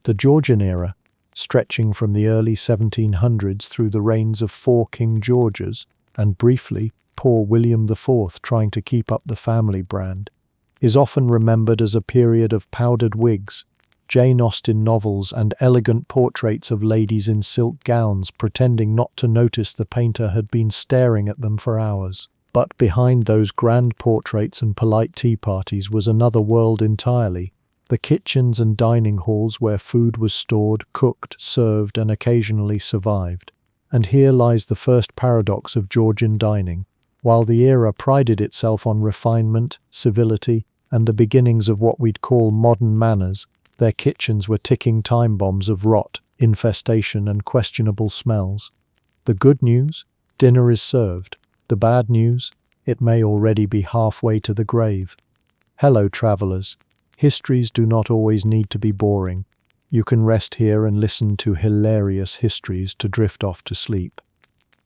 The Georgian era, stretching from the early 1700s through the reigns of four King Georges, and briefly poor William IV trying to keep up the family brand, is often remembered as a period of powdered wigs, Jane Austen novels, and elegant portraits of ladies in silk gowns pretending not to notice the painter had been staring at them for hours. But behind those grand portraits and polite tea parties was another world entirely, the kitchens and dining halls where food was stored, cooked, served, and occasionally survived. And here lies the first paradox of Georgian dining. While the era prided itself on refinement, civility, and the beginnings of what we'd call modern manners, their kitchens were ticking time bombs of rot, infestation, and questionable smells. The good news? Dinner is served. The bad news? It may already be halfway to the grave. Hello, travelers. Histories do not always need to be boring. You can rest here and listen to hilarious histories to drift off to sleep.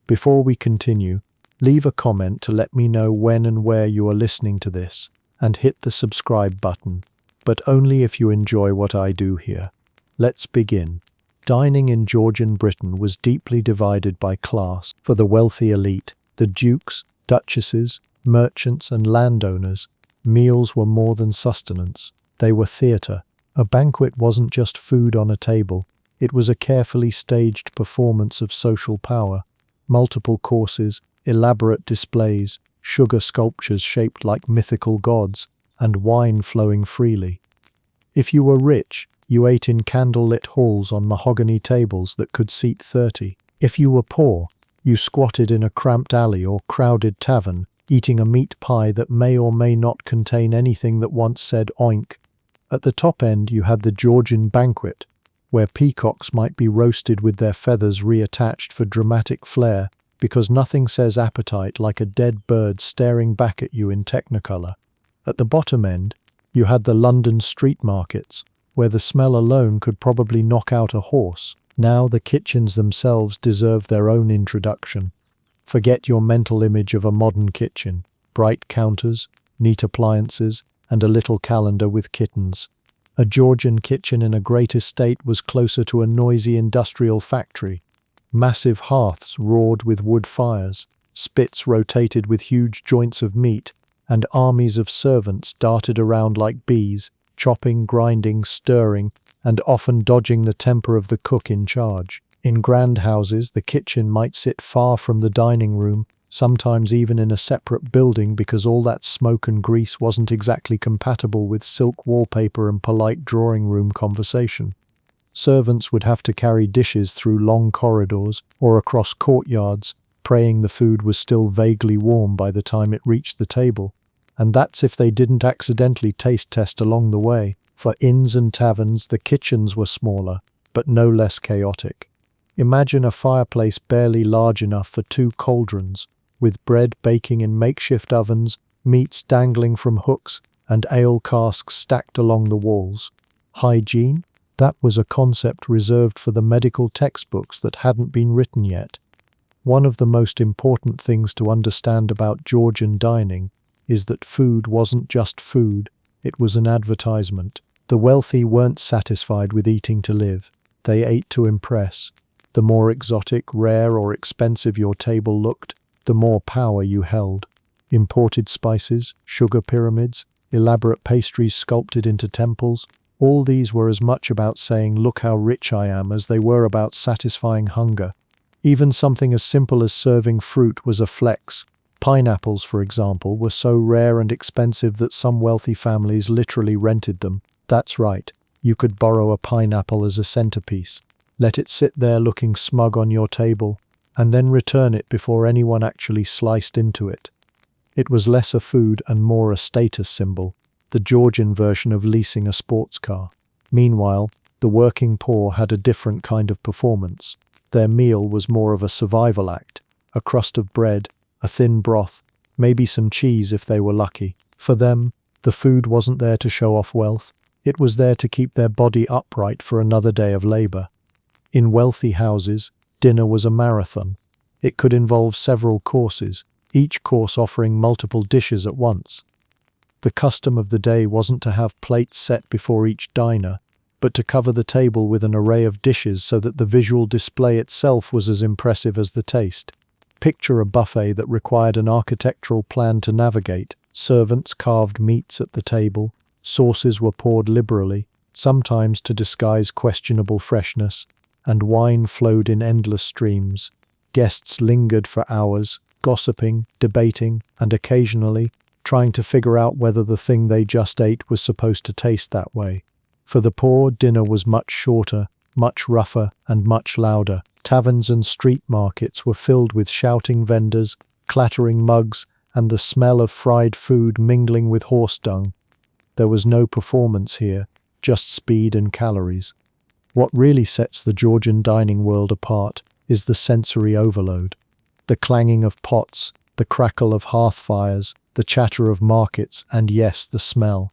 Before we continue, leave a comment to let me know when and where you are listening to this, and hit the subscribe button, but only if you enjoy what I do here. Let's begin. Dining in Georgian Britain was deeply divided by class. For the wealthy elite, the dukes, duchesses, merchants, and landowners, meals were more than sustenance. They were theatre. A banquet wasn't just food on a table. It was a carefully staged performance of social power. Multiple courses, elaborate displays, sugar sculptures shaped like mythical gods, and wine flowing freely. If you were rich, you ate in candlelit halls on mahogany tables that could seat 30. If you were poor, you squatted in a cramped alley or crowded tavern, eating a meat pie that may or may not contain anything that once said oink. At the top end you had the Georgian banquet, where peacocks might be roasted with their feathers reattached for dramatic flair, because nothing says appetite like a dead bird staring back at you in technicolor. At the bottom end, you had the London street markets, where the smell alone could probably knock out a horse. Now the kitchens themselves deserve their own introduction. Forget your mental image of a modern kitchen, bright counters, neat appliances, and a little calendar with kittens. A Georgian kitchen in a great estate was closer to a noisy industrial factory. Massive hearths roared with wood fires, spits rotated with huge joints of meat, and armies of servants darted around like bees, chopping, grinding, stirring, and often dodging the temper of the cook in charge. In grand houses, the kitchen might sit far from the dining room, sometimes even in a separate building because all that smoke and grease wasn't exactly compatible with silk wallpaper and polite drawing room conversation. Servants would have to carry dishes through long corridors or across courtyards, praying the food was still vaguely warm by the time it reached the table. And that's if they didn't accidentally taste test along the way. For inns and taverns, the kitchens were smaller, but no less chaotic. Imagine a fireplace barely large enough for 2 cauldrons, with bread baking in makeshift ovens, meats dangling from hooks, and ale casks stacked along the walls. Hygiene? That was a concept reserved for the medical textbooks that hadn't been written yet. One of the most important things to understand about Georgian dining is that food wasn't just food, it was an advertisement. The wealthy weren't satisfied with eating to live, they ate to impress. The more exotic, rare, or expensive your table looked, the more power you held. Imported spices, sugar pyramids, elaborate pastries sculpted into temples, all these were as much about saying, "Look how rich I am," as they were about satisfying hunger. Even something as simple as serving fruit was a flex. Pineapples, for example, were so rare and expensive that some wealthy families literally rented them. That's right, you could borrow a pineapple as a centerpiece, let it sit there looking smug on your table, and then return it before anyone actually sliced into it. It was less a food and more a status symbol, the Georgian version of leasing a sports car. Meanwhile, the working poor had a different kind of performance. Their meal was more of a survival act, a crust of bread, a thin broth, maybe some cheese if they were lucky. For them, the food wasn't there to show off wealth, it was there to keep their body upright for another day of labor. In wealthy houses, dinner was a marathon. It could involve several courses, each course offering multiple dishes at once. The custom of the day wasn't to have plates set before each diner, but to cover the table with an array of dishes so that the visual display itself was as impressive as the taste. Picture a buffet that required an architectural plan to navigate. Servants carved meats at the table, sauces were poured liberally, sometimes to disguise questionable freshness, and wine flowed in endless streams. Guests lingered for hours, gossiping, debating, and occasionally trying to figure out whether the thing they just ate was supposed to taste that way. For the poor, dinner was much shorter, much rougher, and much louder. Taverns and street markets were filled with shouting vendors, clattering mugs, and the smell of fried food mingling with horse dung. There was no performance here, just speed and calories. What really sets the Georgian dining world apart is the sensory overload. The clanging of pots, the crackle of hearth fires, the chatter of markets, and yes, the smell.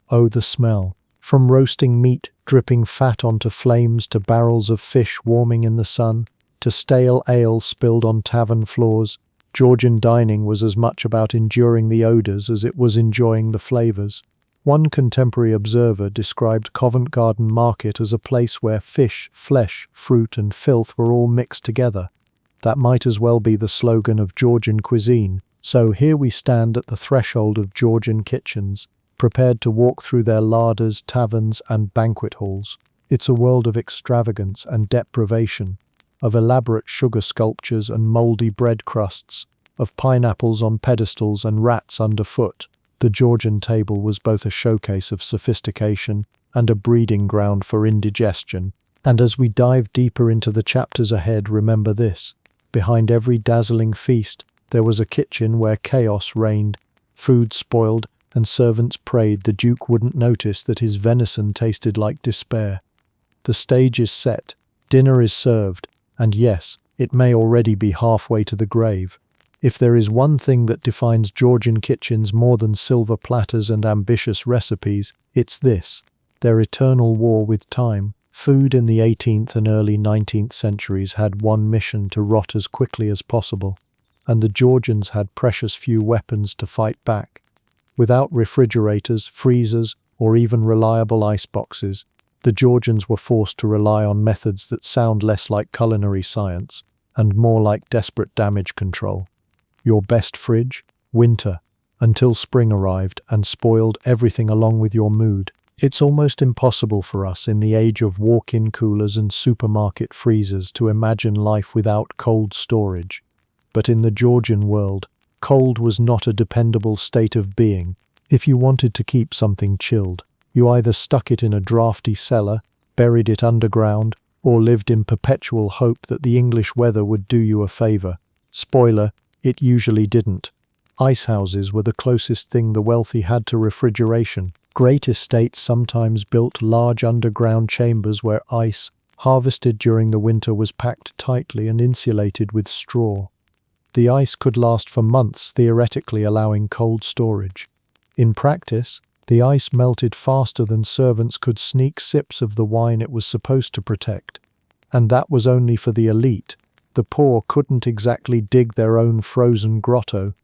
Oh, the smell. From roasting meat dripping fat onto flames to barrels of fish warming in the sun, to stale ale spilled on tavern floors, Georgian dining was as much about enduring the odors as it was enjoying the flavors. One contemporary observer described Covent Garden Market as a place where fish, flesh, fruit, and filth were all mixed together. That might as well be the slogan of Georgian cuisine. So here we stand at the threshold of Georgian kitchens, prepared to walk through their larders, taverns, and banquet halls. It's a world of extravagance and deprivation, of elaborate sugar sculptures and mouldy bread crusts, of pineapples on pedestals and rats underfoot. The Georgian table was both a showcase of sophistication and a breeding ground for indigestion. And as we dive deeper into the chapters ahead, remember this: behind every dazzling feast, there was a kitchen where chaos reigned, food spoiled, and servants prayed the Duke wouldn't notice that his venison tasted like despair. The stage is set, dinner is served, and yes, it may already be halfway to the grave. If there is one thing that defines Georgian kitchens more than silver platters and ambitious recipes, it's this: their eternal war with time. Food in the 18th and early 19th centuries had one mission: to rot as quickly as possible. And the Georgians had precious few weapons to fight back. Without refrigerators, freezers, or even reliable ice boxes, the Georgians were forced to rely on methods that sound less like culinary science and more like desperate damage control. Your best fridge? Winter, until spring arrived and spoiled everything along with your mood. It's almost impossible for us in the age of walk-in coolers and supermarket freezers to imagine life without cold storage. But in the Georgian world, cold was not a dependable state of being. If you wanted to keep something chilled, you either stuck it in a drafty cellar, buried it underground, or lived in perpetual hope that the English weather would do you a favor. Spoiler, it usually didn't. Ice houses were the closest thing the wealthy had to refrigeration. Great estates sometimes built large underground chambers where ice, harvested during the winter, was packed tightly and insulated with straw. The ice could last for months, theoretically allowing cold storage. In practice, the ice melted faster than servants could sneak sips of the wine it was supposed to protect. And that was only for the elite. The poor couldn't exactly dig their own frozen grotto.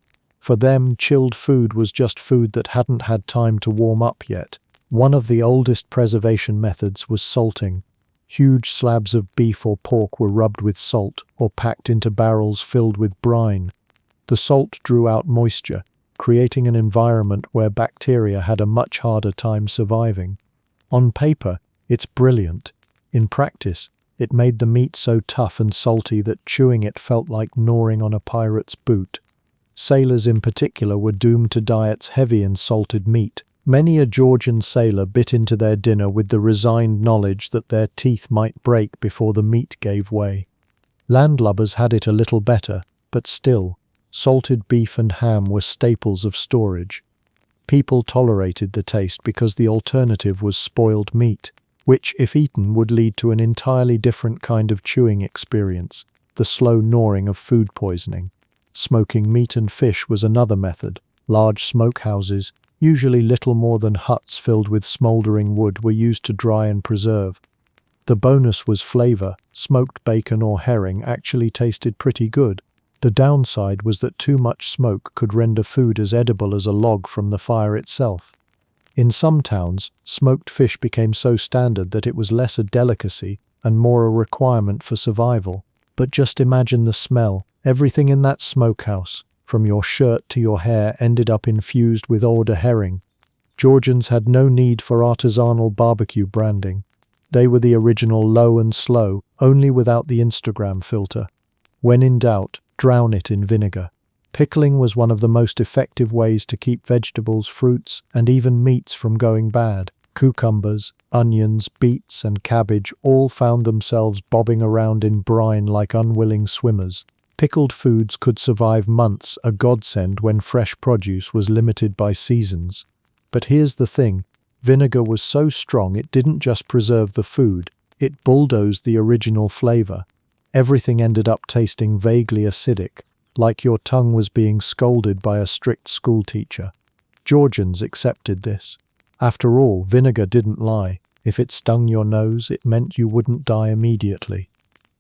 For them, chilled food was just food that hadn't had time to warm up yet. One of the oldest preservation methods was salting. Huge slabs of beef or pork were rubbed with salt or packed into barrels filled with brine. The salt drew out moisture, creating an environment where bacteria had a much harder time surviving. On paper, it's brilliant. In practice, it made the meat so tough and salty that chewing it felt like gnawing on a pirate's boot. Sailors in particular were doomed to diets heavy in salted meat. Many a Georgian sailor bit into their dinner with the resigned knowledge that their teeth might break before the meat gave way. Landlubbers had it a little better, but still, salted beef and ham were staples of storage. People tolerated the taste because the alternative was spoiled meat, which, if eaten, would lead to an entirely different kind of chewing experience, the slow gnawing of food poisoning. Smoking meat and fish was another method. Large smokehouses, usually little more than huts filled with smouldering wood, were used to dry and preserve. The bonus was flavor. Smoked bacon or herring actually tasted pretty good. The downside was that too much smoke could render food as edible as a log from the fire itself. In some towns, smoked fish became so standard that it was less a delicacy and more a requirement for survival. But just imagine the smell. Everything in that smokehouse, from your shirt to your hair, ended up infused with older herring. Georgians had no need for artisanal barbecue branding. They were the original low and slow, only without the Instagram filter. When in doubt, drown it in vinegar. Pickling was one of the most effective ways to keep vegetables, fruits, and even meats from going bad. Cucumbers, onions, beets, and cabbage all found themselves bobbing around in brine like unwilling swimmers. Pickled foods could survive months, a godsend when fresh produce was limited by seasons. But here's the thing, vinegar was so strong it didn't just preserve the food, it bulldozed the original flavor. Everything ended up tasting vaguely acidic, like your tongue was being scolded by a strict schoolteacher. Georgians accepted this. After all, vinegar didn't lie. If it stung your nose, it meant you wouldn't die immediately.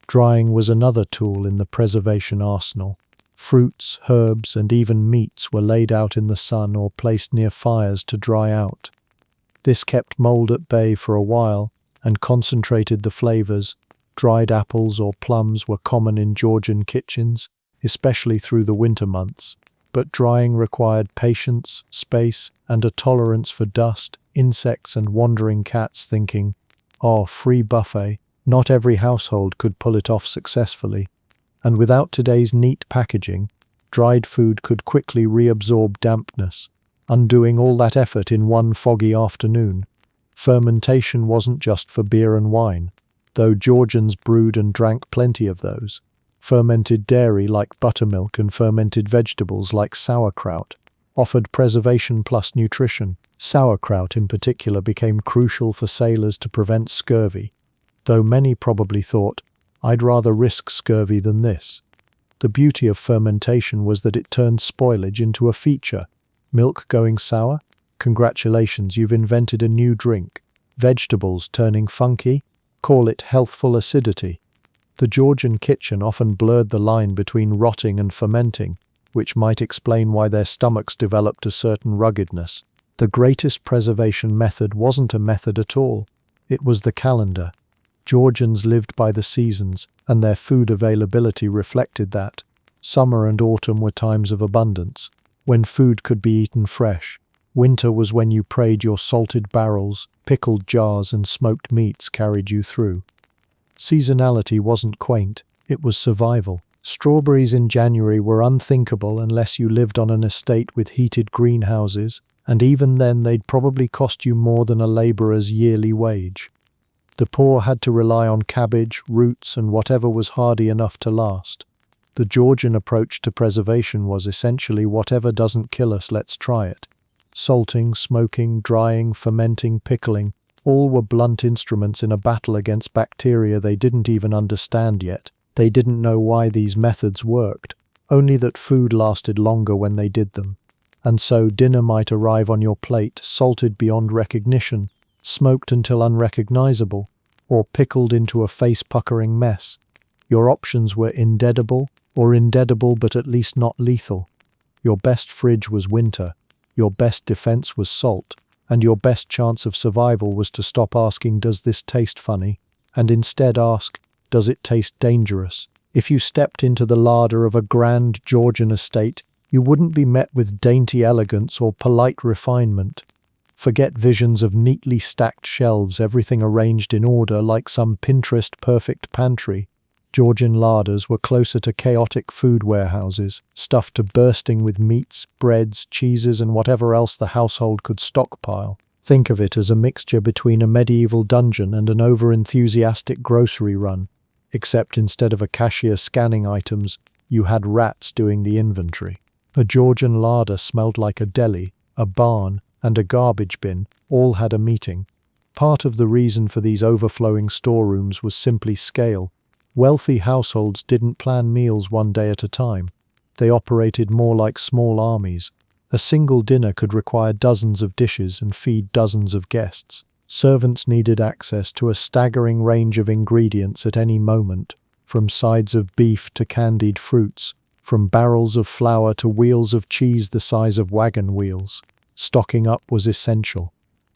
Drying was another tool in the preservation arsenal. Fruits, herbs, and even meats were laid out in the sun or placed near fires to dry out. This kept mold at bay for a while and concentrated the flavors. Dried apples or plums were common in Georgian kitchens, especially through the winter months. But drying required patience, space, and a tolerance for dust, insects, and wandering cats thinking, "Oh, free buffet." Not every household could pull it off successfully. And without today's neat packaging, dried food could quickly reabsorb dampness, undoing all that effort in one foggy afternoon. Fermentation wasn't just for beer and wine, though Georgians brewed and drank plenty of those. Fermented dairy like buttermilk and fermented vegetables like sauerkraut offered preservation plus nutrition. Sauerkraut in particular became crucial for sailors to prevent scurvy, though many probably thought, "I'd rather risk scurvy than this." The beauty of fermentation was that it turned spoilage into a feature. Milk going sour? Congratulations, you've invented a new drink. Vegetables turning funky? Call it healthful acidity. The Georgian kitchen often blurred the line between rotting and fermenting, which might explain why their stomachs developed a certain ruggedness. The greatest preservation method wasn't a method at all. It was the calendar. Georgians lived by the seasons, and their food availability reflected that. Summer and autumn were times of abundance, when food could be eaten fresh. Winter was when you prayed your salted barrels, pickled jars, and smoked meats carried you through. Seasonality wasn't quaint, it was survival. Strawberries in January were unthinkable unless you lived on an estate with heated greenhouses, and even then they'd probably cost you more than a laborer's yearly wage. The poor had to rely on cabbage, roots, and whatever was hardy enough to last. The Georgian approach to preservation was essentially whatever doesn't kill us, let's try it. Salting, smoking, drying, fermenting, pickling, all were blunt instruments in a battle against bacteria they didn't even understand yet. They didn't know why these methods worked, only that food lasted longer when they did them. And so dinner might arrive on your plate, salted beyond recognition, smoked until unrecognizable, or pickled into a face-puckering mess. Your options were inedible or inedible, but at least not lethal. Your best fridge was winter, your best defense was salt, and your best chance of survival was to stop asking, "Does this taste funny?" and instead ask, "Does it taste dangerous?" If you stepped into the larder of a grand Georgian estate, you wouldn't be met with dainty elegance or polite refinement. Forget visions of neatly stacked shelves, everything arranged in order like some Pinterest-perfect pantry. Georgian larders were closer to chaotic food warehouses, stuffed to bursting with meats, breads, cheeses, and whatever else the household could stockpile. Think of it as a mixture between a medieval dungeon and an over-enthusiastic grocery run, except instead of a cashier scanning items, you had rats doing the inventory. A Georgian larder smelled like a deli, a barn, and a garbage bin all had a meeting. Part of the reason for these overflowing storerooms was simply scale. Wealthy households didn't plan meals one day at a time. They operated more like small armies. A single dinner could require dozens of dishes and feed dozens of guests. Servants needed access to a staggering range of ingredients at any moment, from sides of beef to candied fruits, from barrels of flour to wheels of cheese the size of wagon wheels. Stocking up was essential.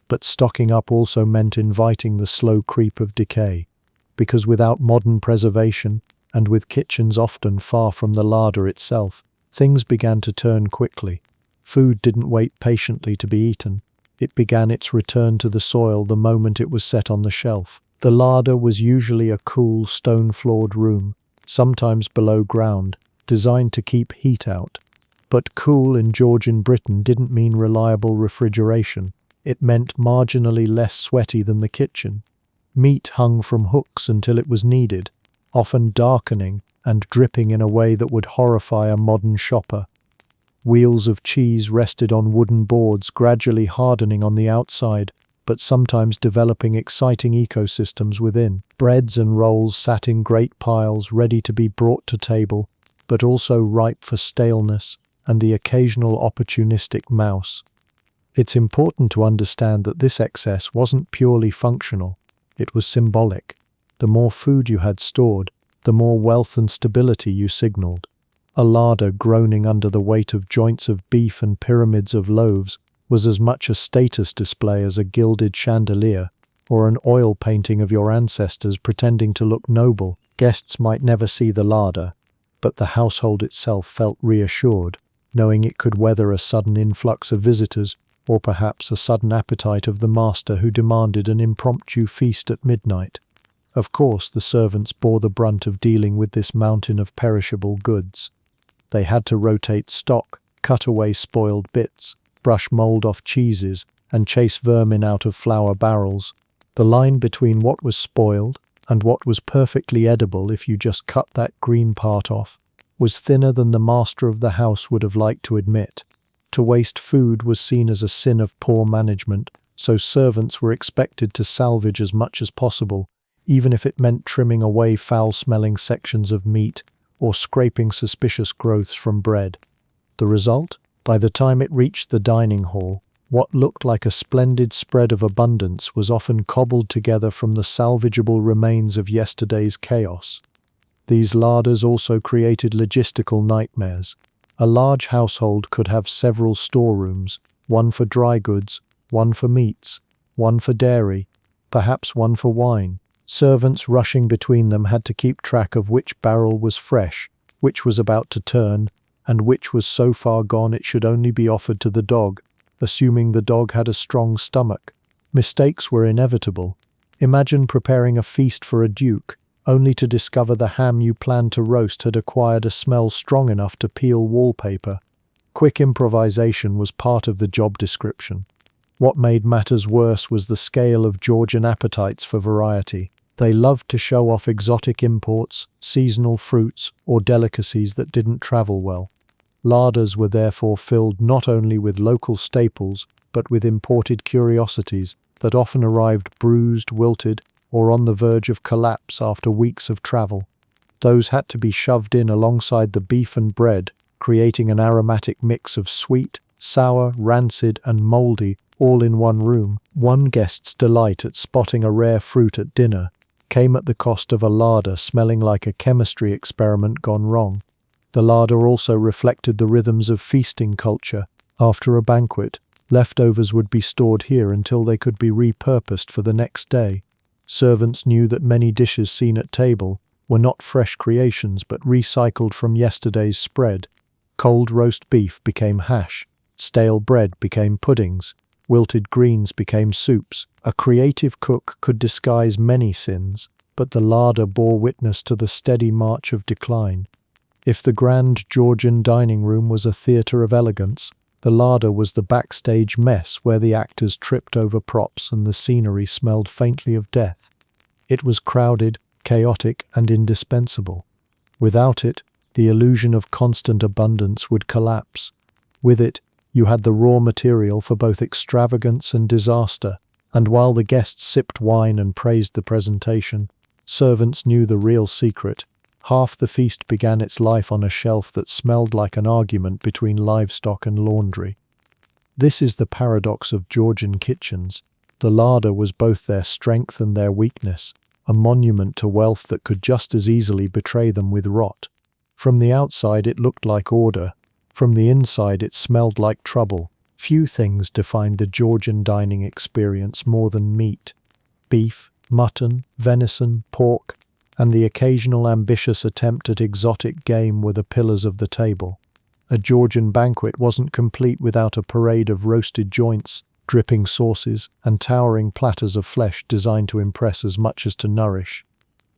But stocking up also meant inviting the slow creep of decay, because without modern preservation, and with kitchens often far from the larder itself, things began to turn quickly. Food didn't wait patiently to be eaten. It began its return to the soil the moment it was set on the shelf. The larder was usually a cool, stone-floored room, sometimes below ground, designed to keep heat out. But cool in Georgian Britain didn't mean reliable refrigeration. It meant marginally less sweaty than the kitchen. Meat hung from hooks until it was needed, often darkening and dripping in a way that would horrify a modern shopper. Wheels of cheese rested on wooden boards, gradually hardening on the outside, but sometimes developing exciting ecosystems within. Breads and rolls sat in great piles, ready to be brought to table, but also ripe for staleness and the occasional opportunistic mouse. It's important to understand that this excess wasn't purely functional, it was symbolic. The more food you had stored, the more wealth and stability you signaled. A larder groaning under the weight of joints of beef and pyramids of loaves was as much a status display as a gilded chandelier or an oil painting of your ancestors pretending to look noble. Guests might never see the larder, but the household itself felt reassured, knowing it could weather a sudden influx of visitors or perhaps a sudden appetite of the master who demanded an impromptu feast at midnight. Of course, the servants bore the brunt of dealing with this mountain of perishable goods. They had to rotate stock, cut away spoiled bits, brush mold off cheeses, and chase vermin out of flour barrels. The line between what was spoiled and what was perfectly edible if you just cut that green part off was thinner than the master of the house would have liked to admit. To waste food was seen as a sin of poor management, so servants were expected to salvage as much as possible, even if it meant trimming away foul-smelling sections of meat or scraping suspicious growths from bread. The result? By the time it reached the dining hall, what looked like a splendid spread of abundance was often cobbled together from the salvageable remains of yesterday's chaos. These larders also created logistical nightmares. A large household could have several storerooms, one for dry goods, one for meats, one for dairy, perhaps one for wine. Servants rushing between them had to keep track of which barrel was fresh, which was about to turn, and which was so far gone it should only be offered to the dog, assuming the dog had a strong stomach. Mistakes were inevitable. Imagine preparing a feast for a duke, only to discover the ham you planned to roast had acquired a smell strong enough to peel wallpaper. Quick improvisation was part of the job description. What made matters worse was the scale of Georgian appetites for variety. They loved to show off exotic imports, seasonal fruits, or delicacies that didn't travel well. Larders were therefore filled not only with local staples, but with imported curiosities that often arrived bruised, wilted, or on the verge of collapse after weeks of travel. Those had to be shoved in alongside the beef and bread, creating an aromatic mix of sweet, sour, rancid, and moldy, all in one room. One guest's delight at spotting a rare fruit at dinner came at the cost of a larder smelling like a chemistry experiment gone wrong. The larder also reflected the rhythms of feasting culture. After a banquet, leftovers would be stored here until they could be repurposed for the next day. Servants knew that many dishes seen at table were not fresh creations but recycled from yesterday's spread. Cold roast beef became hash, stale bread became puddings, wilted greens became soups. A creative cook could disguise many sins, but the larder bore witness to the steady march of decline. If the grand Georgian dining room was a theatre of elegance, the larder was the backstage mess where the actors tripped over props and the scenery smelled faintly of death. It was crowded, chaotic, and indispensable. Without it, the illusion of constant abundance would collapse. With it, you had the raw material for both extravagance and disaster, and while the guests sipped wine and praised the presentation, servants knew the real secret. Half the feast began its life on a shelf that smelled like an argument between livestock and laundry. This is the paradox of Georgian kitchens. The larder was both their strength and their weakness, a monument to wealth that could just as easily betray them with rot. From the outside it looked like order. From the inside it smelled like trouble. Few things defined the Georgian dining experience more than meat. Beef, mutton, venison, pork, and the occasional ambitious attempt at exotic game were the pillars of the table. A Georgian banquet wasn't complete without a parade of roasted joints, dripping sauces, and towering platters of flesh designed to impress as much as to nourish.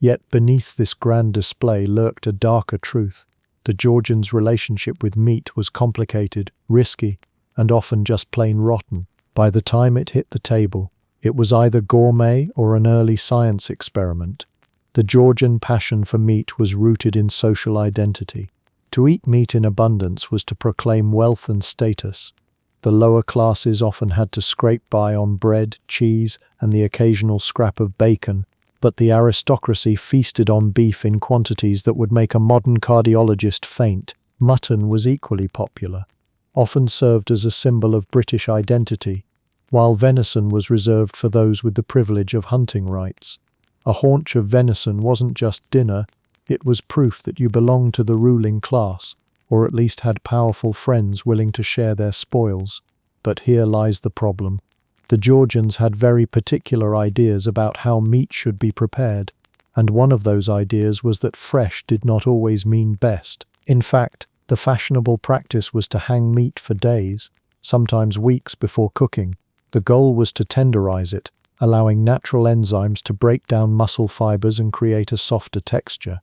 Yet beneath this grand display lurked a darker truth. The Georgians' relationship with meat was complicated, risky, and often just plain rotten. By the time it hit the table, it was either gourmet or an early science experiment. The Georgian passion for meat was rooted in social identity. To eat meat in abundance was to proclaim wealth and status. The lower classes often had to scrape by on bread, cheese, and the occasional scrap of bacon, but the aristocracy feasted on beef in quantities that would make a modern cardiologist faint. Mutton was equally popular, often served as a symbol of British identity, while venison was reserved for those with the privilege of hunting rights. A haunch of venison wasn't just dinner, it was proof that you belonged to the ruling class, or at least had powerful friends willing to share their spoils. But here lies the problem. The Georgians had very particular ideas about how meat should be prepared, and one of those ideas was that fresh did not always mean best. In fact, the fashionable practice was to hang meat for days, sometimes weeks before cooking. The goal was to tenderize it, allowing natural enzymes to break down muscle fibers and create a softer texture.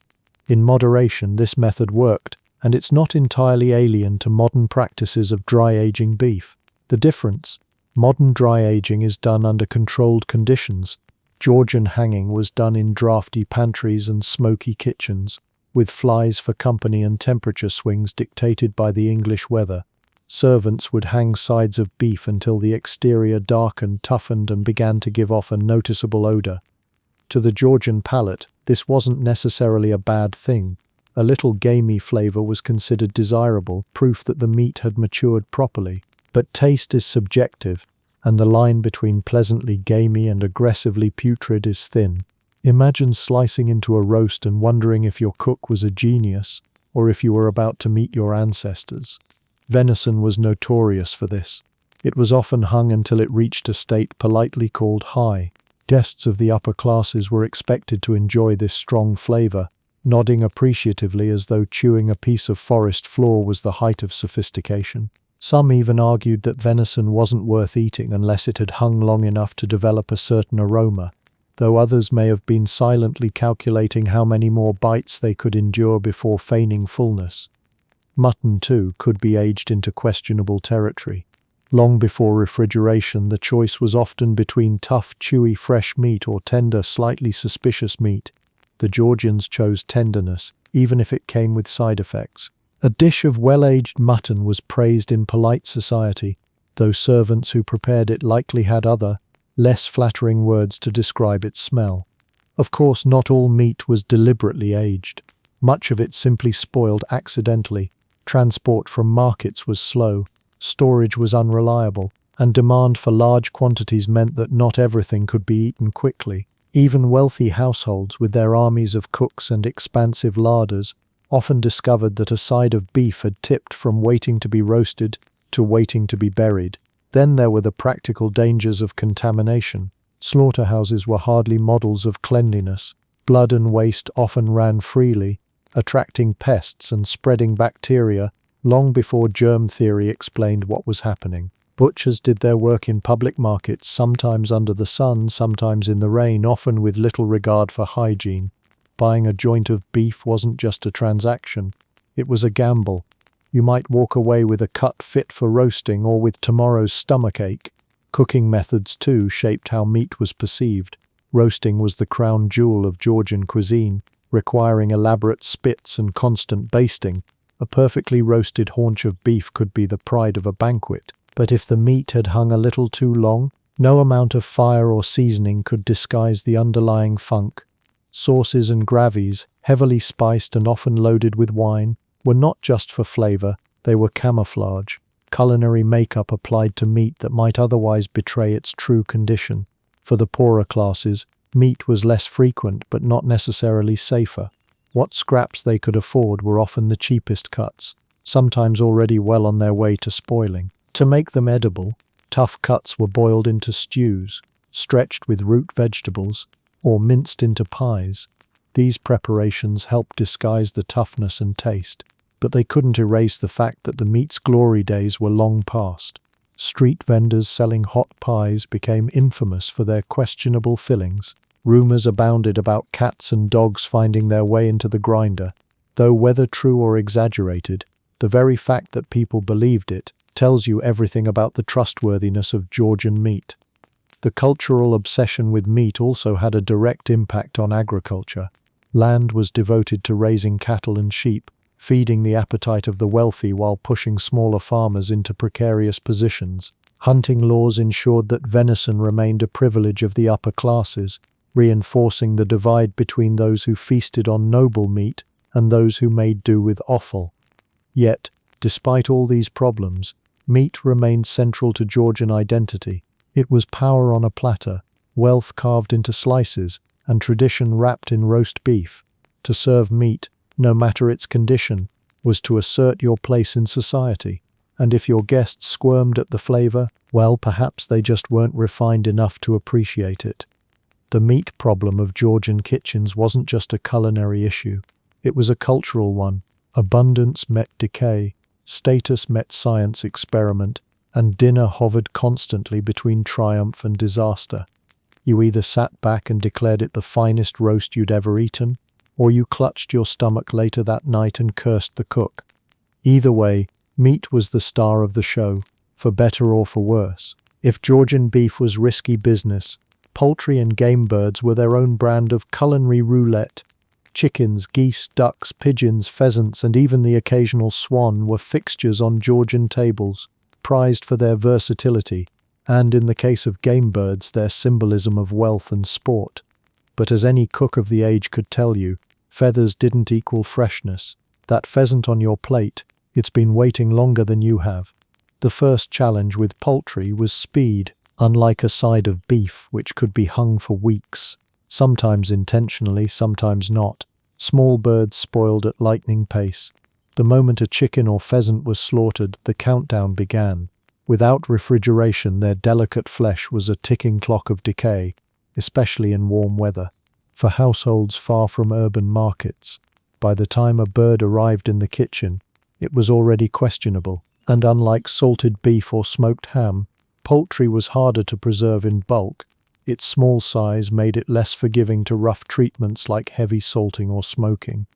In moderation, this method worked, and it's not entirely alien to modern practices of dry aging beef. The difference: modern dry aging is done under controlled conditions. Georgian hanging was done in drafty pantries and smoky kitchens, with flies for company and temperature swings dictated by the English weather. Servants would hang sides of beef until the exterior darkened, toughened, and began to give off a noticeable odor. To the Georgian palate, this wasn't necessarily a bad thing. A little gamey flavor was considered desirable, proof that the meat had matured properly. But taste is subjective, and the line between pleasantly gamey and aggressively putrid is thin. Imagine slicing into a roast and wondering if your cook was a genius, or if you were about to meet your ancestors. Venison was notorious for this. It was often hung until it reached a state politely called high. Guests of the upper classes were expected to enjoy this strong flavor, nodding appreciatively as though chewing a piece of forest floor was the height of sophistication. Some even argued that venison wasn't worth eating unless it had hung long enough to develop a certain aroma, though others may have been silently calculating how many more bites they could endure before feigning fullness. Mutton, too, could be aged into questionable territory. Long before refrigeration, the choice was often between tough, chewy, fresh meat or tender, slightly suspicious meat. The Georgians chose tenderness, even if it came with side effects. A dish of well-aged mutton was praised in polite society, though servants who prepared it likely had other, less flattering words to describe its smell. Of course, not all meat was deliberately aged. Much of it simply spoiled accidentally. Transport from markets was slow, storage was unreliable, and demand for large quantities meant that not everything could be eaten quickly. Even wealthy households, with their armies of cooks and expansive larders, often discovered that a side of beef had tipped from waiting to be roasted to waiting to be buried. Then there were the practical dangers of contamination. Slaughterhouses were hardly models of cleanliness. Blood and waste often ran freely, attracting pests and spreading bacteria long before germ theory explained what was happening. Butchers did their work in public markets, sometimes under the sun, sometimes in the rain, often with little regard for hygiene. Buying a joint of beef wasn't just a transaction, it was a gamble. You might walk away with a cut fit for roasting or with tomorrow's stomachache. Cooking methods, too, shaped how meat was perceived. Roasting was the crown jewel of Georgian cuisine, requiring elaborate spits and constant basting. A perfectly roasted haunch of beef could be the pride of a banquet. But if the meat had hung a little too long, no amount of fire or seasoning could disguise the underlying funk. Sauces and gravies, heavily spiced and often loaded with wine, were not just for flavor, they were camouflage, culinary makeup applied to meat that might otherwise betray its true condition. For the poorer classes, meat was less frequent but not necessarily safer. What scraps they could afford were often the cheapest cuts, sometimes already well on their way to spoiling. To make them edible, tough cuts were boiled into stews, stretched with root vegetables, or minced into pies. These preparations helped disguise the toughness and taste, but they couldn't erase the fact that the meat's glory days were long past. Street vendors selling hot pies became infamous for their questionable fillings. Rumors abounded about cats and dogs finding their way into the grinder. Though whether true or exaggerated, the very fact that people believed it tells you everything about the trustworthiness of Georgian meat. The cultural obsession with meat also had a direct impact on agriculture. Land was devoted to raising cattle and sheep, feeding the appetite of the wealthy while pushing smaller farmers into precarious positions. Hunting laws ensured that venison remained a privilege of the upper classes, reinforcing the divide between those who feasted on noble meat and those who made do with offal. Yet, despite all these problems, meat remained central to Georgian identity. It was power on a platter, wealth carved into slices, and tradition wrapped in roast beef. To serve meat, no matter its condition, was to assert your place in society. And if your guests squirmed at the flavor, well, perhaps they just weren't refined enough to appreciate it. The meat problem of Georgian kitchens wasn't just a culinary issue. It was a cultural one. Abundance met decay, status met science experiment, and dinner hovered constantly between triumph and disaster. You either sat back and declared it the finest roast you'd ever eaten, or you clutched your stomach later that night and cursed the cook. Either way, meat was the star of the show, for better or for worse. If Georgian beef was risky business, poultry and game birds were their own brand of culinary roulette. Chickens, geese, ducks, pigeons, pheasants, and even the occasional swan were fixtures on Georgian tables, prized for their versatility, and in the case of game birds, their symbolism of wealth and sport. But as any cook of the age could tell you, feathers didn't equal freshness. That pheasant on your plate, it's been waiting longer than you have. The first challenge with poultry was speed, unlike a side of beef, which could be hung for weeks, sometimes intentionally, sometimes not. Small birds spoiled at lightning pace. The moment a chicken or pheasant was slaughtered, the countdown began. Without refrigeration, their delicate flesh was a ticking clock of decay, especially in warm weather. For households far from urban markets, by the time a bird arrived in the kitchen, it was already questionable, and unlike salted beef or smoked ham, poultry was harder to preserve in bulk. Its small size made it less forgiving to rough treatments like heavy salting or smoking.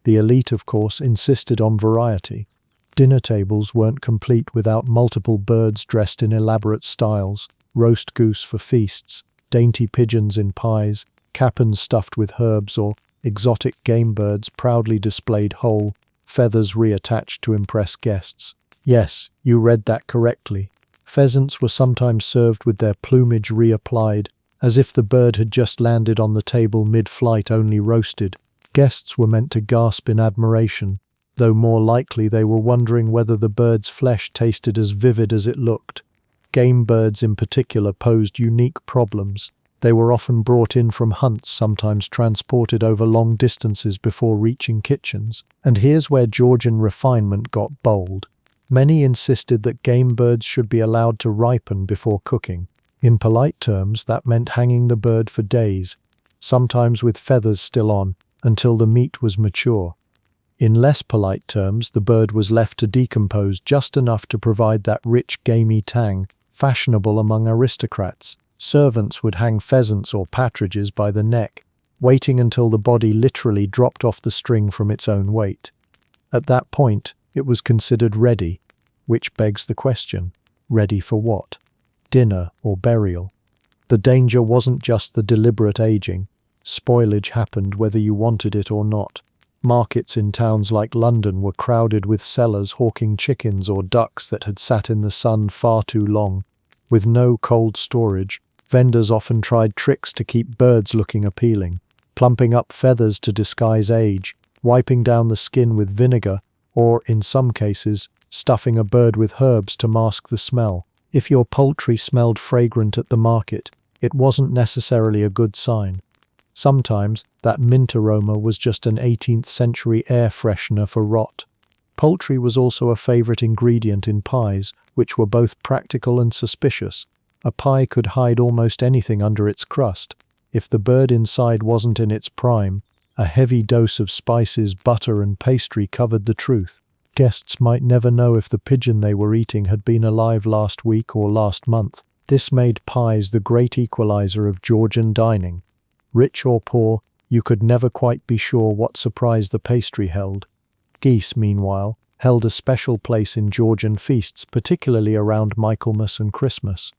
The elite, of course, insisted on variety. Dinner tables weren't complete without multiple birds dressed in elaborate styles, roast goose for feasts, dainty pigeons in pies, capons stuffed with herbs, or exotic game birds proudly displayed whole, feathers reattached to impress guests. Yes, you read that correctly. Pheasants were sometimes served with their plumage reapplied, as if the bird had just landed on the table mid-flight, only roasted. Guests were meant to gasp in admiration, though more likely they were wondering whether the bird's flesh tasted as vivid as it looked. Game birds in particular posed unique problems. They were often brought in from hunts, sometimes transported over long distances before reaching kitchens. And here's where Georgian refinement got bold. Many insisted that game birds should be allowed to ripen before cooking. In polite terms, that meant hanging the bird for days, sometimes with feathers still on, until the meat was mature. In less polite terms, the bird was left to decompose just enough to provide that rich, gamey tang, fashionable among aristocrats. Servants would hang pheasants or partridges by the neck, waiting until the body literally dropped off the string from its own weight. At that point, it was considered ready, which begs the question, ready for what? Dinner or burial? The danger wasn't just the deliberate aging. Spoilage happened whether you wanted it or not. Markets in towns like London were crowded with sellers hawking chickens or ducks that had sat in the sun far too long. With no cold storage, vendors often tried tricks to keep birds looking appealing, plumping up feathers to disguise age, wiping down the skin with vinegar, or, in some cases, stuffing a bird with herbs to mask the smell. If your poultry smelled fragrant at the market, it wasn't necessarily a good sign. Sometimes, that mint aroma was just an 18th century air freshener for rot. Poultry was also a favorite ingredient in pies, which were both practical and suspicious. A pie could hide almost anything under its crust. If the bird inside wasn't in its prime, a heavy dose of spices, butter, and pastry covered the truth. Guests might never know if the pigeon they were eating had been alive last week or last month. This made pies the great equalizer of Georgian dining. Rich or poor, you could never quite be sure what surprise the pastry held. Geese, meanwhile, held a special place in Georgian feasts, particularly around Michaelmas and Christmas.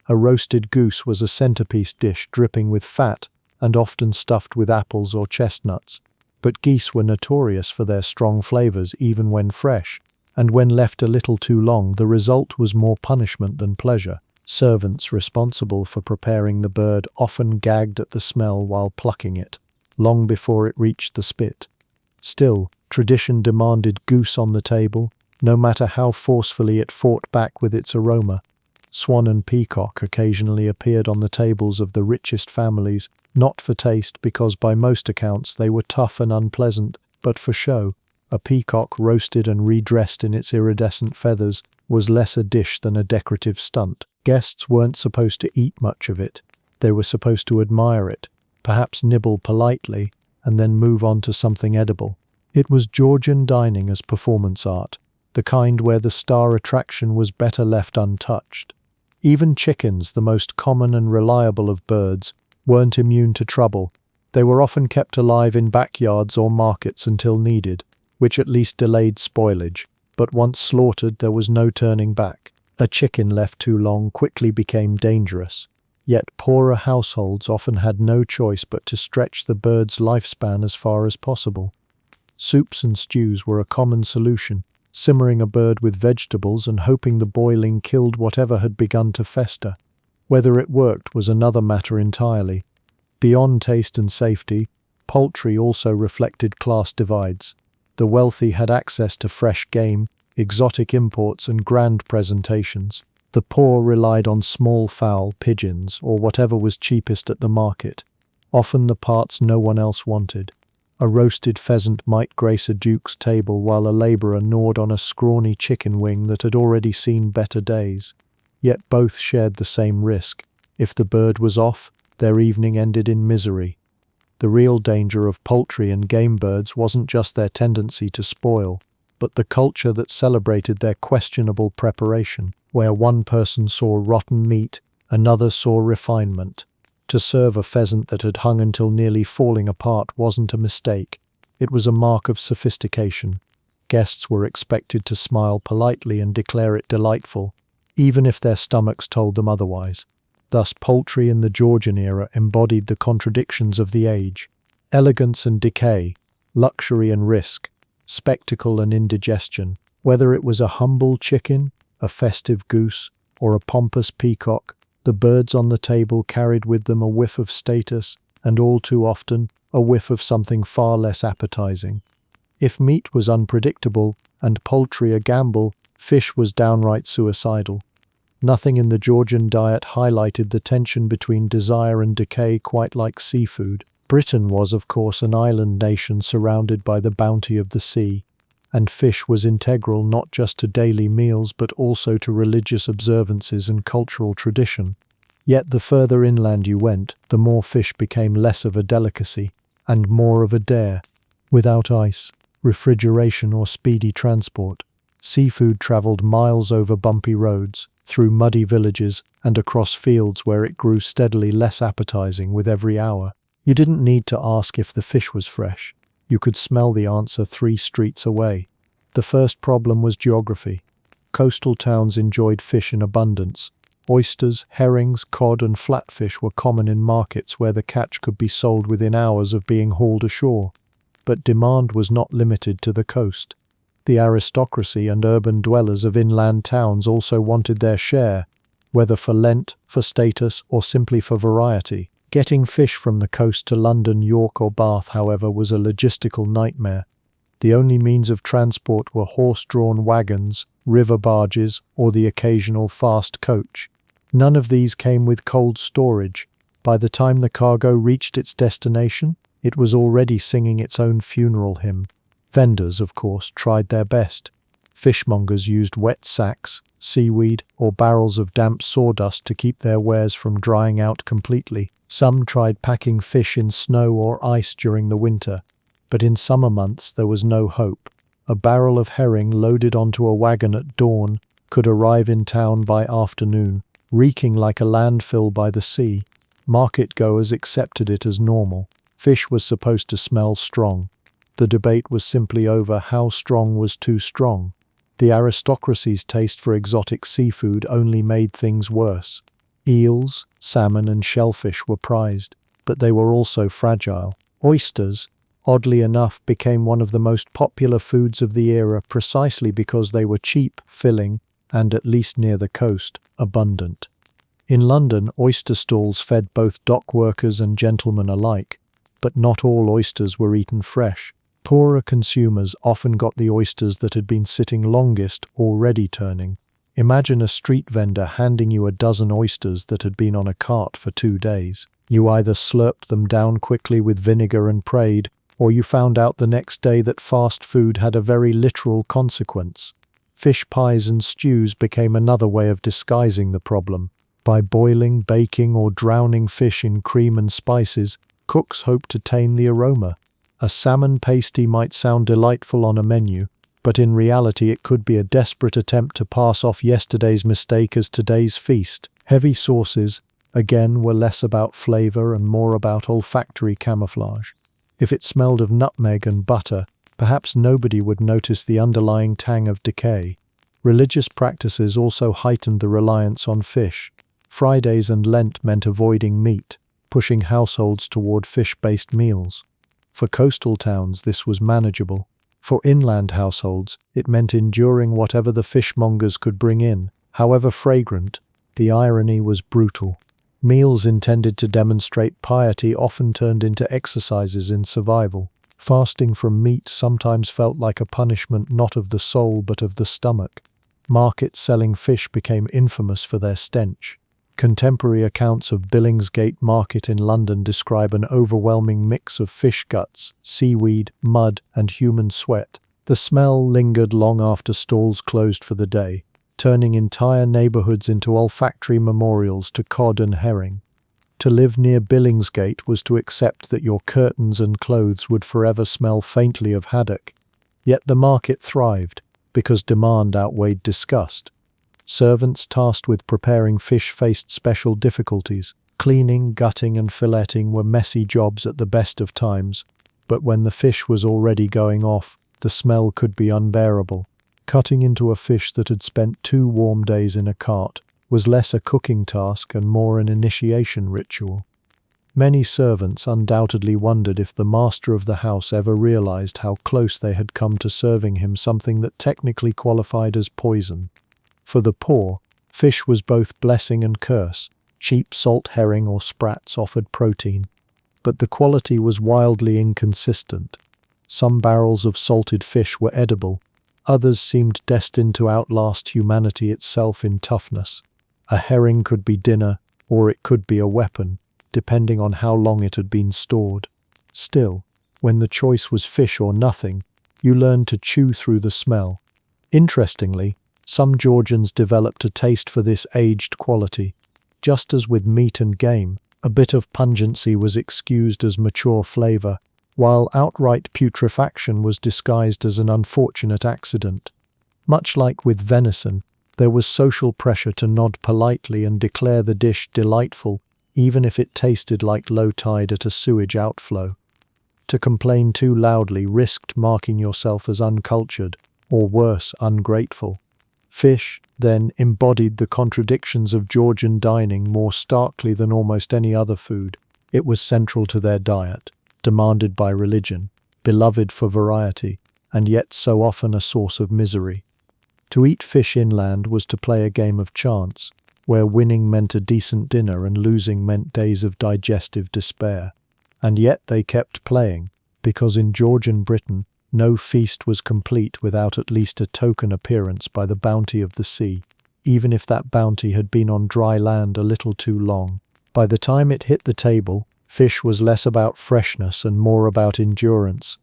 A roasted goose was a centerpiece dish dripping with fat and often stuffed with apples or chestnuts. But geese were notorious for their strong flavors even when fresh, and when left a little too long, the result was more punishment than pleasure. Servants responsible for preparing the bird often gagged at the smell while plucking it, long before it reached the spit. Still, tradition demanded goose on the table, no matter how forcefully it fought back with its aroma. Swan and peacock occasionally appeared on the tables of the richest families, not for taste because by most accounts they were tough and unpleasant, but for show. A peacock roasted and redressed in its iridescent feathers was less a dish than a decorative stunt. Guests weren't supposed to eat much of it. They were supposed to admire it, perhaps nibble politely, and then move on to something edible. It was Georgian dining as performance art, the kind where the star attraction was better left untouched. Even chickens, the most common and reliable of birds, weren't immune to trouble. They were often kept alive in backyards or markets until needed, which at least delayed spoilage, but once slaughtered there was no turning back. A chicken left too long quickly became dangerous. Yet poorer households often had no choice but to stretch the bird's lifespan as far as possible. Soups and stews were a common solution, simmering a bird with vegetables and hoping the boiling killed whatever had begun to fester. Whether it worked was another matter entirely. Beyond taste and safety, poultry also reflected class divides. The wealthy had access to fresh game, exotic imports, and grand presentations. The poor relied on small fowl, pigeons, or whatever was cheapest at the market, often the parts no one else wanted. A roasted pheasant might grace a duke's table while a laborer gnawed on a scrawny chicken wing that had already seen better days. Yet both shared the same risk. If the bird was off, their evening ended in misery. The real danger of poultry and game birds wasn't just their tendency to spoil, but the culture that celebrated their questionable preparation. Where one person saw rotten meat, another saw refinement. To serve a pheasant that had hung until nearly falling apart wasn't a mistake. It was a mark of sophistication. Guests were expected to smile politely and declare it delightful, even if their stomachs told them otherwise. Thus, poultry in the Georgian era embodied the contradictions of the age: elegance and decay, luxury and risk, spectacle and indigestion. Whether it was a humble chicken, a festive goose, or a pompous peacock, the birds on the table carried with them a whiff of status, and all too often, a whiff of something far less appetizing. If meat was unpredictable, and poultry a gamble, fish was downright suicidal. Nothing in the Georgian diet highlighted the tension between desire and decay quite like seafood. Britain was, of course, an island nation surrounded by the bounty of the sea, and fish was integral not just to daily meals but also to religious observances and cultural tradition. Yet the further inland you went, the more fish became less of a delicacy and more of a dare. Without ice, refrigeration, or speedy transport, seafood traveled miles over bumpy roads, through muddy villages, and across fields where it grew steadily less appetizing with every hour. You didn't need to ask if the fish was fresh. You could smell the answer 3 streets away. The first problem was geography. Coastal towns enjoyed fish in abundance. Oysters, herrings, cod, and flatfish were common in markets where the catch could be sold within hours of being hauled ashore. But demand was not limited to the coast. The aristocracy and urban dwellers of inland towns also wanted their share, whether for Lent, for status, or simply for variety. Getting fish from the coast to London, York, or Bath, however, was a logistical nightmare. The only means of transport were horse-drawn wagons, river barges, or the occasional fast coach. None of these came with cold storage. By the time the cargo reached its destination, it was already singing its own funeral hymn. Vendors, of course, tried their best. Fishmongers used wet sacks, seaweed, or barrels of damp sawdust to keep their wares from drying out completely. Some tried packing fish in snow or ice during the winter, but in summer months there was no hope. A barrel of herring loaded onto a wagon at dawn could arrive in town by afternoon, reeking like a landfill by the sea. Market-goers accepted it as normal. Fish was supposed to smell strong. The debate was simply over how strong was too strong. The aristocracy's taste for exotic seafood only made things worse. Eels, salmon, and shellfish were prized, but they were also fragile. Oysters, oddly enough, became one of the most popular foods of the era precisely because they were cheap, filling, and, at least near the coast, abundant. In London, oyster stalls fed both dock workers and gentlemen alike, but not all oysters were eaten fresh. Poorer consumers often got the oysters that had been sitting longest, already turning. Imagine a street vendor handing you a dozen oysters that had been on a cart for 2 days. You either slurped them down quickly with vinegar and prayed, or you found out the next day that fast food had a very literal consequence. Fish pies and stews became another way of disguising the problem. By boiling, baking, or drowning fish in cream and spices, cooks hoped to tame the aroma. A salmon pasty might sound delightful on a menu, but in reality it could be a desperate attempt to pass off yesterday's mistake as today's feast. Heavy sauces, again, were less about flavor and more about olfactory camouflage. If it smelled of nutmeg and butter, perhaps nobody would notice the underlying tang of decay. Religious practices also heightened the reliance on fish. Fridays and Lent meant avoiding meat, pushing households toward fish-based meals. For coastal towns, this was manageable. For inland households, it meant enduring whatever the fishmongers could bring in, however fragrant. The irony was brutal. Meals intended to demonstrate piety often turned into exercises in survival. Fasting from meat sometimes felt like a punishment not of the soul but of the stomach. Markets selling fish became infamous for their stench. Contemporary accounts of Billingsgate Market in London describe an overwhelming mix of fish guts, seaweed, mud, and human sweat. The smell lingered long after stalls closed for the day, turning entire neighborhoods into olfactory memorials to cod and herring. To live near Billingsgate was to accept that your curtains and clothes would forever smell faintly of haddock. Yet the market thrived, because demand outweighed disgust. Servants tasked with preparing fish faced special difficulties. Cleaning, gutting, and filleting were messy jobs at the best of times, but when the fish was already going off, the smell could be unbearable. Cutting into a fish that had spent 2 warm days in a cart was less a cooking task and more an initiation ritual. Many servants undoubtedly wondered if the master of the house ever realized how close they had come to serving him something that technically qualified as poison. For the poor, fish was both blessing and curse. Cheap salt herring or sprats offered protein, but the quality was wildly inconsistent. Some barrels of salted fish were edible, others seemed destined to outlast humanity itself in toughness. A herring could be dinner, or it could be a weapon, depending on how long it had been stored. Still, when the choice was fish or nothing, you learned to chew through the smell. Interestingly, some Georgians developed a taste for this aged quality. Just as with meat and game, a bit of pungency was excused as mature flavor, while outright putrefaction was disguised as an unfortunate accident. Much like with venison, there was social pressure to nod politely and declare the dish delightful, even if it tasted like low tide at a sewage outflow. To complain too loudly risked marking yourself as uncultured, or worse, ungrateful. Fish, then, embodied the contradictions of Georgian dining more starkly than almost any other food. It was central to their diet, demanded by religion, beloved for variety, and yet so often a source of misery. To eat fish inland was to play a game of chance, where winning meant a decent dinner and losing meant days of digestive despair. And yet they kept playing, because in Georgian Britain, no feast was complete without at least a token appearance by the bounty of the sea, even if that bounty had been on dry land a little too long. By the time it hit the table, fish was less about freshness and more about endurance.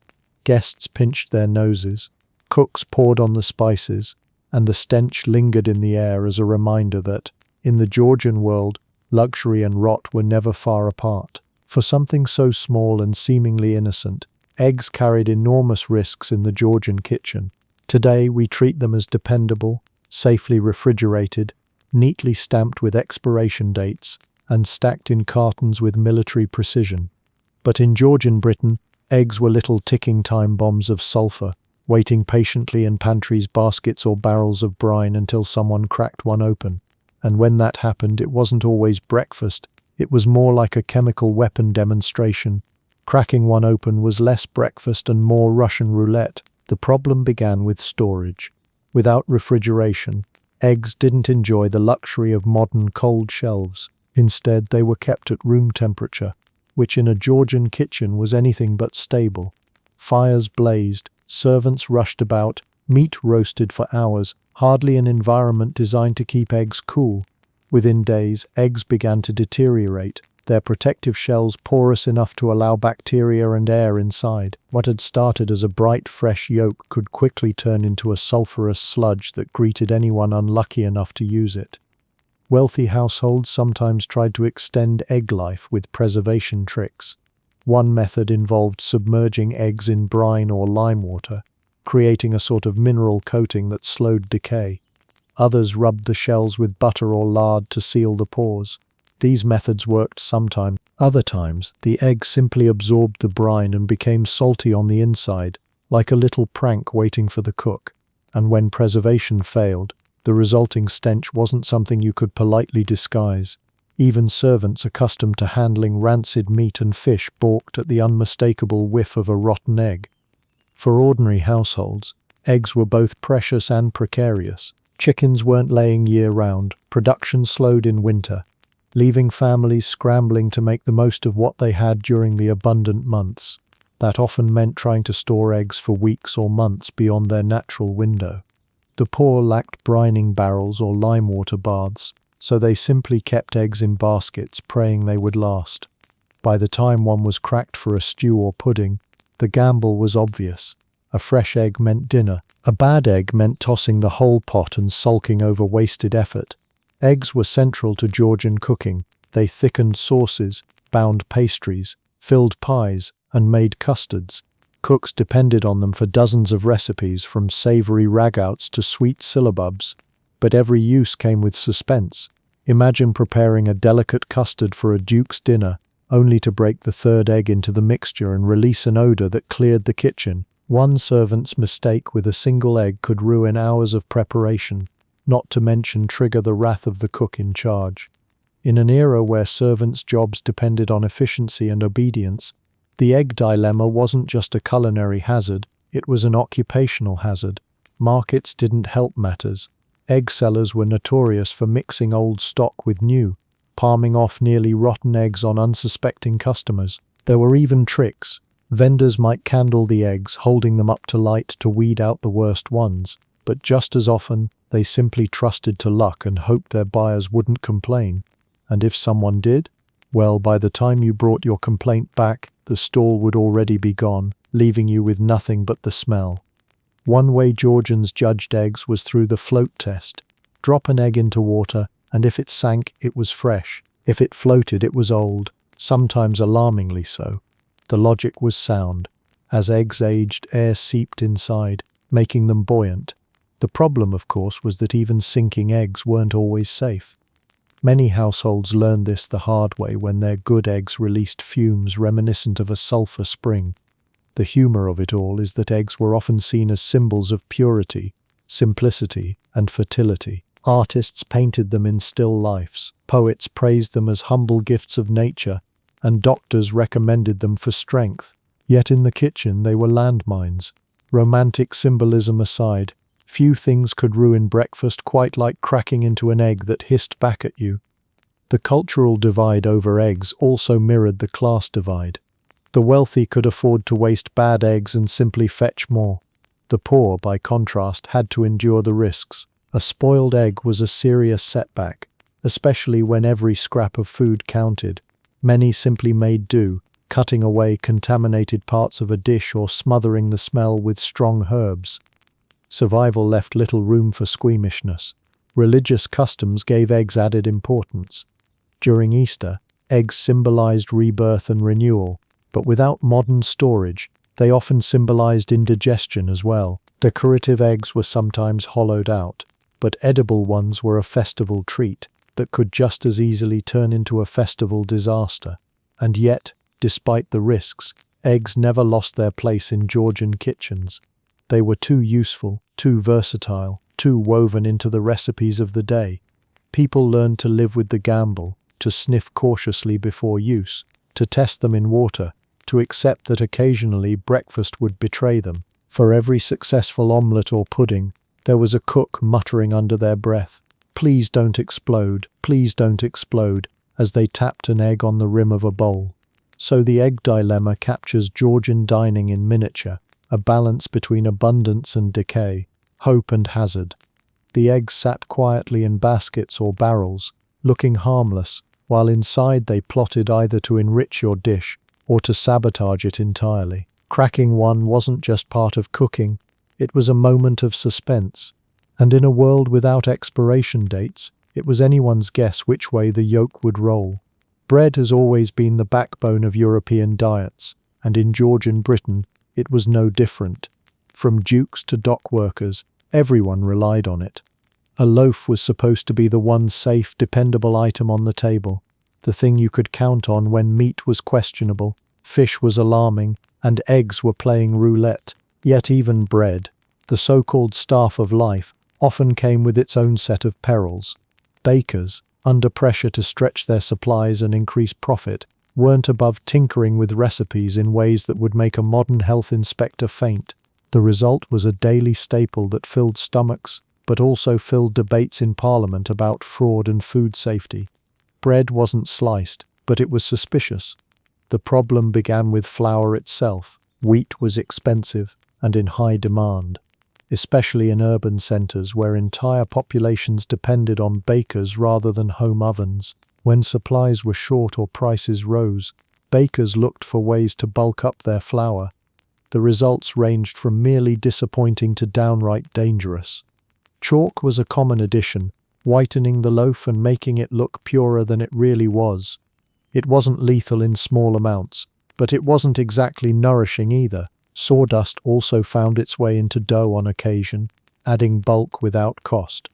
Guests pinched their noses, cooks poured on the spices, and the stench lingered in the air as a reminder that, in the Georgian world, luxury and rot were never far apart. For something so small and seemingly innocent, eggs carried enormous risks in the Georgian kitchen. Today we treat them as dependable, safely refrigerated, neatly stamped with expiration dates, and stacked in cartons with military precision. But in Georgian Britain, eggs were little ticking time bombs of sulfur, waiting patiently in pantries, baskets, or barrels of brine until someone cracked one open. And when that happened, it wasn't always breakfast. It was more like a chemical weapon demonstration. Cracking one open was less breakfast and more Russian roulette. The problem began with storage. Without refrigeration, eggs didn't enjoy the luxury of modern cold shelves. Instead, they were kept at room temperature, which in a Georgian kitchen was anything but stable. Fires blazed, servants rushed about, meat roasted for hours, hardly an environment designed to keep eggs cool. Within days, eggs began to deteriorate, their protective shells porous enough to allow bacteria and air inside. What had started as a bright, fresh yolk could quickly turn into a sulfurous sludge that greeted anyone unlucky enough to use it. Wealthy households sometimes tried to extend egg life with preservation tricks. One method involved submerging eggs in brine or lime water, creating a sort of mineral coating that slowed decay. Others rubbed the shells with butter or lard to seal the pores. These methods worked sometimes. Other times, the egg simply absorbed the brine and became salty on the inside, like a little prank waiting for the cook. And when preservation failed, the resulting stench wasn't something you could politely disguise. Even servants accustomed to handling rancid meat and fish balked at the unmistakable whiff of a rotten egg. For ordinary households, eggs were both precious and precarious. Chickens weren't laying year-round, production slowed in winter, leaving families scrambling to make the most of what they had during the abundant months. That often meant trying to store eggs for weeks or months beyond their natural window. The poor lacked brining barrels or lime water baths, so they simply kept eggs in baskets, praying they would last. By the time one was cracked for a stew or pudding, the gamble was obvious. A fresh egg meant dinner. A bad egg meant tossing the whole pot and sulking over wasted effort. Eggs were central to Georgian cooking. They thickened sauces, bound pastries, filled pies, and made custards. Cooks depended on them for dozens of recipes, from savory ragouts to sweet syllabubs. But every use came with suspense. Imagine preparing a delicate custard for a duke's dinner, only to break the third egg into the mixture and release an odor that cleared the kitchen. One servant's mistake with a single egg could ruin hours of preparation, not to mention trigger the wrath of the cook in charge. In an era where servants' jobs depended on efficiency and obedience, the egg dilemma wasn't just a culinary hazard, it was an occupational hazard. Markets didn't help matters. Egg sellers were notorious for mixing old stock with new, palming off nearly rotten eggs on unsuspecting customers. There were even tricks. Vendors might candle the eggs, holding them up to light to weed out the worst ones, but just as often, they simply trusted to luck and hoped their buyers wouldn't complain. And if someone did, well, by the time you brought your complaint back, the stall would already be gone, leaving you with nothing but the smell. One way Georgians judged eggs was through the float test. Drop an egg into water, and if it sank, it was fresh. If it floated, it was old, sometimes alarmingly so. The logic was sound. As eggs aged, air seeped inside, making them buoyant. The problem, of course, was that even sinking eggs weren't always safe. Many households learned this the hard way when their good eggs released fumes reminiscent of a sulfur spring. The humor of it all is that eggs were often seen as symbols of purity, simplicity, and fertility. Artists painted them in still lifes, poets praised them as humble gifts of nature, and doctors recommended them for strength. Yet in the kitchen they were landmines. Romantic symbolism aside, few things could ruin breakfast quite like cracking into an egg that hissed back at you. The cultural divide over eggs also mirrored the class divide. The wealthy could afford to waste bad eggs and simply fetch more. The poor, by contrast, had to endure the risks. A spoiled egg was a serious setback, especially when every scrap of food counted. Many simply made do, cutting away contaminated parts of a dish or smothering the smell with strong herbs. Survival left little room for squeamishness. Religious customs gave eggs added importance. During Easter, eggs symbolized rebirth and renewal, but without modern storage, they often symbolized indigestion as well. Decorative eggs were sometimes hollowed out, but edible ones were a festival treat that could just as easily turn into a festival disaster. And yet, despite the risks, eggs never lost their place in Georgian kitchens. They were too useful, too versatile, too woven into the recipes of the day. People learned to live with the gamble, to sniff cautiously before use, to test them in water, to accept that occasionally breakfast would betray them. For every successful omelette or pudding, there was a cook muttering under their breath, "Please don't explode, please don't explode," as they tapped an egg on the rim of a bowl. So the egg dilemma captures Georgian dining in miniature, a balance between abundance and decay, hope and hazard. The eggs sat quietly in baskets or barrels, looking harmless, while inside they plotted either to enrich your dish or to sabotage it entirely. Cracking one wasn't just part of cooking, it was a moment of suspense. And in a world without expiration dates, it was anyone's guess which way the yolk would roll. Bread has always been the backbone of European diets, and in Georgian Britain, it was no different. From dukes to dock workers, everyone relied on it. A loaf was supposed to be the one safe, dependable item on the table, the thing you could count on when meat was questionable, fish was alarming, and eggs were playing roulette. Yet even bread, the so-called staff of life, often came with its own set of perils. Bakers, under pressure to stretch their supplies and increase profit, weren't above tinkering with recipes in ways that would make a modern health inspector faint. The result was a daily staple that filled stomachs, but also filled debates in Parliament about fraud and food safety. Bread wasn't sliced, but it was suspicious. The problem began with flour itself. Wheat was expensive and in high demand, especially in urban centres where entire populations depended on bakers rather than home ovens. When supplies were short or prices rose, bakers looked for ways to bulk up their flour. The results ranged from merely disappointing to downright dangerous. Chalk was a common addition, whitening the loaf and making it look purer than it really was. It wasn't lethal in small amounts, but it wasn't exactly nourishing either. Sawdust also found its way into dough on occasion, adding bulk without cost.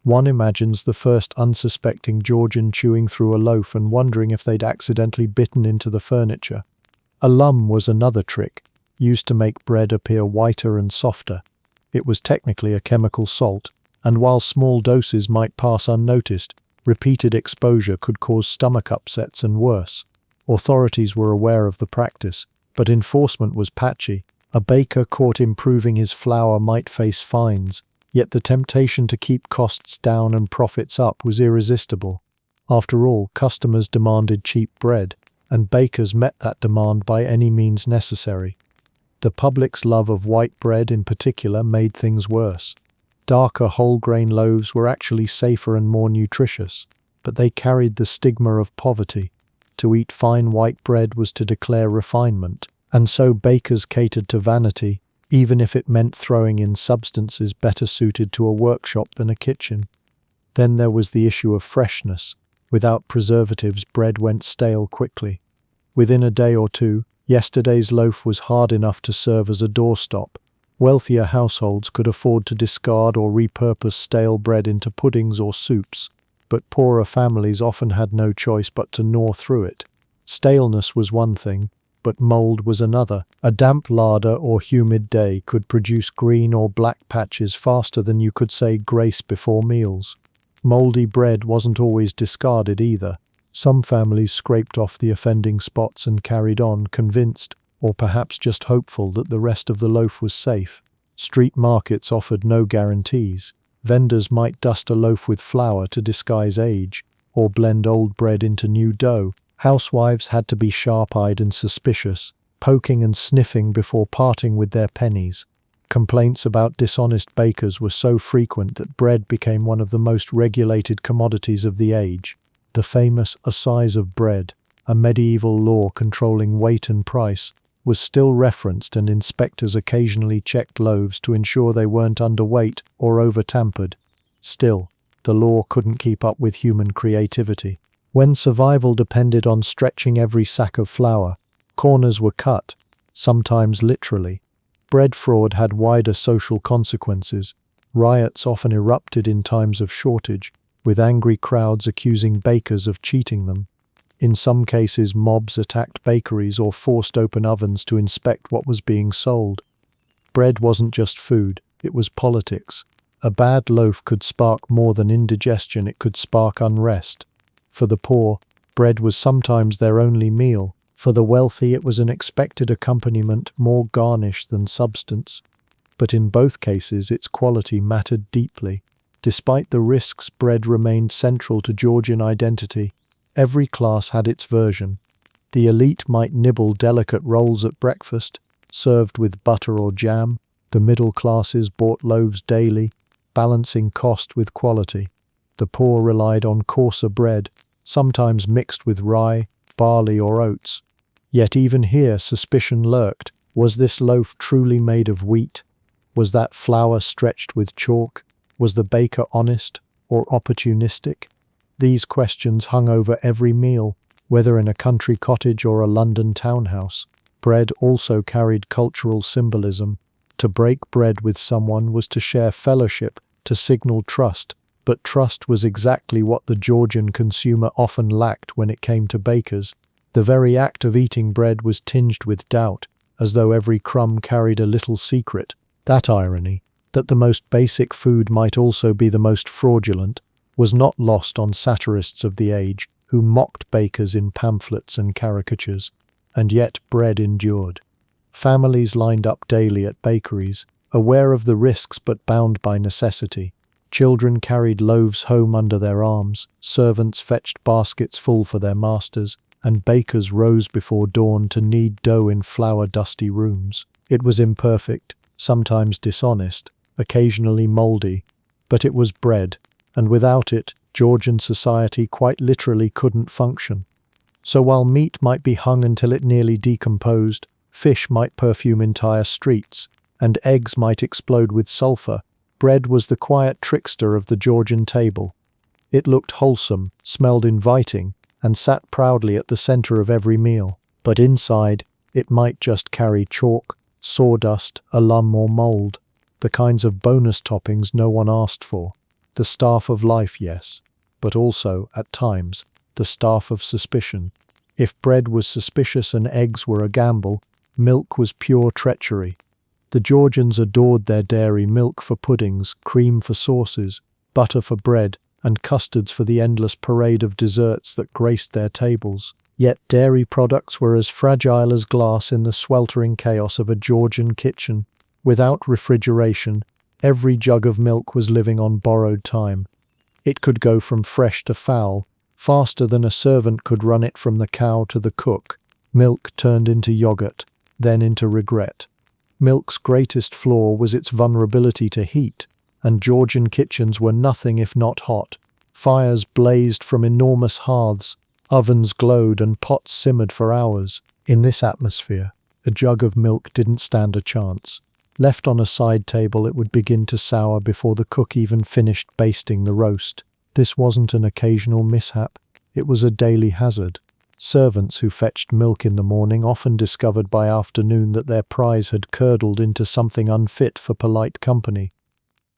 One imagines the first unsuspecting Georgian chewing through a loaf and wondering if they'd accidentally bitten into the furniture. Alum was another trick, used to make bread appear whiter and softer. It was technically a chemical salt, and while small doses might pass unnoticed, repeated exposure could cause stomach upsets and worse. Authorities were aware of the practice, but enforcement was patchy. A baker caught improving his flour might face fines, yet the temptation to keep costs down and profits up was irresistible. After all, customers demanded cheap bread, and bakers met that demand by any means necessary. The public's love of white bread in particular made things worse. Darker whole-grain loaves were actually safer and more nutritious, but they carried the stigma of poverty. To eat fine white bread was to declare refinement, and so bakers catered to vanity, even if it meant throwing in substances better suited to a workshop than a kitchen. Then there was the issue of freshness. Without preservatives, bread went stale quickly. Within a day or two, yesterday's loaf was hard enough to serve as a doorstop. Wealthier households could afford to discard or repurpose stale bread into puddings or soups, but poorer families often had no choice but to gnaw through it. Staleness was one thing, but mold was another. A damp larder or humid day could produce green or black patches faster than you could say grace before meals. Moldy bread wasn't always discarded either. Some families scraped off the offending spots and carried on, convinced, or perhaps just hopeful, that the rest of the loaf was safe. Street markets offered no guarantees. Vendors might dust a loaf with flour to disguise age, or blend old bread into new dough. Housewives had to be sharp-eyed and suspicious, poking and sniffing before parting with their pennies. Complaints about dishonest bakers were so frequent that bread became one of the most regulated commodities of the age. The famous assize of bread, a medieval law controlling weight and price, was still referenced, and inspectors occasionally checked loaves to ensure they weren't underweight or over-tampered. Still, the law couldn't keep up with human creativity. When survival depended on stretching every sack of flour, corners were cut, sometimes literally. Bread fraud had wider social consequences. Riots often erupted in times of shortage, with angry crowds accusing bakers of cheating them. In some cases, mobs attacked bakeries or forced open ovens to inspect what was being sold. Bread wasn't just food, it was politics. A bad loaf could spark more than indigestion, it could spark unrest. For the poor, bread was sometimes their only meal. For the wealthy, it was an expected accompaniment, more garnish than substance. But in both cases, its quality mattered deeply. Despite the risks, bread remained central to Georgian identity. Every class had its version. The elite might nibble delicate rolls at breakfast, served with butter or jam. The middle classes bought loaves daily, balancing cost with quality. The poor relied on coarser bread, sometimes mixed with rye, barley or oats. Yet even here suspicion lurked. Was this loaf truly made of wheat? Was that flour stretched with chalk? Was the baker honest or opportunistic? These questions hung over every meal, whether in a country cottage or a London townhouse. Bread also carried cultural symbolism. To break bread with someone was to share fellowship, to signal trust, but trust was exactly what the Georgian consumer often lacked when it came to bakers. The very act of eating bread was tinged with doubt, as though every crumb carried a little secret. That irony, that the most basic food might also be the most fraudulent, was not lost on satirists of the age who mocked bakers in pamphlets and caricatures. And yet bread endured. Families lined up daily at bakeries, aware of the risks but bound by necessity. Children carried loaves home under their arms, servants fetched baskets full for their masters, and bakers rose before dawn to knead dough in flour-dusty rooms. It was imperfect, sometimes dishonest, occasionally mouldy, but it was bread, and without it, Georgian society quite literally couldn't function. So while meat might be hung until it nearly decomposed, fish might perfume entire streets, and eggs might explode with sulfur, bread was the quiet trickster of the Georgian table. It looked wholesome, smelled inviting, and sat proudly at the center of every meal. But inside, it might just carry chalk, sawdust, alum or mold, the kinds of bonus toppings no one asked for. The staff of life, yes, but also, at times, the staff of suspicion. If bread was suspicious and eggs were a gamble, milk was pure treachery. The Georgians adored their dairy milk for puddings, cream for sauces, butter for bread, and custards for the endless parade of desserts that graced their tables. Yet dairy products were as fragile as glass in the sweltering chaos of a Georgian kitchen. Without refrigeration, every jug of milk was living on borrowed time. It could go from fresh to foul, faster than a servant could run it from the cow to the cook. Milk turned into yogurt, then into regret. Milk's greatest flaw was its vulnerability to heat, and Georgian kitchens were nothing if not hot. Fires blazed from enormous hearths, ovens glowed, and pots simmered for hours. In this atmosphere, a jug of milk didn't stand a chance. Left on a side table, it would begin to sour before the cook even finished basting the roast. This wasn't an occasional mishap, it was a daily hazard. Servants who fetched milk in the morning often discovered by afternoon that their prize had curdled into something unfit for polite company.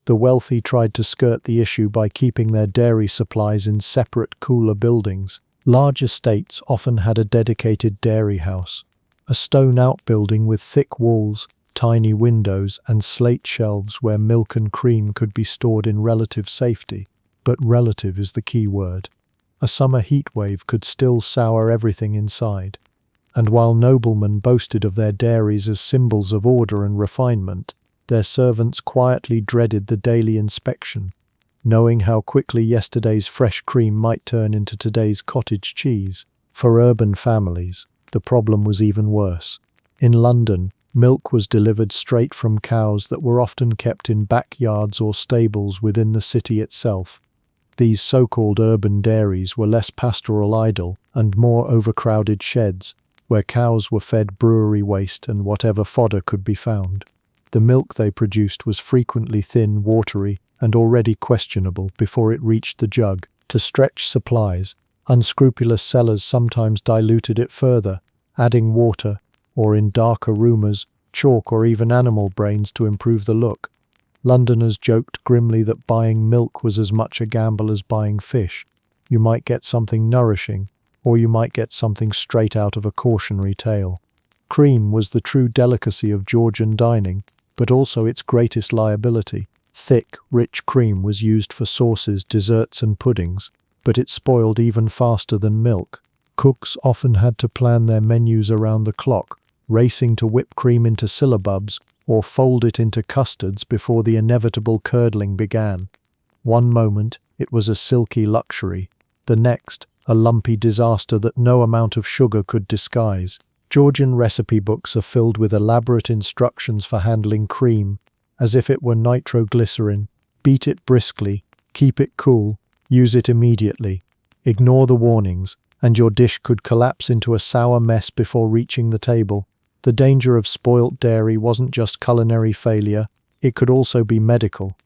The wealthy tried to skirt the issue by keeping their dairy supplies in separate, cooler buildings. Large estates often had a dedicated dairy house, a stone outbuilding with thick walls, tiny windows, and slate shelves where milk and cream could be stored in relative safety. But relative is the key word. A summer heat wave could still sour everything inside. And while noblemen boasted of their dairies as symbols of order and refinement, their servants quietly dreaded the daily inspection, knowing how quickly yesterday's fresh cream might turn into today's cottage cheese. For urban families, the problem was even worse. In London, milk was delivered straight from cows that were often kept in backyards or stables within the city itself. These so-called urban dairies were less pastoral idle and more overcrowded sheds, where cows were fed brewery waste and whatever fodder could be found. The milk they produced was frequently thin, watery, and already questionable before it reached the jug. To stretch supplies, unscrupulous sellers sometimes diluted it further, adding water, or in darker rumours, chalk or even animal brains to improve the look. Londoners joked grimly that buying milk was as much a gamble as buying fish. You might get something nourishing, or you might get something straight out of a cautionary tale. Cream was the true delicacy of Georgian dining, but also its greatest liability. Thick, rich cream was used for sauces, desserts and puddings, but it spoiled even faster than milk. Cooks often had to plan their menus around the clock, racing to whip cream into syllabubs or fold it into custards before the inevitable curdling began. One moment, it was a silky luxury. The next, a lumpy disaster that no amount of sugar could disguise. Georgian recipe books are filled with elaborate instructions for handling cream, as if it were nitroglycerin. Beat it briskly, keep it cool, use it immediately. Ignore the warnings, and your dish could collapse into a sour mess before reaching the table. The danger of spoilt dairy wasn't just culinary failure, it could also be medical.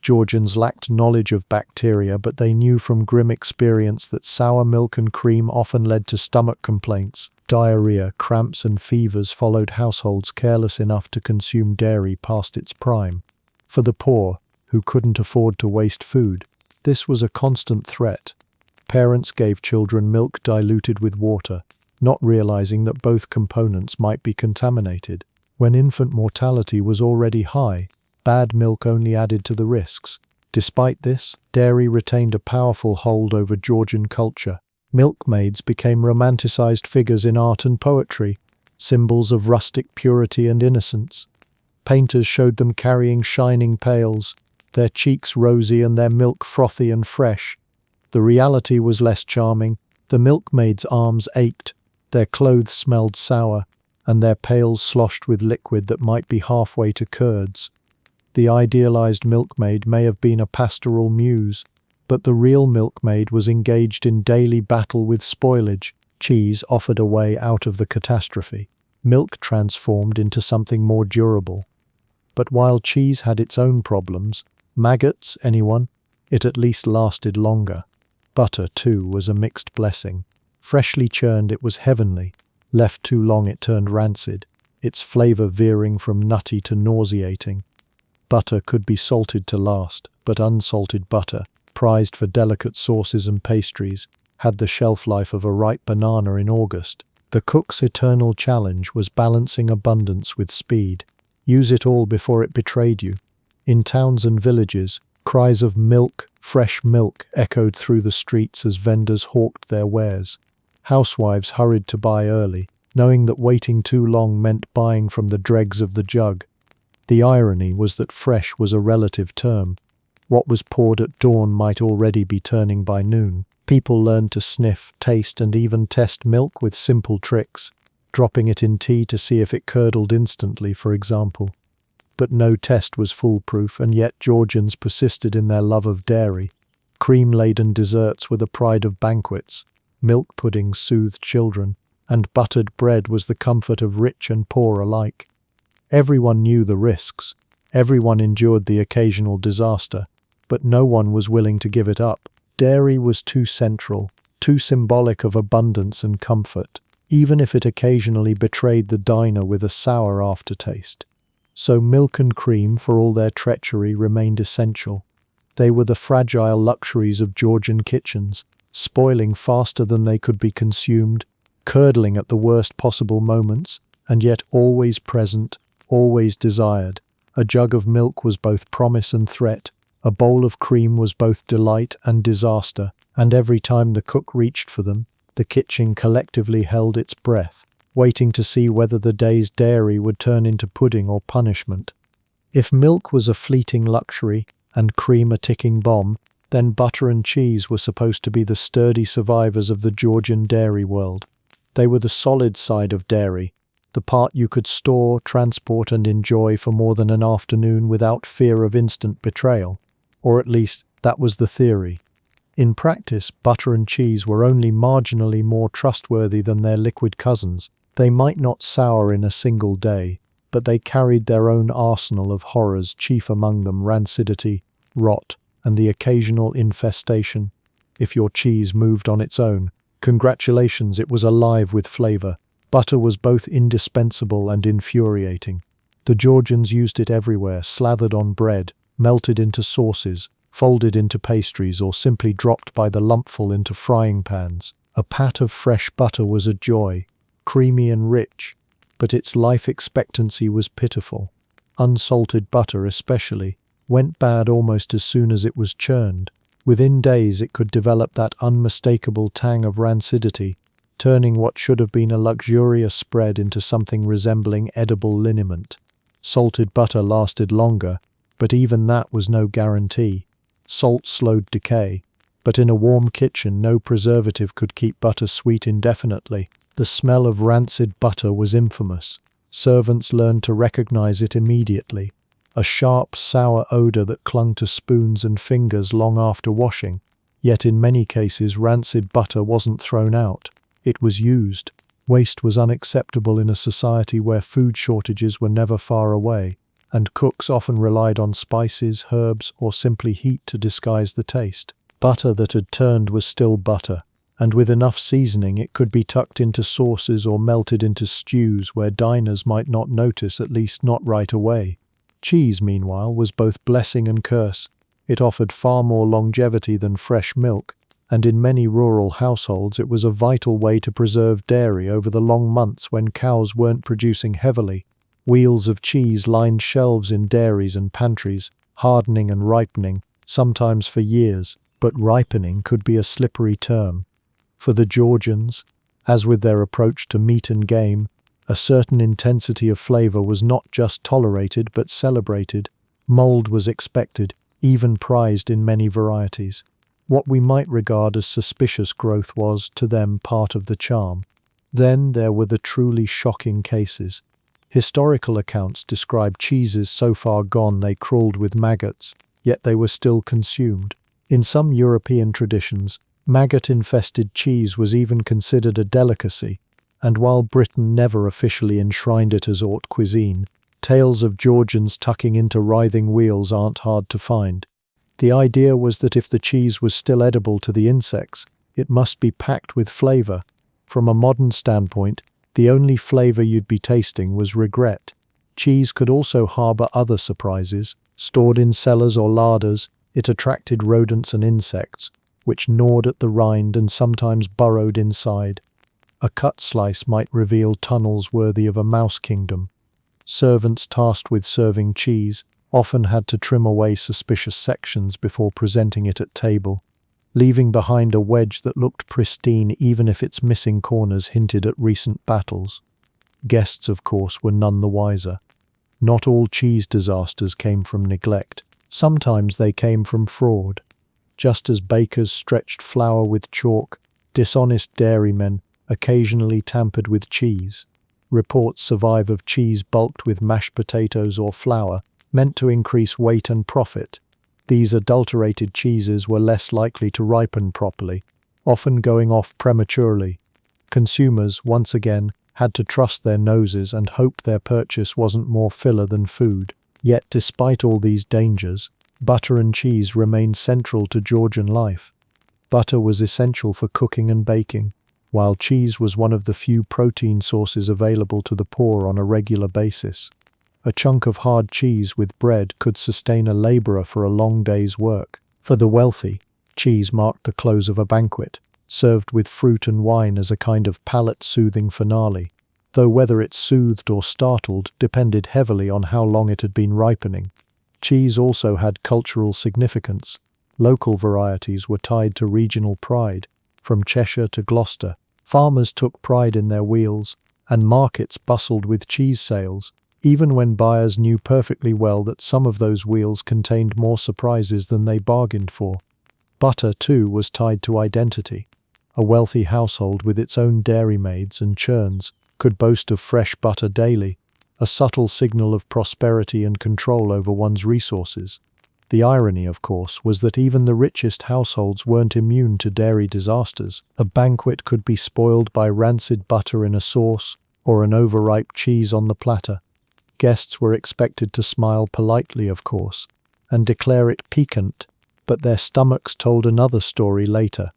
Georgians lacked knowledge of bacteria, but they knew from grim experience that sour milk and cream often led to stomach complaints. Diarrhea, cramps and fevers followed households careless enough to consume dairy past its prime. For the poor, who couldn't afford to waste food, this was a constant threat. Parents gave children milk diluted with water, not realizing that both components might be contaminated. When infant mortality was already high, bad milk only added to the risks. Despite this, dairy retained a powerful hold over Georgian culture. Milkmaids became romanticized figures in art and poetry, symbols of rustic purity and innocence. Painters showed them carrying shining pails, their cheeks rosy and their milk frothy and fresh. The reality was less charming. The milkmaids' arms ached, their clothes smelled sour, and their pails sloshed with liquid that might be halfway to curds. The idealized milkmaid may have been a pastoral muse, but the real milkmaid was engaged in daily battle with spoilage. Cheese offered a way out of the catastrophe. Milk transformed into something more durable. But while cheese had its own problems, maggots, anyone? It at least lasted longer. Butter, too, was a mixed blessing. Freshly churned, it was heavenly. Left too long, it turned rancid, its flavor veering from nutty to nauseating. Butter could be salted to last, but unsalted butter, prized for delicate sauces and pastries, had the shelf life of a ripe banana in August. The cook's eternal challenge was balancing abundance with speed. Use it all before it betrayed you. In towns and villages, cries of milk, fresh milk, echoed through the streets as vendors hawked their wares. Housewives hurried to buy early, knowing that waiting too long meant buying from the dregs of the jug. The irony was that fresh was a relative term. What was poured at dawn might already be turning by noon. People learned to sniff, taste, and even test milk with simple tricks, dropping it in tea to see if it curdled instantly, for example. But no test was foolproof, and yet Georgians persisted in their love of dairy. Cream-laden desserts were the pride of banquets. Milk pudding soothed children, and buttered bread was the comfort of rich and poor alike. Everyone knew the risks. Everyone endured the occasional disaster, but no one was willing to give it up. Dairy was too central, too symbolic of abundance and comfort, even if it occasionally betrayed the diner with a sour aftertaste. So milk and cream, for all their treachery, remained essential. They were the fragile luxuries of Georgian kitchens, spoiling faster than they could be consumed, curdling at the worst possible moments, and yet always present, always desired. A jug of milk was both promise and threat, a bowl of cream was both delight and disaster, and every time the cook reached for them, the kitchen collectively held its breath, waiting to see whether the day's dairy would turn into pudding or punishment. If milk was a fleeting luxury, and cream a ticking bomb, then butter and cheese were supposed to be the sturdy survivors of the Georgian dairy world. They were the solid side of dairy, the part you could store, transport, and enjoy for more than an afternoon without fear of instant betrayal. Or at least, that was the theory. In practice, butter and cheese were only marginally more trustworthy than their liquid cousins. They might not sour in a single day, but they carried their own arsenal of horrors, chief among them rancidity, rot, and the occasional infestation. If your cheese moved on its own, congratulations, it was alive with flavor. Butter was both indispensable and infuriating. The Georgians used it everywhere, slathered on bread, melted into sauces, folded into pastries, or simply dropped by the lumpful into frying pans. A pat of fresh butter was a joy, creamy and rich, but its life expectancy was pitiful. Unsalted butter, especially, went bad almost as soon as it was churned. Within days it could develop that unmistakable tang of rancidity, turning what should have been a luxurious spread into something resembling edible liniment. Salted butter lasted longer, but even that was no guarantee. Salt slowed decay, but in a warm kitchen no preservative could keep butter sweet indefinitely. The smell of rancid butter was infamous. Servants learned to recognize it immediately. A sharp, sour odor that clung to spoons and fingers long after washing. Yet in many cases rancid butter wasn't thrown out. It was used. Waste was unacceptable in a society where food shortages were never far away, and cooks often relied on spices, herbs, or simply heat to disguise the taste. Butter that had turned was still butter, and with enough seasoning it could be tucked into sauces or melted into stews where diners might not notice, at least not right away. Cheese, meanwhile, was both blessing and curse. It offered far more longevity than fresh milk, and in many rural households it was a vital way to preserve dairy over the long months when cows weren't producing heavily. Wheels of cheese lined shelves in dairies and pantries, hardening and ripening, sometimes for years, but ripening could be a slippery term. For the Georgians, as with their approach to meat and game, a certain intensity of flavor was not just tolerated but celebrated. Mold was expected, even prized in many varieties. What we might regard as suspicious growth was, to them, part of the charm. Then there were the truly shocking cases. Historical accounts describe cheeses so far gone they crawled with maggots, yet they were still consumed. In some European traditions, maggot-infested cheese was even considered a delicacy, and while Britain never officially enshrined it as haute cuisine, tales of Georgians tucking into writhing wheels aren't hard to find. The idea was that if the cheese was still edible to the insects, it must be packed with flavor. From a modern standpoint, the only flavor you'd be tasting was regret. Cheese could also harbor other surprises. Stored in cellars or larders, it attracted rodents and insects, which gnawed at the rind and sometimes burrowed inside. A cut slice might reveal tunnels worthy of a mouse kingdom. Servants tasked with serving cheese often had to trim away suspicious sections before presenting it at table, leaving behind a wedge that looked pristine even if its missing corners hinted at recent battles. Guests, of course, were none the wiser. Not all cheese disasters came from neglect. Sometimes they came from fraud. Just as bakers stretched flour with chalk, dishonest dairymen occasionally tampered with cheese. Reports survive of cheese bulked with mashed potatoes or flour, meant to increase weight and profit. These adulterated cheeses were less likely to ripen properly, often going off prematurely. Consumers, once again, had to trust their noses and hope their purchase wasn't more filler than food. Yet despite all these dangers, butter and cheese remained central to Georgian life. Butter was essential for cooking and baking, while cheese was one of the few protein sources available to the poor on a regular basis. A chunk of hard cheese with bread could sustain a laborer for a long day's work. For the wealthy, cheese marked the close of a banquet, served with fruit and wine as a kind of palate-soothing finale, though whether it soothed or startled depended heavily on how long it had been ripening. Cheese also had cultural significance. Local varieties were tied to regional pride. From Cheshire to Gloucester, farmers took pride in their wheels, and markets bustled with cheese sales, even when buyers knew perfectly well that some of those wheels contained more surprises than they bargained for. Butter, too, was tied to identity. A wealthy household with its own dairymaids and churns could boast of fresh butter daily, a subtle signal of prosperity and control over one's resources. The irony, of course, was that even the richest households weren't immune to dairy disasters. A banquet could be spoiled by rancid butter in a sauce or an overripe cheese on the platter. Guests were expected to smile politely, of course, and declare it piquant, but their stomachs told another story later.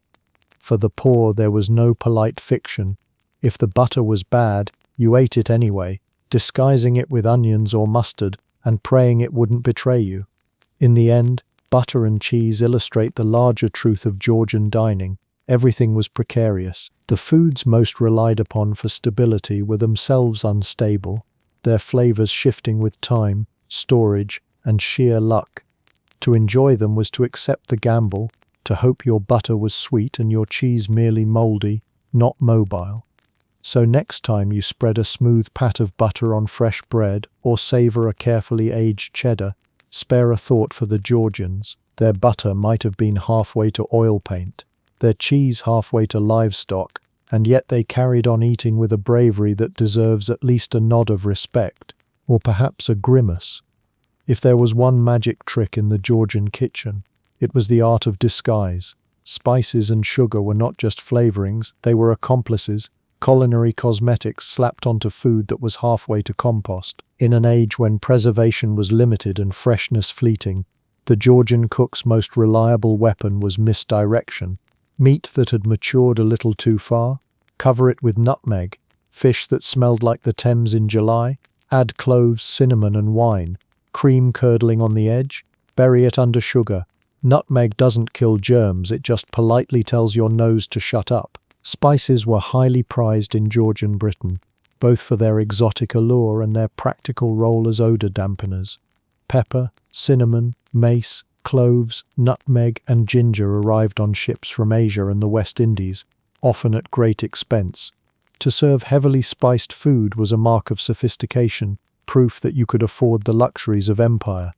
For the poor, there was no polite fiction. If the butter was bad, you ate it anyway, disguising it with onions or mustard and praying it wouldn't betray you. In the end, butter and cheese illustrate the larger truth of Georgian dining. Everything was precarious. The foods most relied upon for stability were themselves unstable, their flavors shifting with time, storage, and sheer luck. To enjoy them was to accept the gamble, to hope your butter was sweet and your cheese merely moldy, not mobile. So next time you spread a smooth pat of butter on fresh bread or savor a carefully aged cheddar, spare a thought for the Georgians. Their butter might have been halfway to oil paint, their cheese halfway to livestock, and yet they carried on eating with a bravery that deserves at least a nod of respect, or perhaps a grimace. If there was one magic trick in the Georgian kitchen, it was the art of disguise. Spices and sugar were not just flavorings, they were accomplices, culinary cosmetics slapped onto food that was halfway to compost. In an age when preservation was limited and freshness fleeting, the Georgian cook's most reliable weapon was misdirection. Meat that had matured a little too far, cover it with nutmeg. Fish that smelled like the Thames in July, add cloves, cinnamon and wine. Cream curdling on the edge, bury it under sugar. Nutmeg doesn't kill germs, it just politely tells your nose to shut up. Spices were highly prized in Georgian Britain, both for their exotic allure and their practical role as odor dampeners. Pepper, cinnamon, mace, cloves, nutmeg and ginger arrived on ships from Asia and the West Indies, often at great expense. To serve heavily spiced food was a mark of sophistication, proof that you could afford the luxuries of empire.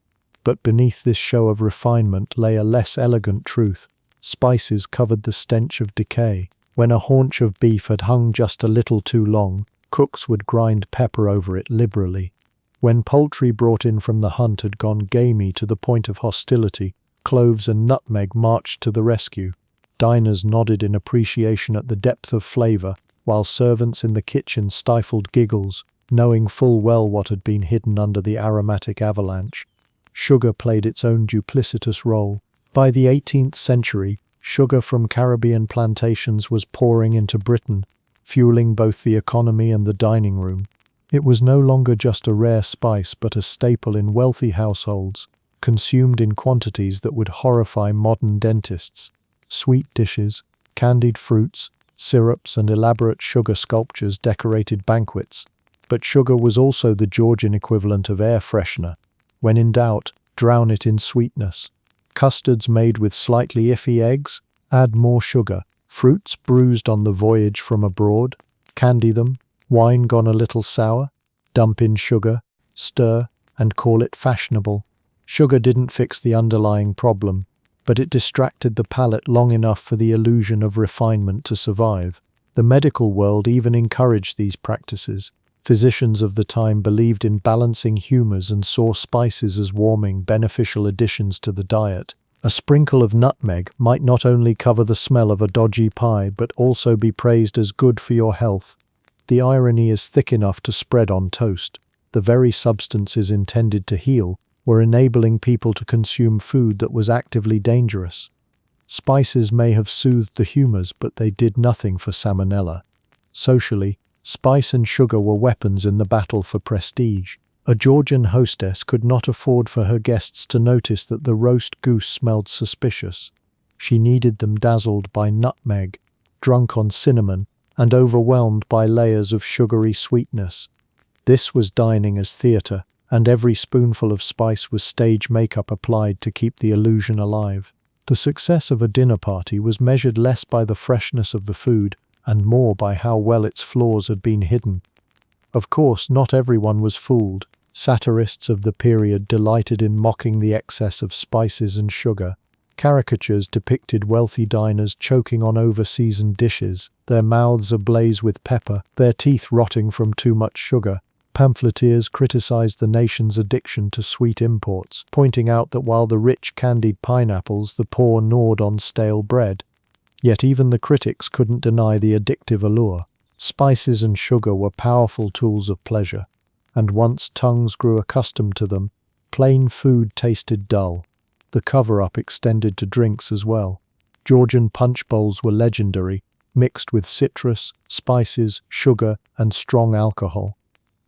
But beneath this show of refinement lay a less elegant truth. Spices covered the stench of decay. When a haunch of beef had hung just a little too long, cooks would grind pepper over it liberally. When poultry brought in from the hunt had gone gamey to the point of hostility, cloves and nutmeg marched to the rescue. Diners nodded in appreciation at the depth of flavor, while servants in the kitchen stifled giggles, knowing full well what had been hidden under the aromatic avalanche. Sugar played its own duplicitous role. By the 18th century, sugar from Caribbean plantations was pouring into Britain, fueling both the economy and the dining room. It was no longer just a rare spice but a staple in wealthy households, consumed in quantities that would horrify modern dentists. Sweet dishes, candied fruits, syrups and elaborate sugar sculptures decorated banquets. But sugar was also the Georgian equivalent of air freshener. When in doubt, drown it in sweetness. Custards made with slightly iffy eggs? Add more sugar. Fruits bruised on the voyage from abroad? Candy them. Wine gone a little sour? Dump in sugar, stir, and call it fashionable. Sugar didn't fix the underlying problem, but it distracted the palate long enough for the illusion of refinement to survive. The medical world even encouraged these practices. Physicians of the time believed in balancing humors and saw spices as warming, beneficial additions to the diet. A sprinkle of nutmeg might not only cover the smell of a dodgy pie but also be praised as good for your health. The irony is thick enough to spread on toast. The very substances intended to heal were enabling people to consume food that was actively dangerous. Spices may have soothed the humors, but they did nothing for salmonella. Socially, spice and sugar were weapons in the battle for prestige. A Georgian hostess could not afford for her guests to notice that the roast goose smelled suspicious. She needed them dazzled by nutmeg, drunk on cinnamon, and overwhelmed by layers of sugary sweetness. This was dining as theatre, and every spoonful of spice was stage makeup applied to keep the illusion alive. The success of a dinner party was measured less by the freshness of the food and more by how well its flaws had been hidden. Of course, not everyone was fooled. Satirists of the period delighted in mocking the excess of spices and sugar. Caricatures depicted wealthy diners choking on over-seasoned dishes, their mouths ablaze with pepper, their teeth rotting from too much sugar. Pamphleteers criticized the nation's addiction to sweet imports, pointing out that while the rich candied pineapples, the poor gnawed on stale bread. Yet even the critics couldn't deny the addictive allure. Spices and sugar were powerful tools of pleasure, and once tongues grew accustomed to them, plain food tasted dull. The cover-up extended to drinks as well. Georgian punch bowls were legendary, mixed with citrus, spices, sugar, and strong alcohol.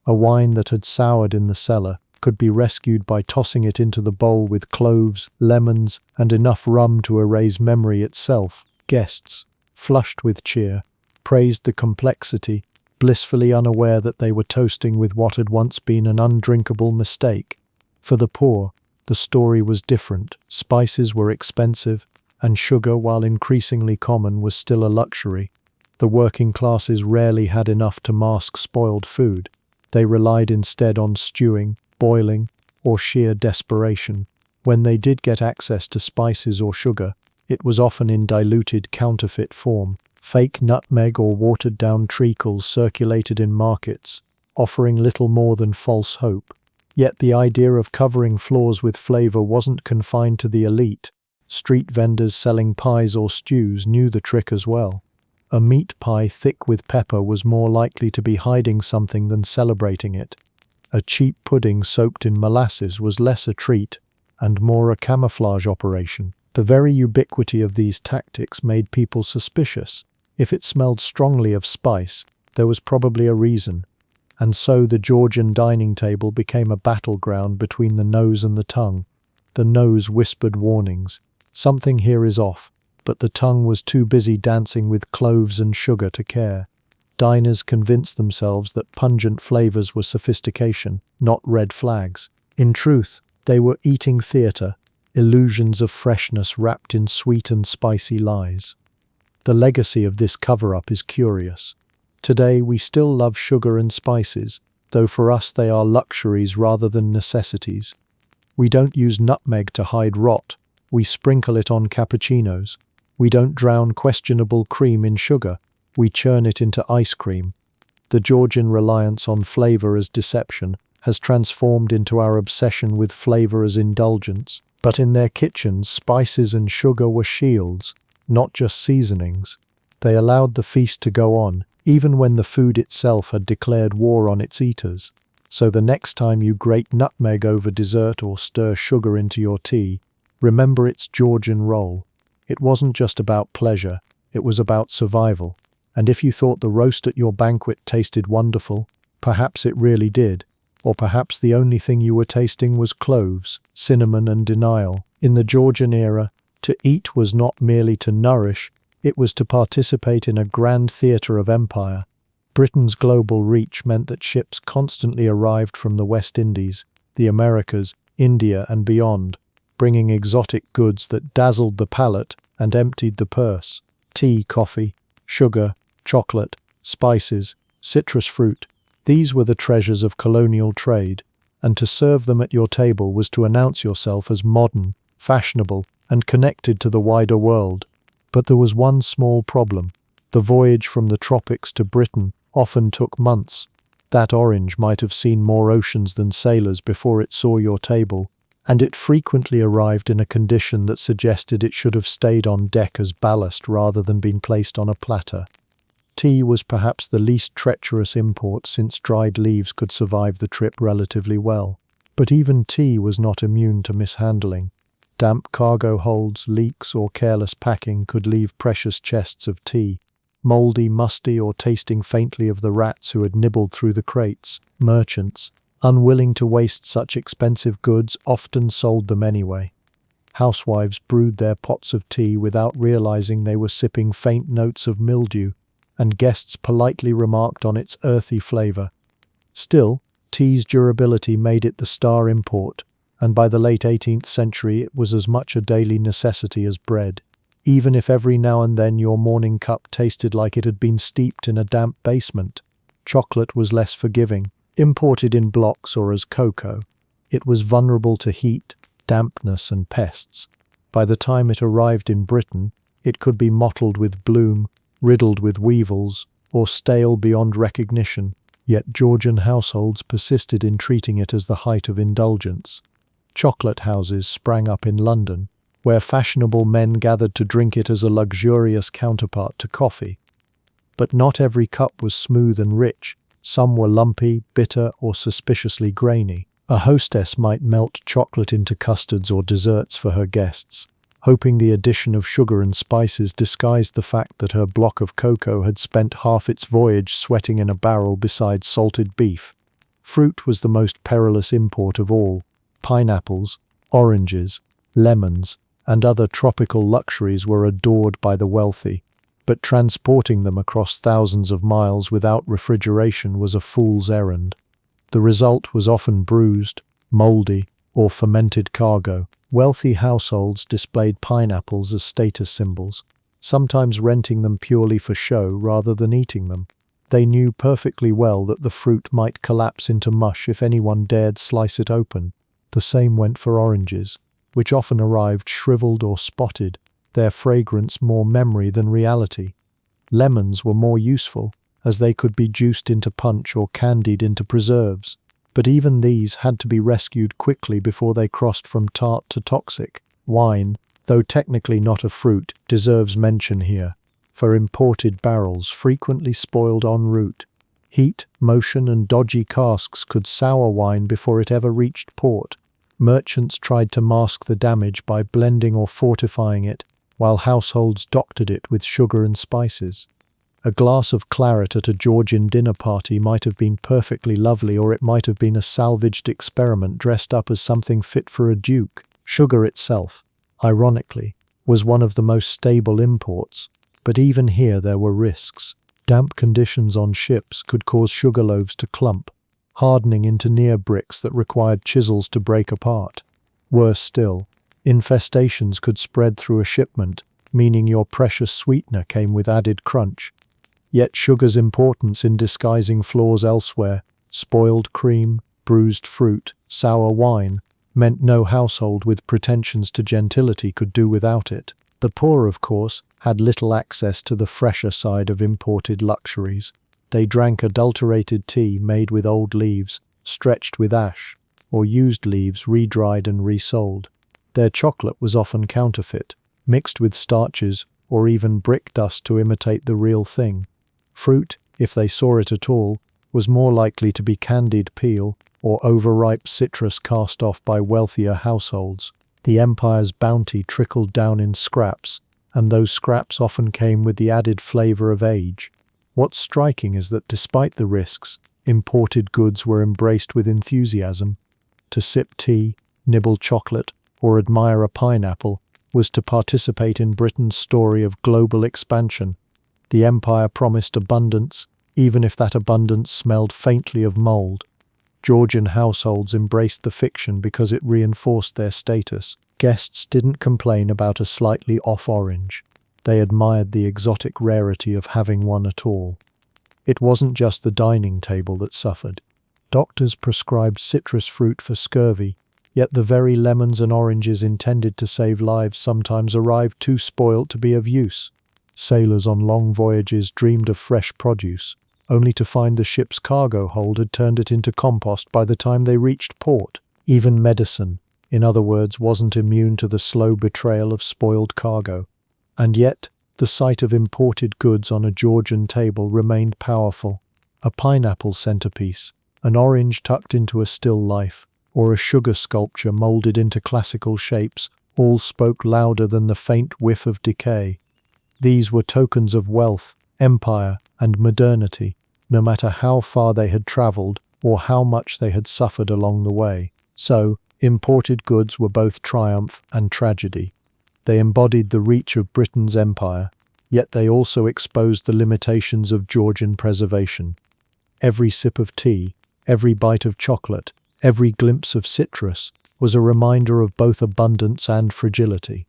A wine that had soured in the cellar could be rescued by tossing it into the bowl with cloves, lemons, and enough rum to erase memory itself. Guests, flushed with cheer, praised the complexity, blissfully unaware that they were toasting with what had once been an undrinkable mistake. For the poor, the story was different. Spices were expensive, and sugar, while increasingly common, was still a luxury. The working classes rarely had enough to mask spoiled food. They relied instead on stewing, boiling, or sheer desperation. When they did get access to spices or sugar, it was often in diluted counterfeit form. Fake nutmeg or watered-down treacle circulated in markets, offering little more than false hope. Yet the idea of covering floors with flavor wasn't confined to the elite. Street vendors selling pies or stews knew the trick as well. A meat pie thick with pepper was more likely to be hiding something than celebrating it. A cheap pudding soaked in molasses was less a treat and more a camouflage operation. The very ubiquity of these tactics made people suspicious. If it smelled strongly of spice, there was probably a reason. And so the Georgian dining table became a battleground between the nose and the tongue. The nose whispered warnings. Something here is off, but the tongue was too busy dancing with cloves and sugar to care. Diners convinced themselves that pungent flavors were sophistication, not red flags. In truth, they were eating theater, illusions of freshness wrapped in sweet and spicy lies. The legacy of this cover-up is curious. Today we still love sugar and spices, though for us they are luxuries rather than necessities. We don't use nutmeg to hide rot, we sprinkle it on cappuccinos. We don't drown questionable cream in sugar, we churn it into ice cream. The Georgian reliance on flavor as deception has transformed into our obsession with flavor as indulgence. But in their kitchens, spices and sugar were shields, not just seasonings. They allowed the feast to go on, even when the food itself had declared war on its eaters. So the next time you grate nutmeg over dessert or stir sugar into your tea, remember its Georgian role. It wasn't just about pleasure, it was about survival. And if you thought the roast at your banquet tasted wonderful, perhaps it really did. Or perhaps the only thing you were tasting was cloves, cinnamon, and denial. In the Georgian era, to eat was not merely to nourish, it was to participate in a grand theatre of empire. Britain's global reach meant that ships constantly arrived from the West Indies, the Americas, India, and beyond, bringing exotic goods that dazzled the palate and emptied the purse. Tea, coffee, sugar, chocolate, spices, citrus fruit. These were the treasures of colonial trade, and to serve them at your table was to announce yourself as modern, fashionable, and connected to the wider world. But there was one small problem. The voyage from the tropics to Britain often took months. That orange might have seen more oceans than sailors before it saw your table, and it frequently arrived in a condition that suggested it should have stayed on deck as ballast rather than been placed on a platter. Tea was perhaps the least treacherous import, since dried leaves could survive the trip relatively well. But even tea was not immune to mishandling. Damp cargo holds, leaks, or careless packing could leave precious chests of tea, mouldy, musty, or tasting faintly of the rats who had nibbled through the crates. Merchants, unwilling to waste such expensive goods, often sold them anyway. Housewives brewed their pots of tea without realizing they were sipping faint notes of mildew, and guests politely remarked on its earthy flavor. Still, tea's durability made it the star import, and by the late 18th century it was as much a daily necessity as bread. Even if every now and then your morning cup tasted like it had been steeped in a damp basement, chocolate was less forgiving. Imported in blocks or as cocoa, it was vulnerable to heat, dampness, and pests. By the time it arrived in Britain, it could be mottled with bloom, riddled with weevils, or stale beyond recognition. Yet Georgian households persisted in treating it as the height of indulgence. Chocolate houses sprang up in London, where fashionable men gathered to drink it as a luxurious counterpart to coffee. But not every cup was smooth and rich. Some were lumpy, bitter, or suspiciously grainy. A hostess might melt chocolate into custards or desserts for her guests, hoping the addition of sugar and spices disguised the fact that her block of cocoa had spent half its voyage sweating in a barrel beside salted beef. Fruit was the most perilous import of all. Pineapples, oranges, lemons, and other tropical luxuries were adored by the wealthy, but transporting them across thousands of miles without refrigeration was a fool's errand. The result was often bruised, moldy, or fermented cargo. Wealthy households displayed pineapples as status symbols, sometimes renting them purely for show rather than eating them. They knew perfectly well that the fruit might collapse into mush if anyone dared slice it open. The same went for oranges, which often arrived shriveled or spotted, their fragrance more memory than reality. Lemons were more useful, as they could be juiced into punch or candied into preserves, but even these had to be rescued quickly before they crossed from tart to toxic. Wine, though technically not a fruit, deserves mention here, for imported barrels frequently spoiled en route. Heat, motion, and dodgy casks could sour wine before it ever reached port. Merchants tried to mask the damage by blending or fortifying it, while households doctored it with sugar and spices. A glass of claret at a Georgian dinner party might have been perfectly lovely, or it might have been a salvaged experiment dressed up as something fit for a duke. Sugar itself, ironically, was one of the most stable imports, but even here there were risks. Damp conditions on ships could cause sugar loaves to clump, hardening into near bricks that required chisels to break apart. Worse still, infestations could spread through a shipment, meaning your precious sweetener came with added crunch. Yet sugar's importance in disguising flaws elsewhere, spoiled cream, bruised fruit, sour wine, meant no household with pretensions to gentility could do without it. The poor, of course, had little access to the fresher side of imported luxuries. They drank adulterated tea made with old leaves, stretched with ash, or used leaves re-dried and resold. Their chocolate was often counterfeit, mixed with starches or even brick dust to imitate the real thing. Fruit, if they saw it at all, was more likely to be candied peel or overripe citrus cast off by wealthier households. The empire's bounty trickled down in scraps, and those scraps often came with the added flavor of age. What's striking is that despite the risks, imported goods were embraced with enthusiasm. To sip tea, nibble chocolate, or admire a pineapple was to participate in Britain's story of global expansion. The empire promised abundance, even if that abundance smelled faintly of mold. Georgian households embraced the fiction because it reinforced their status. Guests didn't complain about a slightly off orange. They admired the exotic rarity of having one at all. It wasn't just the dining table that suffered. Doctors prescribed citrus fruit for scurvy, yet the very lemons and oranges intended to save lives sometimes arrived too spoilt to be of use. Sailors on long voyages dreamed of fresh produce, only to find the ship's cargo hold had turned it into compost by the time they reached port. Even medicine, in other words, wasn't immune to the slow betrayal of spoiled cargo. And yet, the sight of imported goods on a Georgian table remained powerful. A pineapple centerpiece, an orange tucked into a still life, or a sugar sculpture molded into classical shapes, all spoke louder than the faint whiff of decay. These were tokens of wealth, empire, and modernity, no matter how far they had traveled or how much they had suffered along the way. So, imported goods were both triumph and tragedy. They embodied the reach of Britain's empire, yet they also exposed the limitations of Georgian preservation. Every sip of tea, every bite of chocolate, every glimpse of citrus was a reminder of both abundance and fragility.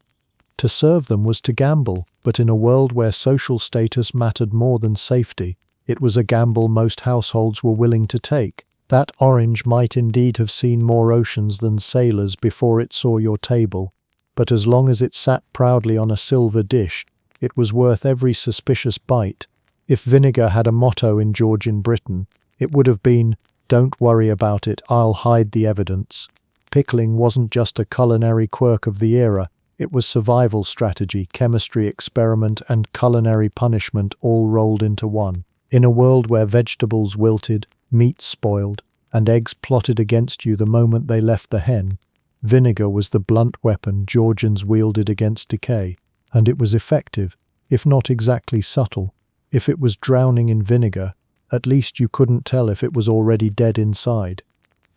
To serve them was to gamble, but in a world where social status mattered more than safety, it was a gamble most households were willing to take. That orange might indeed have seen more oceans than sailors before it saw your table, but as long as it sat proudly on a silver dish, it was worth every suspicious bite. If vinegar had a motto in Georgian Britain, It would have been, "Don't worry about it, I'll hide the evidence." Pickling wasn't just a culinary quirk of the era, it was survival strategy, chemistry experiment, and culinary punishment all rolled into one. In a world where vegetables wilted, meat spoiled, and eggs plotted against you the moment they left the hen, vinegar was the blunt weapon Georgians wielded against decay, and it was effective, if not exactly subtle. If it was drowning in vinegar, at least you couldn't tell if it was already dead inside.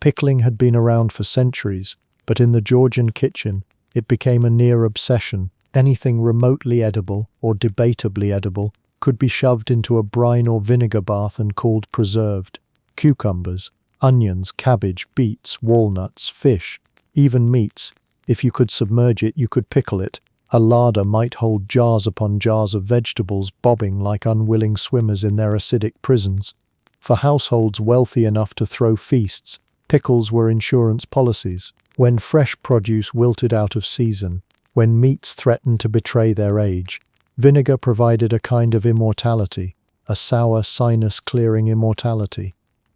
Pickling had been around for centuries, but in the Georgian kitchen, it became a near obsession. Anything remotely edible, or debatably edible, could be shoved into a brine or vinegar bath and called preserved. Cucumbers, onions, cabbage, beets, walnuts, fish, even meats. If you could submerge it, you could pickle it. A larder might hold jars upon jars of vegetables bobbing like unwilling swimmers in their acidic prisons. For households wealthy enough to throw feasts, pickles were insurance policies. When fresh produce wilted out of season, when meats threatened to betray their age, vinegar provided a kind of immortality, a sour, sinus-clearing immortality.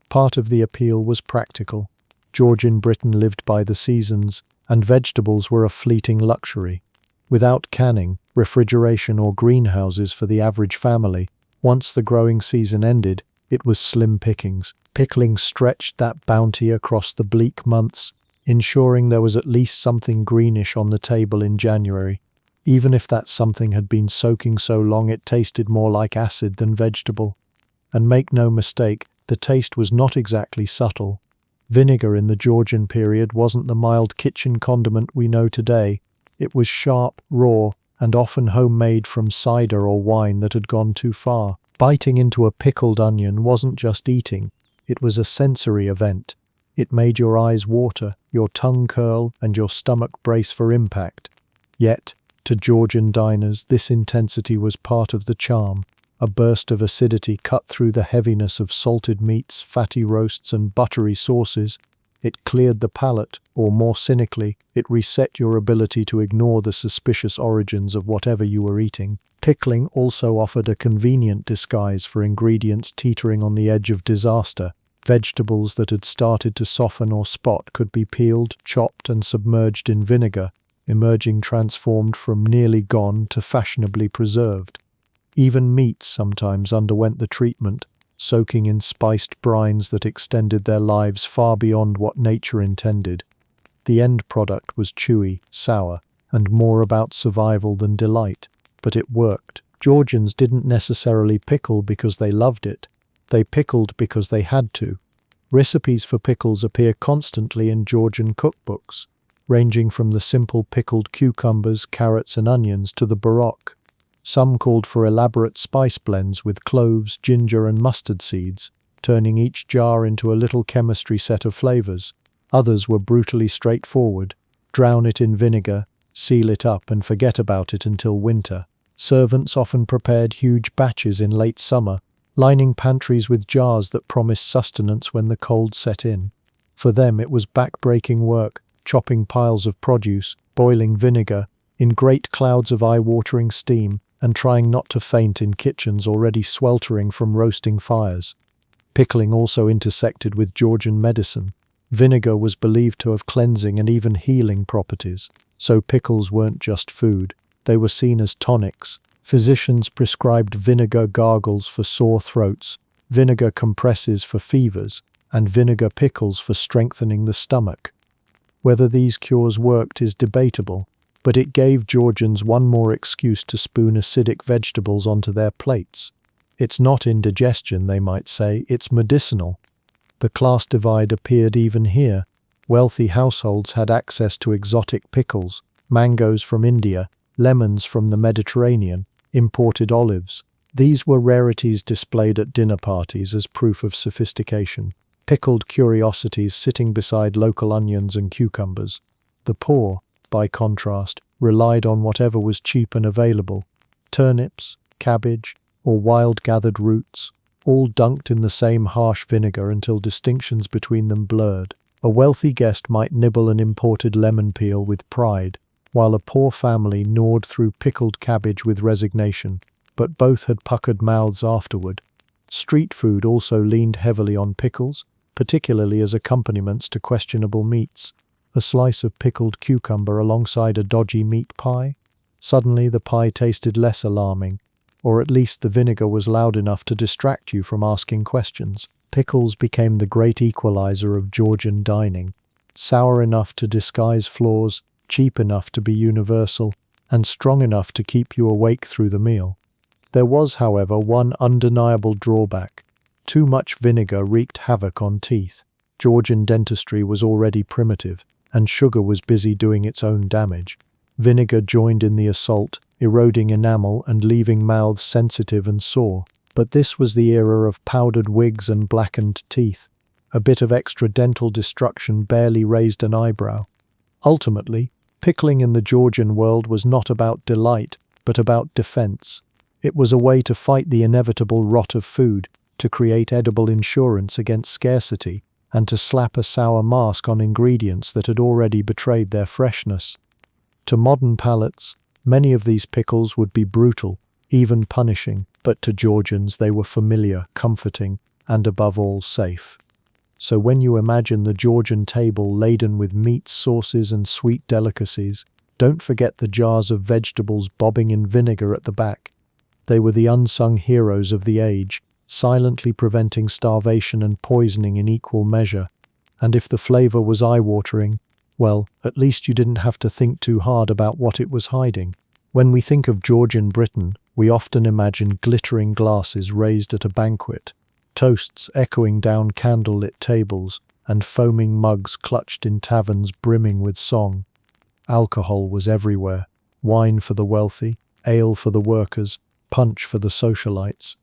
Part of the appeal was practical. Georgian Britain lived by the seasons, and vegetables were a fleeting luxury. Without canning, refrigeration, or greenhouses for the average family, once the growing season ended, it was slim pickings. Pickling stretched that bounty across the bleak months, ensuring there was at least something greenish on the table in January, even if that something had been soaking so long it tasted more like acid than vegetable. And make no mistake, the taste was not exactly subtle. Vinegar in the Georgian period wasn't the mild kitchen condiment we know today. It was sharp, raw, and often homemade from cider or wine that had gone too far. Biting into a pickled onion wasn't just eating, it was a sensory event. It made your eyes water, your tongue curl, and your stomach brace for impact. Yet, to Georgian diners, this intensity was part of the charm. A burst of acidity cut through the heaviness of salted meats, fatty roasts, and buttery sauces. It cleared the palate, or more cynically, it reset your ability to ignore the suspicious origins of whatever you were eating. Pickling also offered a convenient disguise for ingredients teetering on the edge of disaster. Vegetables that had started to soften or spot could be peeled, chopped, and submerged in vinegar, emerging transformed from nearly gone to fashionably preserved. Even meats sometimes underwent the treatment, soaking in spiced brines that extended their lives far beyond what nature intended. The end product was chewy, sour, and more about survival than delight, but it worked. Georgians didn't necessarily pickle because they loved it. They pickled because they had to. Recipes for pickles appear constantly in Georgian cookbooks, ranging from the simple pickled cucumbers, carrots, and onions to the Baroque. Some called for elaborate spice blends with cloves, ginger, and mustard seeds, turning each jar into a little chemistry set of flavors. Others were brutally straightforward. Drown it in vinegar, seal it up, and forget about it until winter. Servants often prepared huge batches in late summer, lining pantries with jars that promised sustenance when the cold set in. For them it was back-breaking work, chopping piles of produce, boiling vinegar, in great clouds of eye-watering steam, and trying not to faint in kitchens already sweltering from roasting fires. Pickling also intersected with Georgian medicine. Vinegar was believed to have cleansing and even healing properties, so pickles weren't just food. They were seen as tonics. Physicians prescribed vinegar gargles for sore throats, vinegar compresses for fevers, and vinegar pickles for strengthening the stomach. Whether these cures worked is debatable, but it gave Georgians one more excuse to spoon acidic vegetables onto their plates. It's not indigestion, they might say, it's medicinal. The class divide appeared even here. Wealthy households had access to exotic pickles, mangoes from India, lemons from the Mediterranean, imported olives. These were rarities displayed at dinner parties as proof of sophistication. Pickled curiosities sitting beside local onions and cucumbers. The poor, by contrast, relied on whatever was cheap and available. Turnips, cabbage, or wild-gathered roots, all dunked in the same harsh vinegar until distinctions between them blurred. A wealthy guest might nibble an imported lemon peel with pride, while a poor family gnawed through pickled cabbage with resignation, but both had puckered mouths afterward. Street food also leaned heavily on pickles, particularly as accompaniments to questionable meats. A slice of pickled cucumber alongside a dodgy meat pie? Suddenly the pie tasted less alarming, or at least the vinegar was loud enough to distract you from asking questions. Pickles became the great equalizer of Georgian dining, sour enough to disguise flaws, cheap enough to be universal, and strong enough to keep you awake through the meal. There was, however, one undeniable drawback. Too much vinegar wreaked havoc on teeth. Georgian dentistry was already primitive, and sugar was busy doing its own damage. Vinegar joined in the assault, eroding enamel and leaving mouths sensitive and sore. But this was the era of powdered wigs and blackened teeth. A bit of extra dental destruction barely raised an eyebrow. Ultimately, pickling in the Georgian world was not about delight, but about defense. It was a way to fight the inevitable rot of food, to create edible insurance against scarcity, and to slap a sour mask on ingredients that had already betrayed their freshness. To modern palates, many of these pickles would be brutal, even punishing, but to Georgians they were familiar, comforting, and above all safe. So when you imagine the Georgian table laden with meats, sauces, and sweet delicacies, don't forget the jars of vegetables bobbing in vinegar at the back. They were the unsung heroes of the age, silently preventing starvation and poisoning in equal measure. And if the flavor was eye-watering, well, at least you didn't have to think too hard about what it was hiding. When we think of Georgian Britain, we often imagine glittering glasses raised at a banquet, toasts echoing down candle-lit tables, and foaming mugs clutched in taverns brimming with song. Alcohol was everywhere, wine for the wealthy, ale for the workers, punch for the socialites.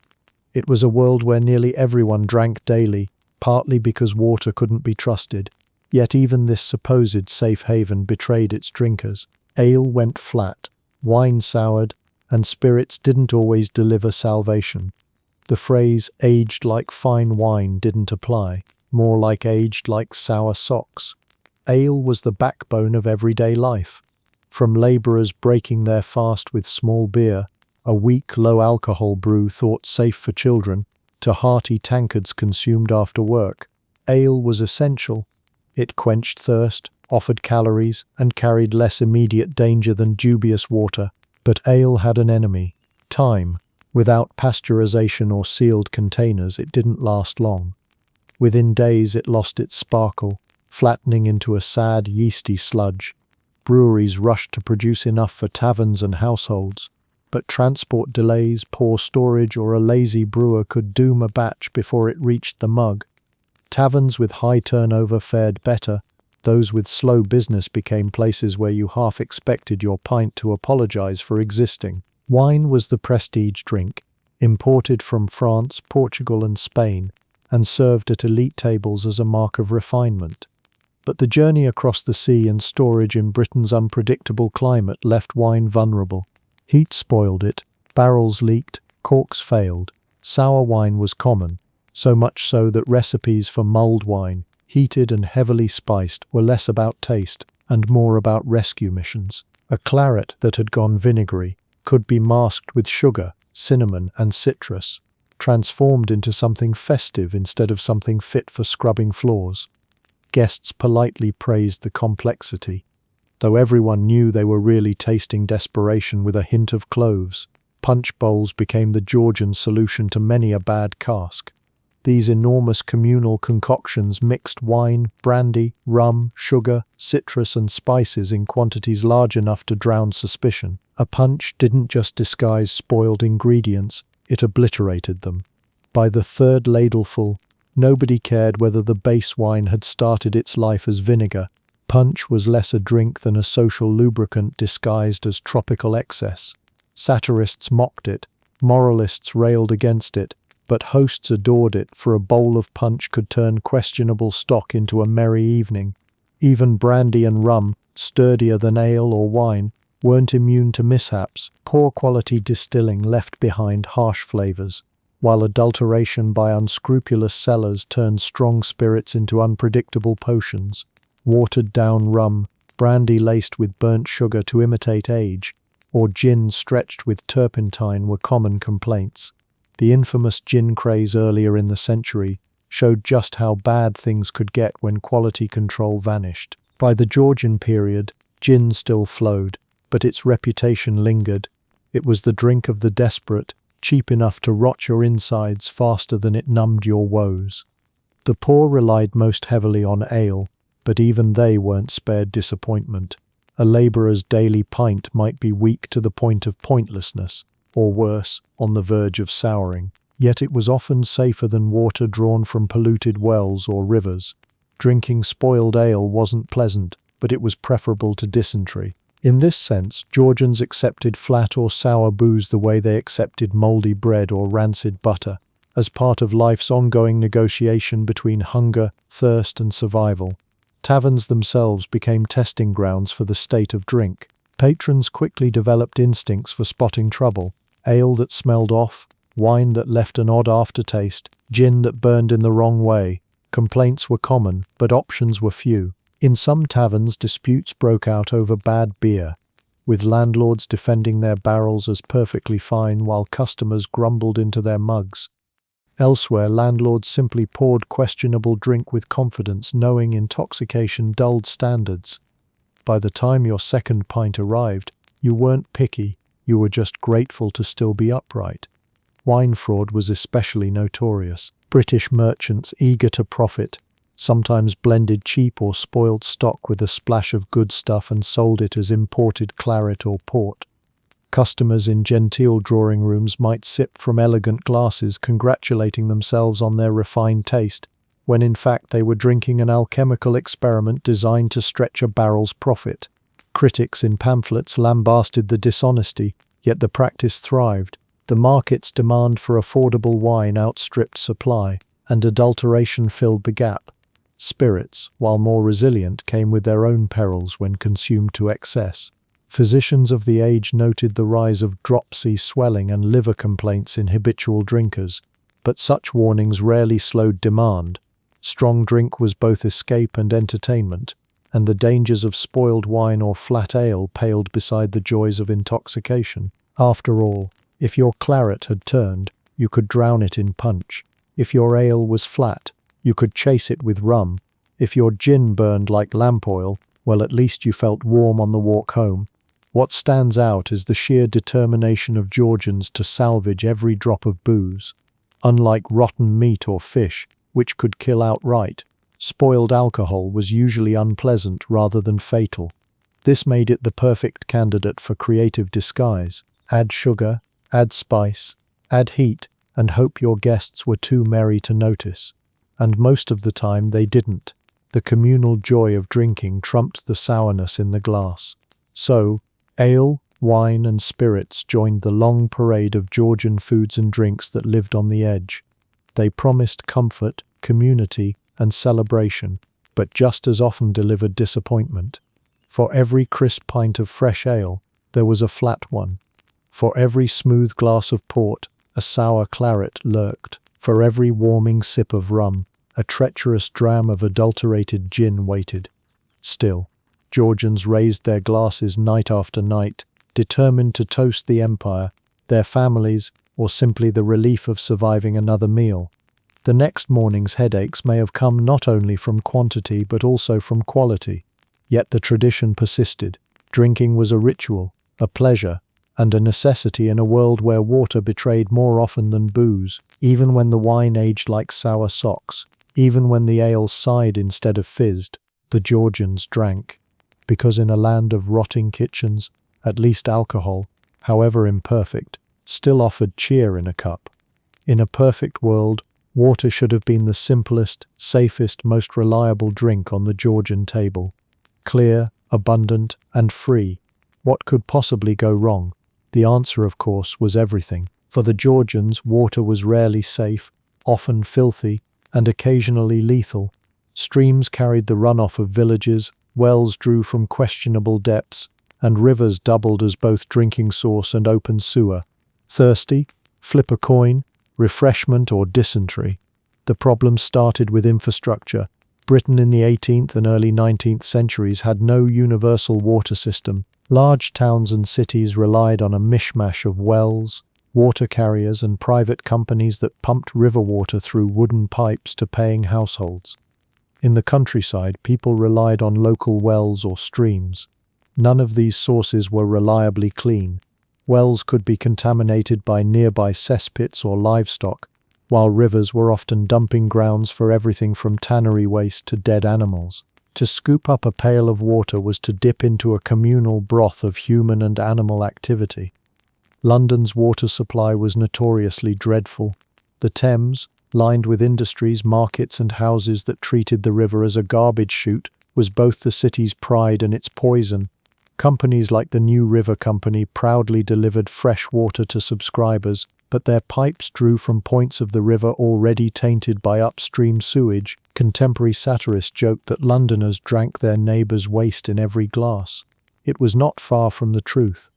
It was a world where nearly everyone drank daily, partly because water couldn't be trusted. Yet even this supposed safe haven betrayed its drinkers. Ale went flat, wine soured, and spirits didn't always deliver salvation. The phrase aged like fine wine didn't apply, more like aged like sour socks. Ale was the backbone of everyday life. From labourers breaking their fast with small beer, a weak, low-alcohol brew thought safe for children, to hearty tankards consumed after work, ale was essential. It quenched thirst, offered calories, and carried less immediate danger than dubious water. But ale had an enemy: time. Without pasteurization or sealed containers, it didn't last long. Within days it lost its sparkle, flattening into a sad, yeasty sludge. Breweries rushed to produce enough for taverns and households, but transport delays, poor storage, or a lazy brewer could doom a batch before it reached the mug. Taverns with high turnover fared better. Those with slow business became places where you half expected your pint to apologize for existing. Wine was the prestige drink, imported from France, Portugal, and Spain, and served at elite tables as a mark of refinement. But the journey across the sea and storage in Britain's unpredictable climate left wine vulnerable. Heat spoiled it, barrels leaked, corks failed. Sour wine was common, so much so that recipes for mulled wine, heated and heavily spiced, were less about taste and more about rescue missions. A claret that had gone vinegary could be masked with sugar, cinnamon, and citrus, transformed into something festive instead of something fit for scrubbing floors. Guests politely praised the complexity, though everyone knew they were really tasting desperation with a hint of cloves. Punch bowls became the Georgian solution to many a bad cask. These enormous communal concoctions mixed wine, brandy, rum, sugar, citrus, and spices in quantities large enough to drown suspicion. A punch didn't just disguise spoiled ingredients, it obliterated them. By the third ladleful, nobody cared whether the base wine had started its life as vinegar. Punch was less a drink than a social lubricant disguised as tropical excess. Satirists mocked it, moralists railed against it, but hosts adored it, for a bowl of punch could turn questionable stock into a merry evening. Even brandy and rum, sturdier than ale or wine, weren't immune to mishaps. Poor quality distilling left behind harsh flavors, while adulteration by unscrupulous sellers turned strong spirits into unpredictable potions. Watered-down rum, brandy laced with burnt sugar to imitate age, or gin stretched with turpentine were common complaints. The infamous gin craze earlier in the century showed just how bad things could get when quality control vanished. By the Georgian period, gin still flowed, but its reputation lingered. It was the drink of the desperate, cheap enough to rot your insides faster than it numbed your woes. The poor relied most heavily on ale, but even they weren't spared disappointment. A labourer's daily pint might be weak to the point of pointlessness, or worse, on the verge of souring. Yet it was often safer than water drawn from polluted wells or rivers. Drinking spoiled ale wasn't pleasant, but it was preferable to dysentery. In this sense, Georgians accepted flat or sour booze the way they accepted mouldy bread or rancid butter, as part of life's ongoing negotiation between hunger, thirst, and survival. Taverns themselves became testing grounds for the state of drink. Patrons quickly developed instincts for spotting trouble: ale that smelled off, wine that left an odd aftertaste, gin that burned in the wrong way. Complaints were common, but options were few. In some taverns, disputes broke out over bad beer, with landlords defending their barrels as perfectly fine while customers grumbled into their mugs. Elsewhere, landlords simply poured questionable drink with confidence, knowing intoxication dulled standards. By the time your second pint arrived, you weren't picky, you were just grateful to still be upright. Wine fraud was especially notorious. British merchants, eager to profit, sometimes blended cheap or spoiled stock with a splash of good stuff and sold it as imported claret or port. Customers in genteel drawing rooms might sip from elegant glasses, congratulating themselves on their refined taste, when in fact they were drinking an alchemical experiment designed to stretch a barrel's profit. Critics in pamphlets lambasted the dishonesty, yet the practice thrived. The market's demand for affordable wine outstripped supply, and adulteration filled the gap. Spirits, while more resilient, came with their own perils when consumed to excess. Physicians of the age noted the rise of dropsy, swelling, and liver complaints in habitual drinkers, but such warnings rarely slowed demand. Strong drink was both escape and entertainment, and the dangers of spoiled wine or flat ale paled beside the joys of intoxication. After all, if your claret had turned, you could drown it in punch. If your ale was flat, you could chase it with rum. If your gin burned like lamp oil, well, at least you felt warm on the walk home. What stands out is the sheer determination of Georgians to salvage every drop of booze. Unlike rotten meat or fish, which could kill outright, spoiled alcohol was usually unpleasant rather than fatal. This made it the perfect candidate for creative disguise. Add sugar, add spice, add heat, and hope your guests were too merry to notice. And most of the time they didn't. The communal joy of drinking trumped the sourness in the glass. So, ale, wine, and spirits joined the long parade of Georgian foods and drinks that lived on the edge. They promised comfort, community, and celebration, but just as often delivered disappointment. For every crisp pint of fresh ale, there was a flat one. For every smooth glass of port, a sour claret lurked. For every warming sip of rum, a treacherous dram of adulterated gin waited. Still, Georgians raised their glasses night after night, determined to toast the empire, their families, or simply the relief of surviving another meal. The next morning's headaches may have come not only from quantity but also from quality. Yet the tradition persisted. Drinking was a ritual, a pleasure, and a necessity in a world where water betrayed more often than booze. Even when the wine aged like sour socks, even when the ale sighed instead of fizzed, the Georgians drank. Because in a land of rotting kitchens, at least alcohol, however imperfect, still offered cheer in a cup. In a perfect world, water should have been the simplest, safest, most reliable drink on the Georgian table. Clear, abundant, and free. What could possibly go wrong? The answer, of course, was everything. For the Georgians, water was rarely safe, often filthy, and occasionally lethal. Streams carried the runoff of villages, wells drew from questionable depths, and rivers doubled as both drinking source and open sewer. Thirsty? Flip a coin, refreshment or dysentery. The problem started with infrastructure. Britain in the 18th and early 19th centuries had no universal water system. Large towns and cities relied on a mishmash of wells, water carriers and private companies that pumped river water through wooden pipes to paying households. In the countryside, people relied on local wells or streams. None of these sources were reliably clean. Wells could be contaminated by nearby cesspits or livestock, while rivers were often dumping grounds for everything from tannery waste to dead animals. To scoop up a pail of water was to dip into a communal broth of human and animal activity. London's water supply was notoriously dreadful. The Thames, lined with industries, markets and houses that treated the river as a garbage chute, was both the city's pride and its poison. Companies like the New River Company proudly delivered fresh water to subscribers, but their pipes drew from points of the river already tainted by upstream sewage. Contemporary satirists joked that Londoners drank their neighbours' waste in every glass. It was not far from the truth.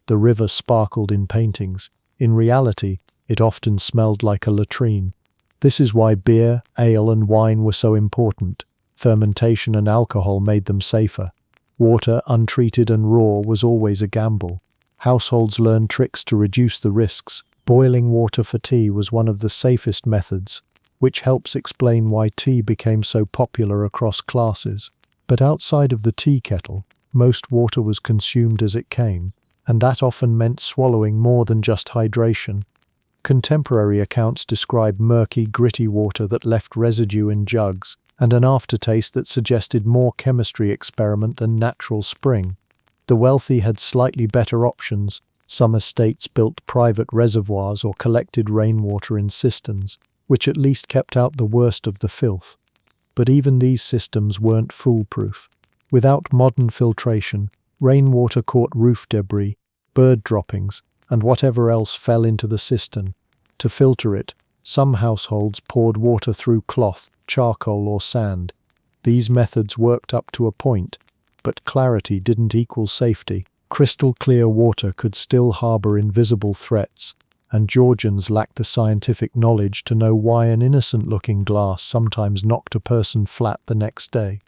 The river sparkled in paintings. In reality, it often smelled like a latrine. This is why beer, ale and wine were so important. Fermentation and alcohol made them safer. Water, untreated and raw, was always a gamble. Households learned tricks to reduce the risks. Boiling water for tea was one of the safest methods, which helps explain why tea became so popular across classes. But outside of the tea kettle, most water was consumed as it came, and that often meant swallowing more than just hydration. Contemporary accounts describe murky, gritty water that left residue in jugs, and an aftertaste that suggested more chemistry experiment than natural spring. The wealthy had slightly better options. Some estates built private reservoirs or collected rainwater in cisterns, which at least kept out the worst of the filth. But even these systems weren't foolproof. Without modern filtration, rainwater caught roof debris, bird droppings, and whatever else fell into the cistern. To filter it, some households poured water through cloth, charcoal or sand. These methods worked up to a point, but clarity didn't equal safety. Crystal clear water could still harbor invisible threats, and Georgians lacked the scientific knowledge to know why an innocent-looking glass sometimes knocked a person flat the next day.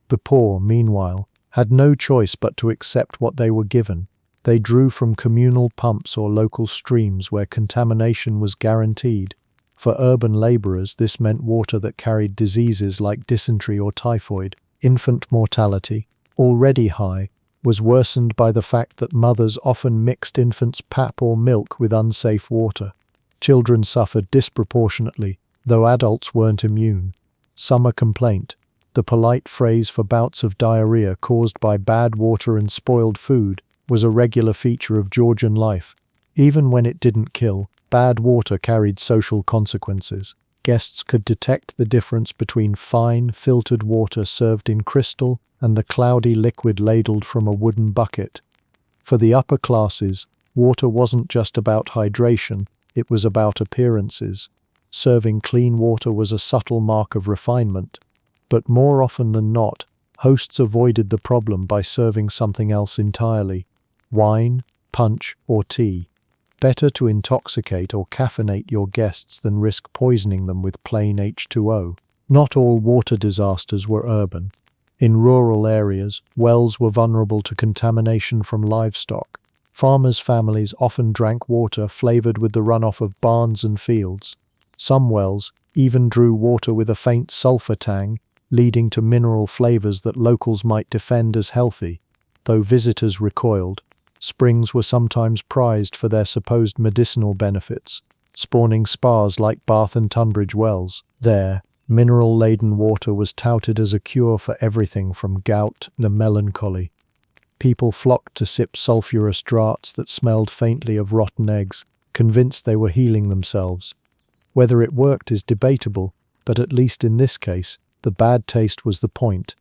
The poor, meanwhile, had no choice but to accept what they were given. They drew from communal pumps or local streams where contamination was guaranteed. For urban laborers, this meant water that carried diseases like dysentery or typhoid. Infant mortality, already high, was worsened by the fact that mothers often mixed infants' pap or milk with unsafe water. Children suffered disproportionately, though adults weren't immune. Summer complaint, the polite phrase for bouts of diarrhea caused by bad water and spoiled food, was a regular feature of Georgian life. Even when it didn't kill, bad water carried social consequences. Guests could detect the difference between fine, filtered water served in crystal and the cloudy liquid ladled from a wooden bucket. For the upper classes, water wasn't just about hydration, it was about appearances. Serving clean water was a subtle mark of refinement. But more often than not, hosts avoided the problem by serving something else entirely: wine, punch, or tea. Better to intoxicate or caffeinate your guests than risk poisoning them with plain H2O. Not all water disasters were urban. In rural areas, wells were vulnerable to contamination from livestock. Farmers' families often drank water flavored with the runoff of barns and fields. Some wells even drew water with a faint sulfur tang, leading to mineral flavors that locals might defend as healthy. Though visitors recoiled, springs were sometimes prized for their supposed medicinal benefits, spawning spas like Bath and Tunbridge Wells. There, mineral-laden water was touted as a cure for everything from gout to melancholy. People flocked to sip sulphurous draughts that smelled faintly of rotten eggs, convinced they were healing themselves. Whether it worked is debatable, but at least in this case, the bad taste was the point.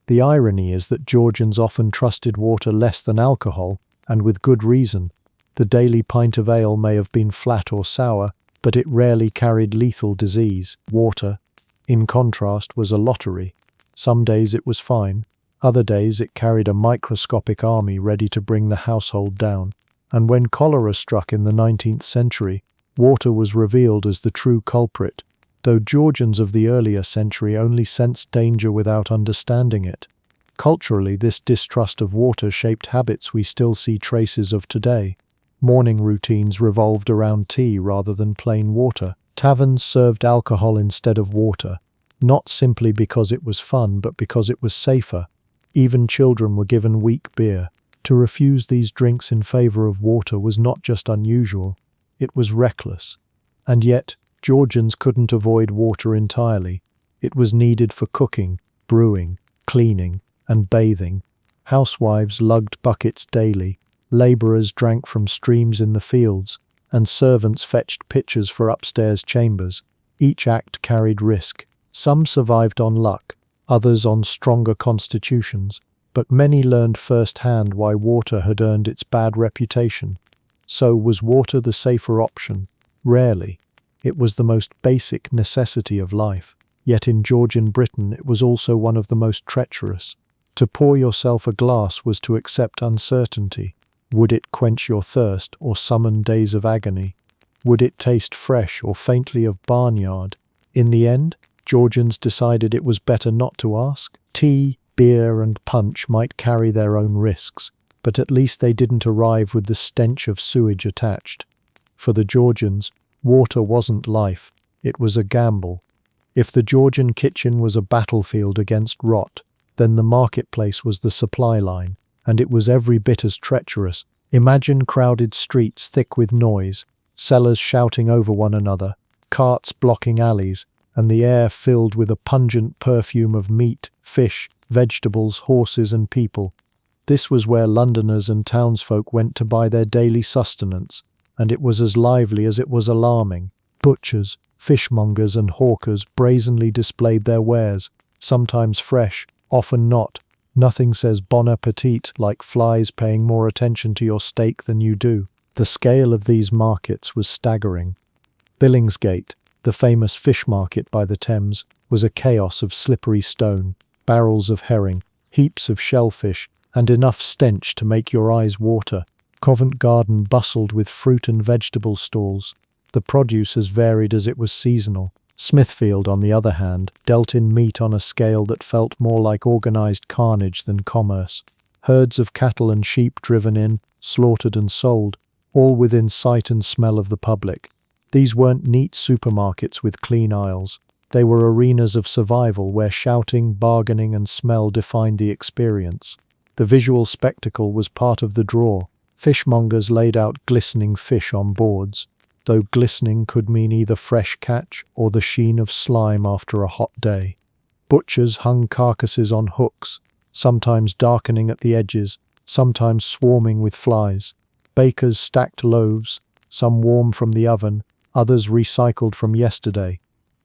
The irony is that Georgians often trusted water less than alcohol, and with good reason. The daily pint of ale may have been flat or sour, but it rarely carried lethal disease. Water, in contrast, was a lottery. Some days it was fine, other days it carried a microscopic army ready to bring the household down. And when cholera struck in the 19th century, water was revealed as the true culprit, though Georgians of the earlier century only sensed danger without understanding it. Culturally, this distrust of water shaped habits we still see traces of today. Morning routines revolved around tea rather than plain water. Taverns served alcohol instead of water, not simply because it was fun, but because it was safer. Even children were given weak beer. To refuse these drinks in favor of water was not just unusual, it was reckless. And yet, Georgians couldn't avoid water entirely. It was needed for cooking, brewing, cleaning, and bathing. Housewives lugged buckets daily, laborers drank from streams in the fields, and servants fetched pitchers for upstairs chambers. Each act carried risk. Some survived on luck, others on stronger constitutions, but many learned firsthand why water had earned its bad reputation. So, was water the safer option? Rarely. It was the most basic necessity of life. Yet in Georgian Britain it was also one of the most treacherous. To pour yourself a glass was to accept uncertainty. Would it quench your thirst or summon days of agony? Would it taste fresh or faintly of barnyard? In the end, Georgians decided it was better not to ask. Tea, beer, and punch might carry their own risks, but at least they didn't arrive with the stench of sewage attached. For the Georgians, water wasn't life, it was a gamble. If the Georgian kitchen was a battlefield against rot, then the marketplace was the supply line, and it was every bit as treacherous. Imagine crowded streets thick with noise, sellers shouting over one another, carts blocking alleys, and the air filled with a pungent perfume of meat, fish, vegetables, horses, and people. This was where Londoners and townsfolk went to buy their daily sustenance, and it was as lively as it was alarming. Butchers, fishmongers, and hawkers brazenly displayed their wares, sometimes fresh, often not. Nothing says bon appetit like flies paying more attention to your steak than you do. The scale of these markets was staggering. Billingsgate, the famous fish market by the Thames, was a chaos of slippery stone, barrels of herring, heaps of shellfish, and enough stench to make your eyes water. Covent Garden bustled with fruit and vegetable stalls. The produce as varied as it was seasonal. Smithfield, on the other hand, dealt in meat on a scale that felt more like organized carnage than commerce. Herds of cattle and sheep driven in, slaughtered and sold, all within sight and smell of the public. These weren't neat supermarkets with clean aisles. They were arenas of survival where shouting, bargaining, and smell defined the experience. The visual spectacle was part of the draw. Fishmongers laid out glistening fish on boards, though glistening could mean either fresh catch or the sheen of slime after a hot day. Butchers hung carcasses on hooks, sometimes darkening at the edges, sometimes swarming with flies. Bakers stacked loaves, some warm from the oven, others recycled from yesterday.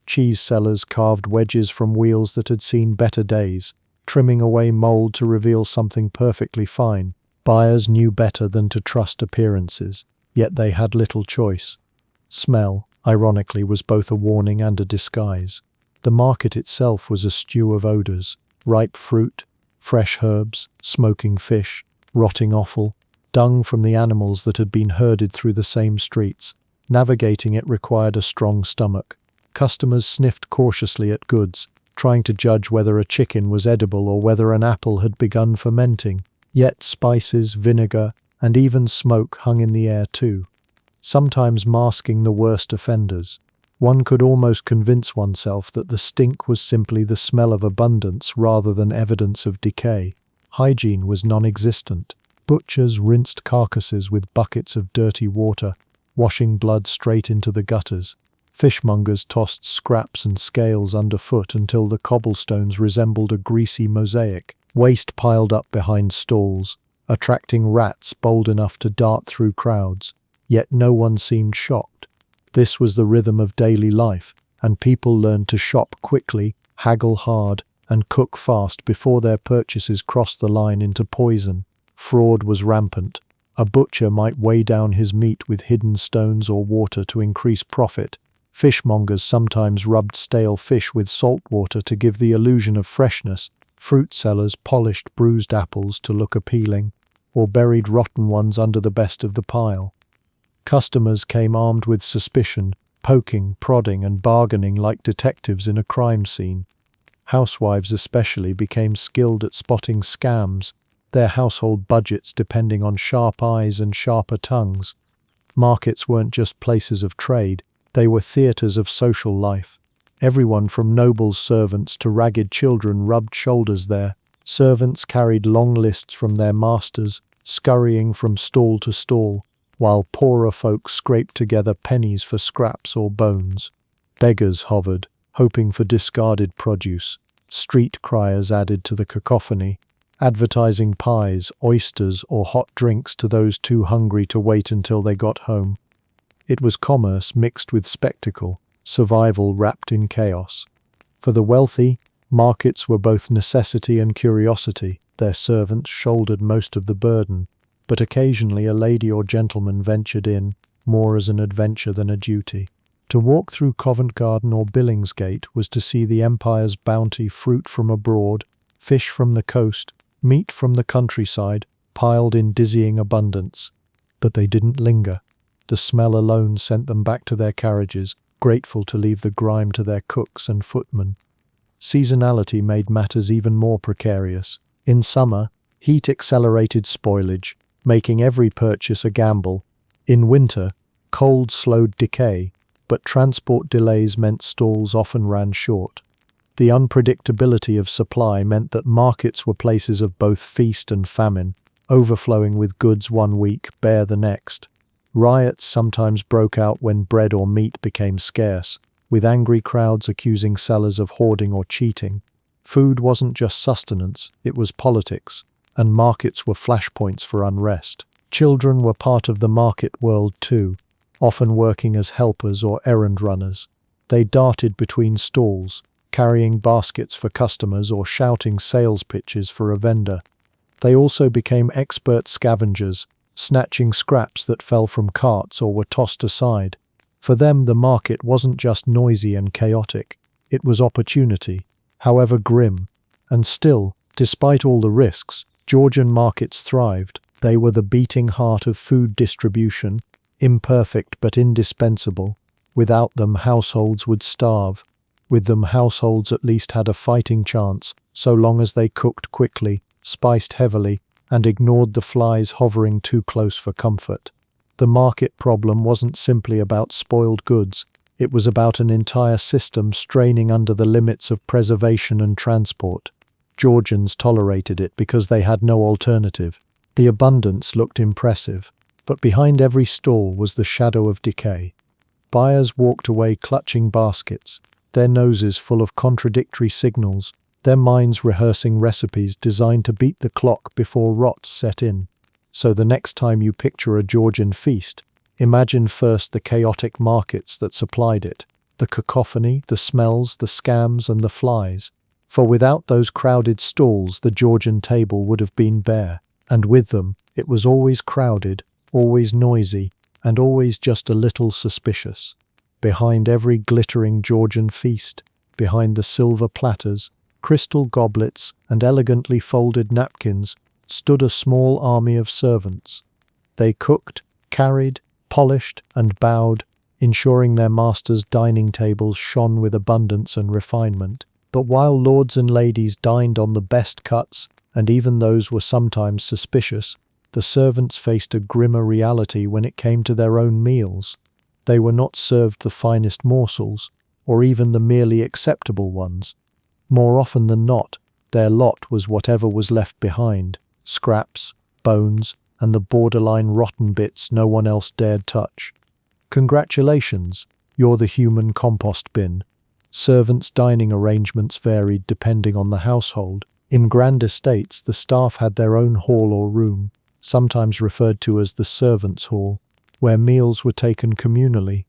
Cheese sellers carved wedges from wheels that had seen better days, trimming away mold to reveal something perfectly fine. Buyers knew better than to trust appearances, yet they had little choice. Smell, ironically, was both a warning and a disguise. The market itself was a stew of odors: ripe fruit, fresh herbs, smoking fish, rotting offal, dung from the animals that had been herded through the same streets. Navigating it required a strong stomach. Customers sniffed cautiously at goods, trying to judge whether a chicken was edible or whether an apple had begun fermenting. Yet spices, vinegar, and even smoke hung in the air too, sometimes masking the worst offenders. One could almost convince oneself that the stink was simply the smell of abundance rather than evidence of decay. Hygiene was non-existent. Butchers rinsed carcasses with buckets of dirty water, washing blood straight into the gutters. Fishmongers tossed scraps and scales underfoot until the cobblestones resembled a greasy mosaic. Waste piled up behind stalls, attracting rats bold enough to dart through crowds. Yet no one seemed shocked. This was the rhythm of daily life, and people learned to shop quickly, haggle hard, and cook fast before their purchases crossed the line into poison. Fraud was rampant. A butcher might weigh down his meat with hidden stones or water to increase profit. Fishmongers sometimes rubbed stale fish with salt water to give the illusion of freshness. Fruit sellers polished bruised apples to look appealing, or buried rotten ones under the best of the pile. Customers came armed with suspicion, poking, prodding, and bargaining like detectives in a crime scene. Housewives especially became skilled at spotting scams, their household budgets depending on sharp eyes and sharper tongues. Markets weren't just places of trade, they were theaters of social life. Everyone from nobles' servants to ragged children rubbed shoulders there. Servants carried long lists from their masters, scurrying from stall to stall, while poorer folk scraped together pennies for scraps or bones. Beggars hovered, hoping for discarded produce. Street criers added to the cacophony, advertising pies, oysters, or hot drinks to those too hungry to wait until they got home. It was commerce mixed with spectacle, survival wrapped in chaos. For the wealthy, markets were both necessity and curiosity. Their servants shouldered most of the burden, but occasionally a lady or gentleman ventured in, more as an adventure than a duty. To walk through Covent Garden or Billingsgate was to see the empire's bounty, fruit from abroad, fish from the coast, meat from the countryside, piled in dizzying abundance. But they didn't linger. The smell alone sent them back to their carriages, grateful to leave the grime to their cooks and footmen. Seasonality made matters even more precarious. In summer, heat accelerated spoilage, making every purchase a gamble. In winter, cold slowed decay, but transport delays meant stalls often ran short. The unpredictability of supply meant that markets were places of both feast and famine, overflowing with goods one week, bare the next. Riots sometimes broke out when bread or meat became scarce, with angry crowds accusing sellers of hoarding or cheating. Food wasn't just sustenance, it was politics, and markets were flashpoints for unrest. Children were part of the market world too, often working as helpers or errand runners. They darted between stalls, carrying baskets for customers or shouting sales pitches for a vendor. They also became expert scavengers, snatching scraps that fell from carts or were tossed aside. For them, the market wasn't just noisy and chaotic, it was opportunity, however grim. And still, despite all the risks, Georgian markets thrived. They were the beating heart of food distribution, imperfect but indispensable. Without them, households would starve. With them, households at least had a fighting chance, so long as they cooked quickly, spiced heavily, and ignored the flies hovering too close for comfort. The market problem wasn't simply about spoiled goods, it was about an entire system straining under the limits of preservation and transport. Georgians tolerated it because they had no alternative. The abundance looked impressive, but behind every stall was the shadow of decay. Buyers walked away clutching baskets, their noses full of contradictory signals, their minds rehearsing recipes designed to beat the clock before rot set in. So the next time you picture a Georgian feast, imagine first the chaotic markets that supplied it, the cacophony, the smells, the scams, and the flies. For without those crowded stalls, the Georgian table would have been bare, and with them, it was always crowded, always noisy, and always just a little suspicious. Behind every glittering Georgian feast, behind the silver platters, crystal goblets, and elegantly folded napkins, stood a small army of servants. They cooked, carried, polished, and bowed, ensuring their masters' dining tables shone with abundance and refinement. But while lords and ladies dined on the best cuts, and even those were sometimes suspicious, the servants faced a grimmer reality when it came to their own meals. They were not served the finest morsels, or even the merely acceptable ones. More often than not, their lot was whatever was left behind, scraps, bones, and the borderline rotten bits no one else dared touch. Congratulations, you're the human compost bin. Servants' dining arrangements varied depending on the household. In grand estates, the staff had their own hall or room, sometimes referred to as the servants' hall, where meals were taken communally.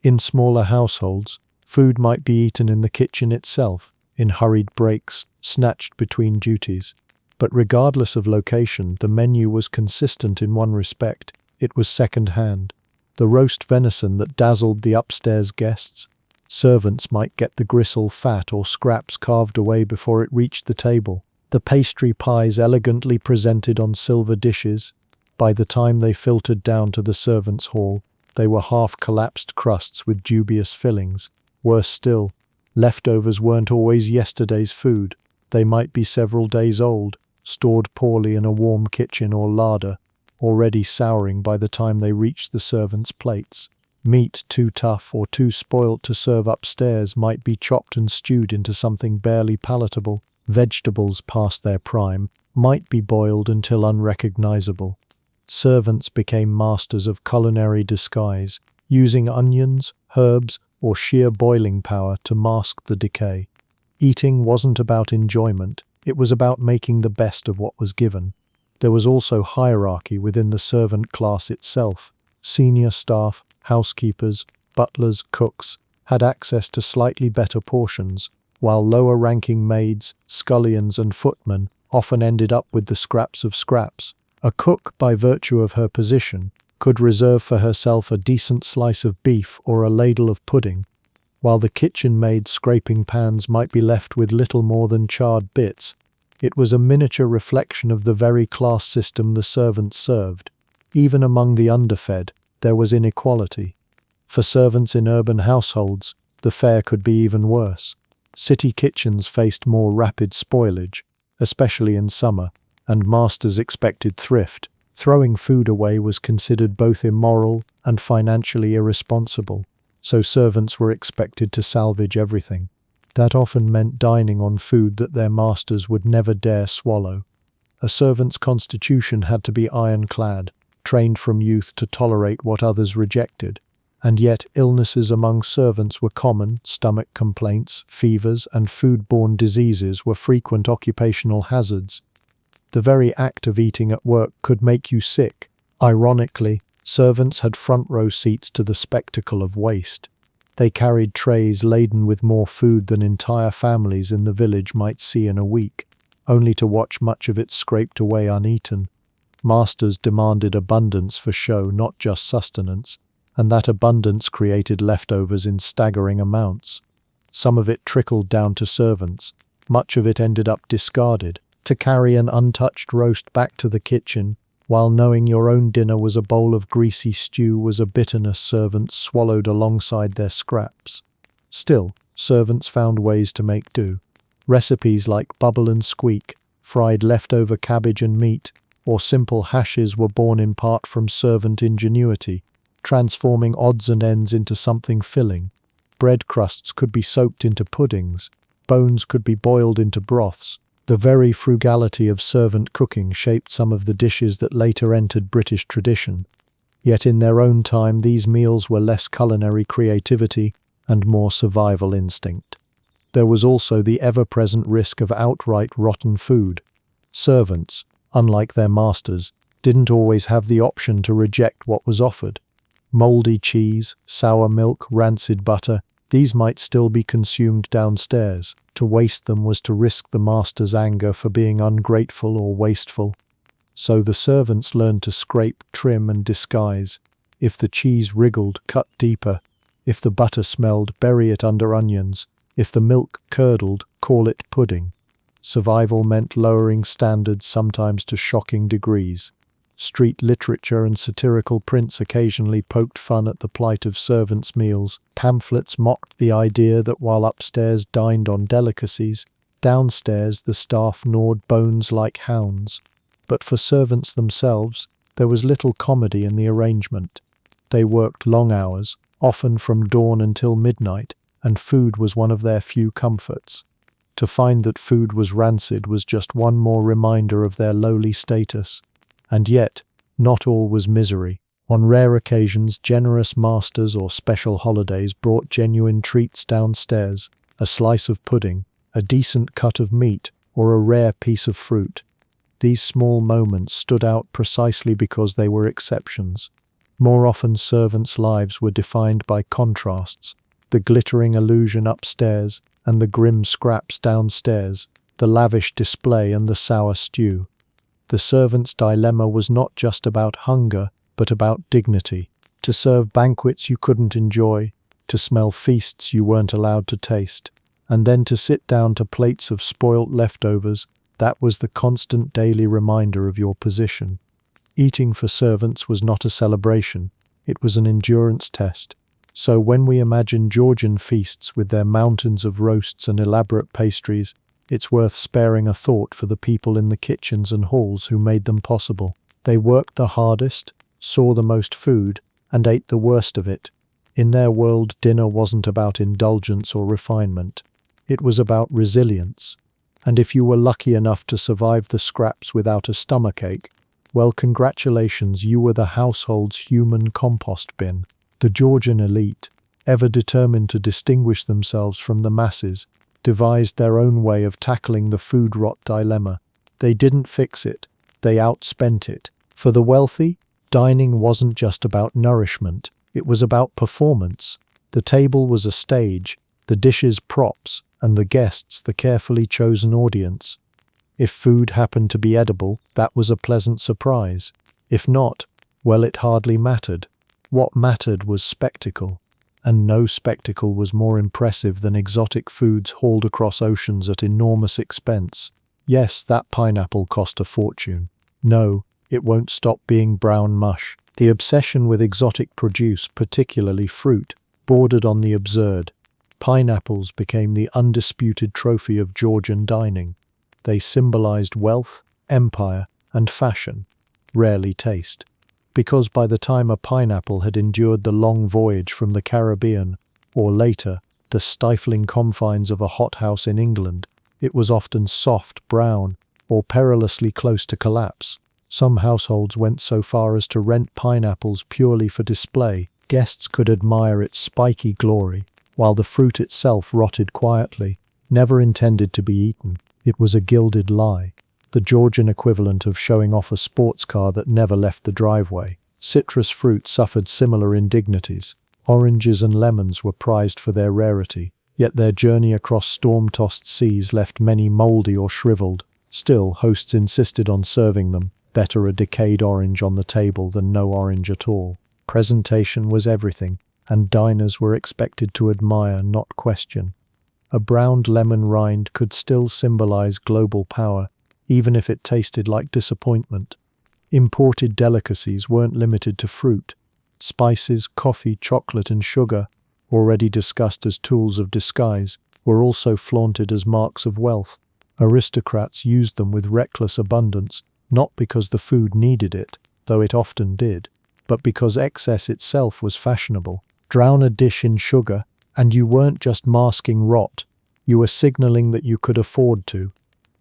In smaller households, food might be eaten in the kitchen itself, in hurried breaks, snatched between duties. But regardless of location, the menu was consistent in one respect: it was second-hand. The roast venison that dazzled the upstairs guests. Servants might get the gristle fat or scraps carved away before it reached the table. The pastry pies elegantly presented on silver dishes. By the time they filtered down to the servants' hall, they were half-collapsed crusts with dubious fillings. Worse still, leftovers weren't always yesterday's food. They might be several days old, stored poorly in a warm kitchen or larder. already souring by the time they reached the servants' plates. Meat too tough or too spoilt to serve upstairs might be chopped and stewed into something barely palatable. Vegetables past their prime might be boiled until unrecognizable. Servants became masters of culinary disguise, using onions, herbs, or sheer boiling power to mask the decay. Eating wasn't about enjoyment, it was about making the best of what was given. There was also hierarchy within the servant class itself. Senior staff, housekeepers, butlers, cooks had access to slightly better portions, while lower-ranking maids, scullions, and footmen often ended up with the scraps of scraps. A cook, by virtue of her position, could reserve for herself a decent slice of beef or a ladle of pudding, while the kitchen maid's scraping pans might be left with little more than charred bits. It was a miniature reflection of the very class system the servants served. Even among the underfed, there was inequality. For servants in urban households, the fare could be even worse. City kitchens faced more rapid spoilage, especially in summer, and masters expected thrift. Throwing food away was considered both immoral and financially irresponsible, so servants were expected to salvage everything. That often meant dining on food that their masters would never dare swallow. A servant's constitution had to be ironclad, trained from youth to tolerate what others rejected. And yet illnesses among servants were common. Stomach complaints, fevers, and foodborne diseases were frequent occupational hazards. The very act of eating at work could make you sick. Ironically, servants had front-row seats to the spectacle of waste. They carried trays laden with more food than entire families in the village might see in a week, only to watch much of it scraped away uneaten. Masters demanded abundance for show, not just sustenance, and that abundance created leftovers in staggering amounts. Some of it trickled down to servants, much of it ended up discarded. To carry an untouched roast back to the kitchen, while knowing your own dinner was a bowl of greasy stew, was a bitterness servants swallowed alongside their scraps. Still, servants found ways to make do. Recipes like bubble and squeak, fried leftover cabbage and meat, or simple hashes were born in part from servant ingenuity, transforming odds and ends into something filling. Bread crusts could be soaked into puddings, bones could be boiled into broths. The very frugality of servant cooking shaped some of the dishes that later entered British tradition. Yet in their own time these meals were less culinary creativity and more survival instinct. There was also the ever-present risk of outright rotten food. Servants, unlike their masters, didn't always have the option to reject what was offered. Moldy cheese, sour milk, rancid butter, these might still be consumed downstairs. To waste them was to risk the master's anger for being ungrateful or wasteful. So the servants learned to scrape, trim, and disguise. If the cheese wriggled, cut deeper. If the butter smelled, bury it under onions. If the milk curdled, call it pudding. Survival meant lowering standards, sometimes to shocking degrees. Street literature and satirical prints occasionally poked fun at the plight of servants' meals. Pamphlets mocked the idea that while upstairs dined on delicacies, downstairs the staff gnawed bones like hounds. But for servants themselves, there was little comedy in the arrangement. They worked long hours, often from dawn until midnight, and food was one of their few comforts. To find that food was rancid was just one more reminder of their lowly status. And yet, not all was misery. On rare occasions, generous masters or special holidays brought genuine treats downstairs, a slice of pudding, a decent cut of meat, or a rare piece of fruit. These small moments stood out precisely because they were exceptions. More often, servants' lives were defined by contrasts, the glittering illusion upstairs and the grim scraps downstairs, the lavish display and the sour stew. The servant's dilemma was not just about hunger, but about dignity. To serve banquets you couldn't enjoy, to smell feasts you weren't allowed to taste, and then to sit down to plates of spoilt leftovers, that was the constant daily reminder of your position. Eating for servants was not a celebration, it was an endurance test. So when we imagine Georgian feasts with their mountains of roasts and elaborate pastries, it's worth sparing a thought for the people in the kitchens and halls who made them possible. They worked the hardest, saw the most food, and ate the worst of it. In their world, dinner wasn't about indulgence or refinement. It was about resilience. And if you were lucky enough to survive the scraps without a stomachache, well, congratulations, you were the household's human compost bin. The Georgian elite, ever determined to distinguish themselves from the masses, devised their own way of tackling the food rot dilemma. They didn't fix it, they outspent it. For the wealthy, dining wasn't just about nourishment, it was about performance. The table was a stage, the dishes props, and the guests the carefully chosen audience. If food happened to be edible, that was a pleasant surprise. If not, well, it hardly mattered. What mattered was spectacle. And no spectacle was more impressive than exotic foods hauled across oceans at enormous expense. Yes, that pineapple cost a fortune. No, it won't stop being brown mush. The obsession with exotic produce, particularly fruit, bordered on the absurd. Pineapples became the undisputed trophy of Georgian dining. They symbolized wealth, empire, and fashion, rarely taste. Because by the time a pineapple had endured the long voyage from the Caribbean, or later, the stifling confines of a hothouse in England, it was often soft, brown, or perilously close to collapse. Some households went so far as to rent pineapples purely for display. Guests could admire its spiky glory, while the fruit itself rotted quietly, never intended to be eaten. It was a gilded lie, the Georgian equivalent of showing off a sports car that never left the driveway. Citrus fruit suffered similar indignities. Oranges and lemons were prized for their rarity, yet their journey across storm-tossed seas left many moldy or shriveled. Still, hosts insisted on serving them. Better a decayed orange on the table than no orange at all. Presentation was everything, and diners were expected to admire, not question. A browned lemon rind could still symbolize global power, even if it tasted like disappointment. Imported delicacies weren't limited to fruit. Spices, coffee, chocolate, and sugar, already discussed as tools of disguise, were also flaunted as marks of wealth. Aristocrats used them with reckless abundance, not because the food needed it, though it often did, but because excess itself was fashionable. Drown a dish in sugar, and you weren't just masking rot, you were signaling that you could afford to.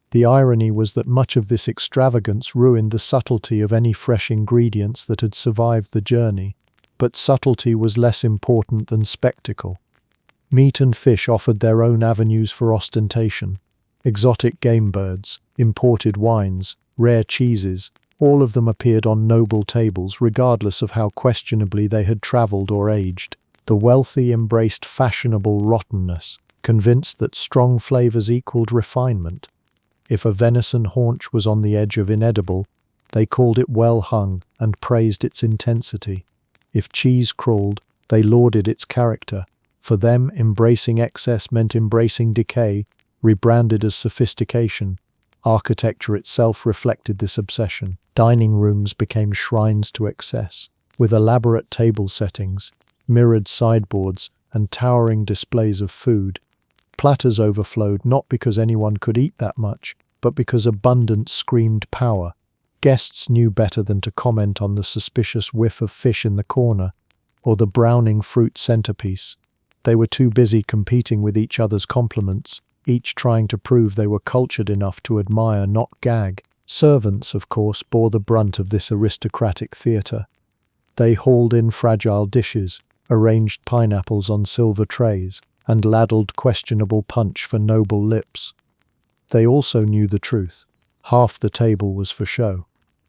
The irony was that much of this extravagance ruined the subtlety of any fresh ingredients that had survived the journey, but subtlety was less important than spectacle. Meat and fish offered their own avenues for ostentation. Exotic game birds, imported wines, rare cheeses, all of them appeared on noble tables regardless of how questionably they had traveled or aged. The wealthy embraced fashionable rottenness, convinced that strong flavors equaled refinement. If a venison haunch was on the edge of inedible, they called it well hung and praised its intensity. If cheese crawled, they lauded its character. For them, embracing excess meant embracing decay, rebranded as sophistication. Architecture itself reflected this obsession. Dining rooms became shrines to excess, with elaborate table settings, mirrored sideboards, and towering displays of food. Platters overflowed not because anyone could eat that much, but because abundance screamed power. Guests knew better than to comment on the suspicious whiff of fish in the corner, or the browning fruit centerpiece. They were too busy competing with each other's compliments, each trying to prove they were cultured enough to admire, not gag. Servants, of course, bore the brunt of this aristocratic theatre. They hauled in fragile dishes, arranged pineapples on silver trays, and ladled questionable punch for noble lips. They also knew the truth. Half the table was for show.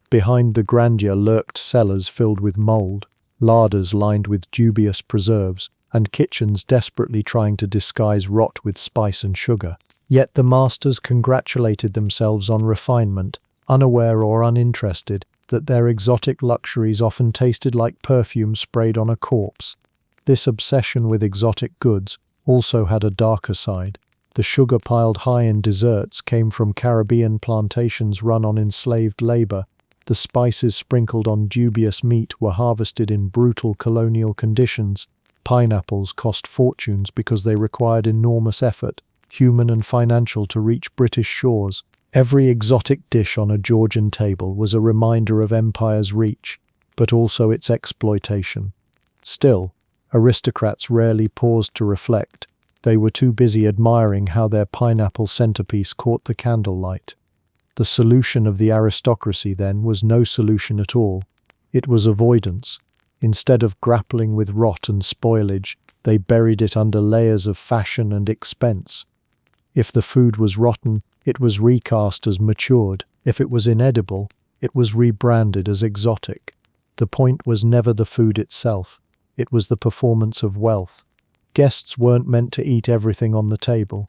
Behind the grandeur lurked cellars filled with mold, larders lined with dubious preserves, and kitchens desperately trying to disguise rot with spice and sugar. Yet the masters congratulated themselves on refinement, unaware or uninterested that their exotic luxuries often tasted like perfume sprayed on a corpse. This obsession with exotic goods also had a darker side. The sugar piled high in desserts came from Caribbean plantations run on enslaved labor. The spices sprinkled on dubious meat were harvested in brutal colonial conditions. Pineapples cost fortunes because they required enormous effort, human and financial, to reach British shores. Every exotic dish on a Georgian table was a reminder of empire's reach, but also its exploitation. Still, aristocrats rarely paused to reflect. They were too busy admiring how their pineapple centerpiece caught the candlelight. The solution of the aristocracy, then, was no solution at all. It was avoidance. Instead of grappling with rot and spoilage, they buried it under layers of fashion and expense. If the food was rotten, it was recast as matured. If it was inedible, it was rebranded as exotic. The point was never the food itself. It was the performance of wealth. Guests weren't meant to eat everything on the table.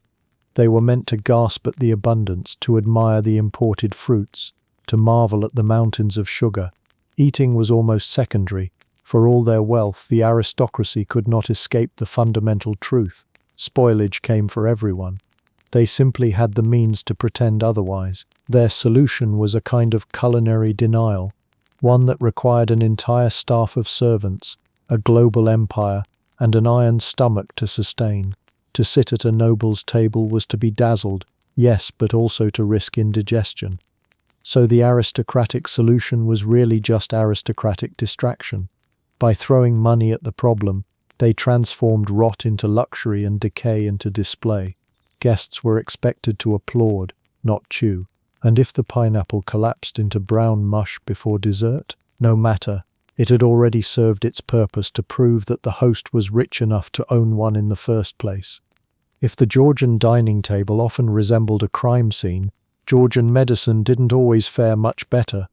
They were meant to gasp at the abundance, to admire the imported fruits, to marvel at the mountains of sugar. Eating was almost secondary. For all their wealth, the aristocracy could not escape the fundamental truth. Spoilage came for everyone. They simply had the means to pretend otherwise. Their solution was a kind of culinary denial, one that required an entire staff of servants, a global empire, and an iron stomach to sustain. To sit at a noble's table was to be dazzled, yes, but also to risk indigestion. So the aristocratic solution was really just aristocratic distraction. By throwing money at the problem, they transformed rot into luxury and decay into display. Guests were expected to applaud, not chew. And if the pineapple collapsed into brown mush before dessert, no matter. It had already served its purpose to prove that the host was rich enough to own one in the first place. If the Georgian dining table often resembled a crime scene, Georgian medicine didn't always fare much better.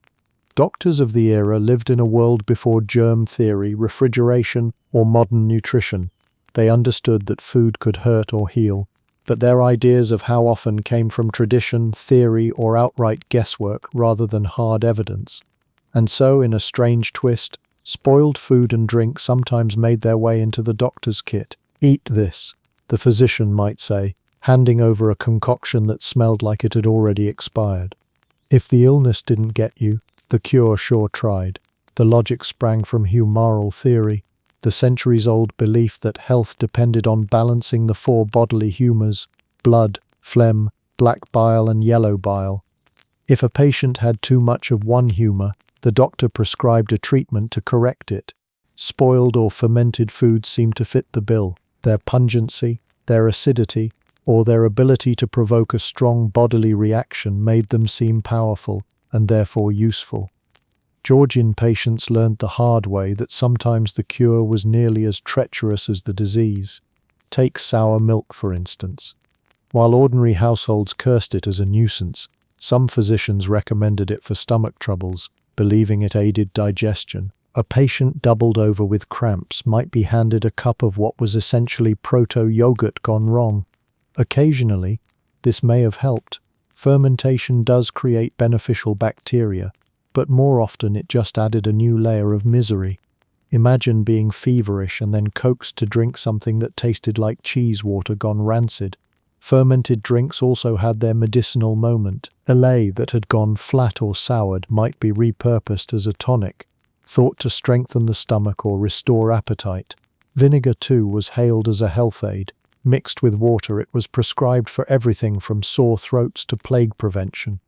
Doctors of the era lived in a world before germ theory, refrigeration, or modern nutrition. They understood that food could hurt or heal, but their ideas of how often came from tradition, theory, or outright guesswork rather than hard evidence. And so, in a strange twist, spoiled food and drink sometimes made their way into the doctor's kit. "Eat this," the physician might say, handing over a concoction that smelled like it had already expired. If the illness didn't get you, the cure sure tried. The logic sprang from humoral theory, the centuries-old belief that health depended on balancing the four bodily humors: blood, phlegm, black bile, and yellow bile. If a patient had too much of one humor, the doctor prescribed a treatment to correct it. Spoiled or fermented foods seemed to fit the bill. Their pungency, their acidity, or their ability to provoke a strong bodily reaction made them seem powerful and therefore useful. Georgian patients learned the hard way that sometimes the cure was nearly as treacherous as the disease. Take sour milk, for instance. While ordinary households cursed it as a nuisance, some physicians recommended it for stomach troubles, believing it aided digestion. A patient doubled over with cramps might be handed a cup of what was essentially proto-yogurt gone wrong. Occasionally, this may have helped. Fermentation does create beneficial bacteria, but more often it just added a new layer of misery. Imagine being feverish and then coaxed to drink something that tasted like cheese water gone rancid. Fermented drinks also had their medicinal moment. A ley that had gone flat or soured might be repurposed as a tonic, thought to strengthen the stomach or restore appetite. Vinegar, too, was hailed as a health aid. Mixed with water, it was prescribed for everything from sore throats to plague prevention.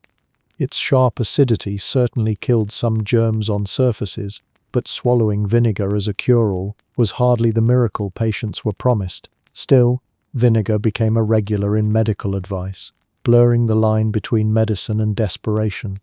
Its sharp acidity certainly killed some germs on surfaces, but swallowing vinegar as a cure-all was hardly the miracle patients were promised. Still, vinegar became a regular in medical advice, blurring the line between medicine and desperation.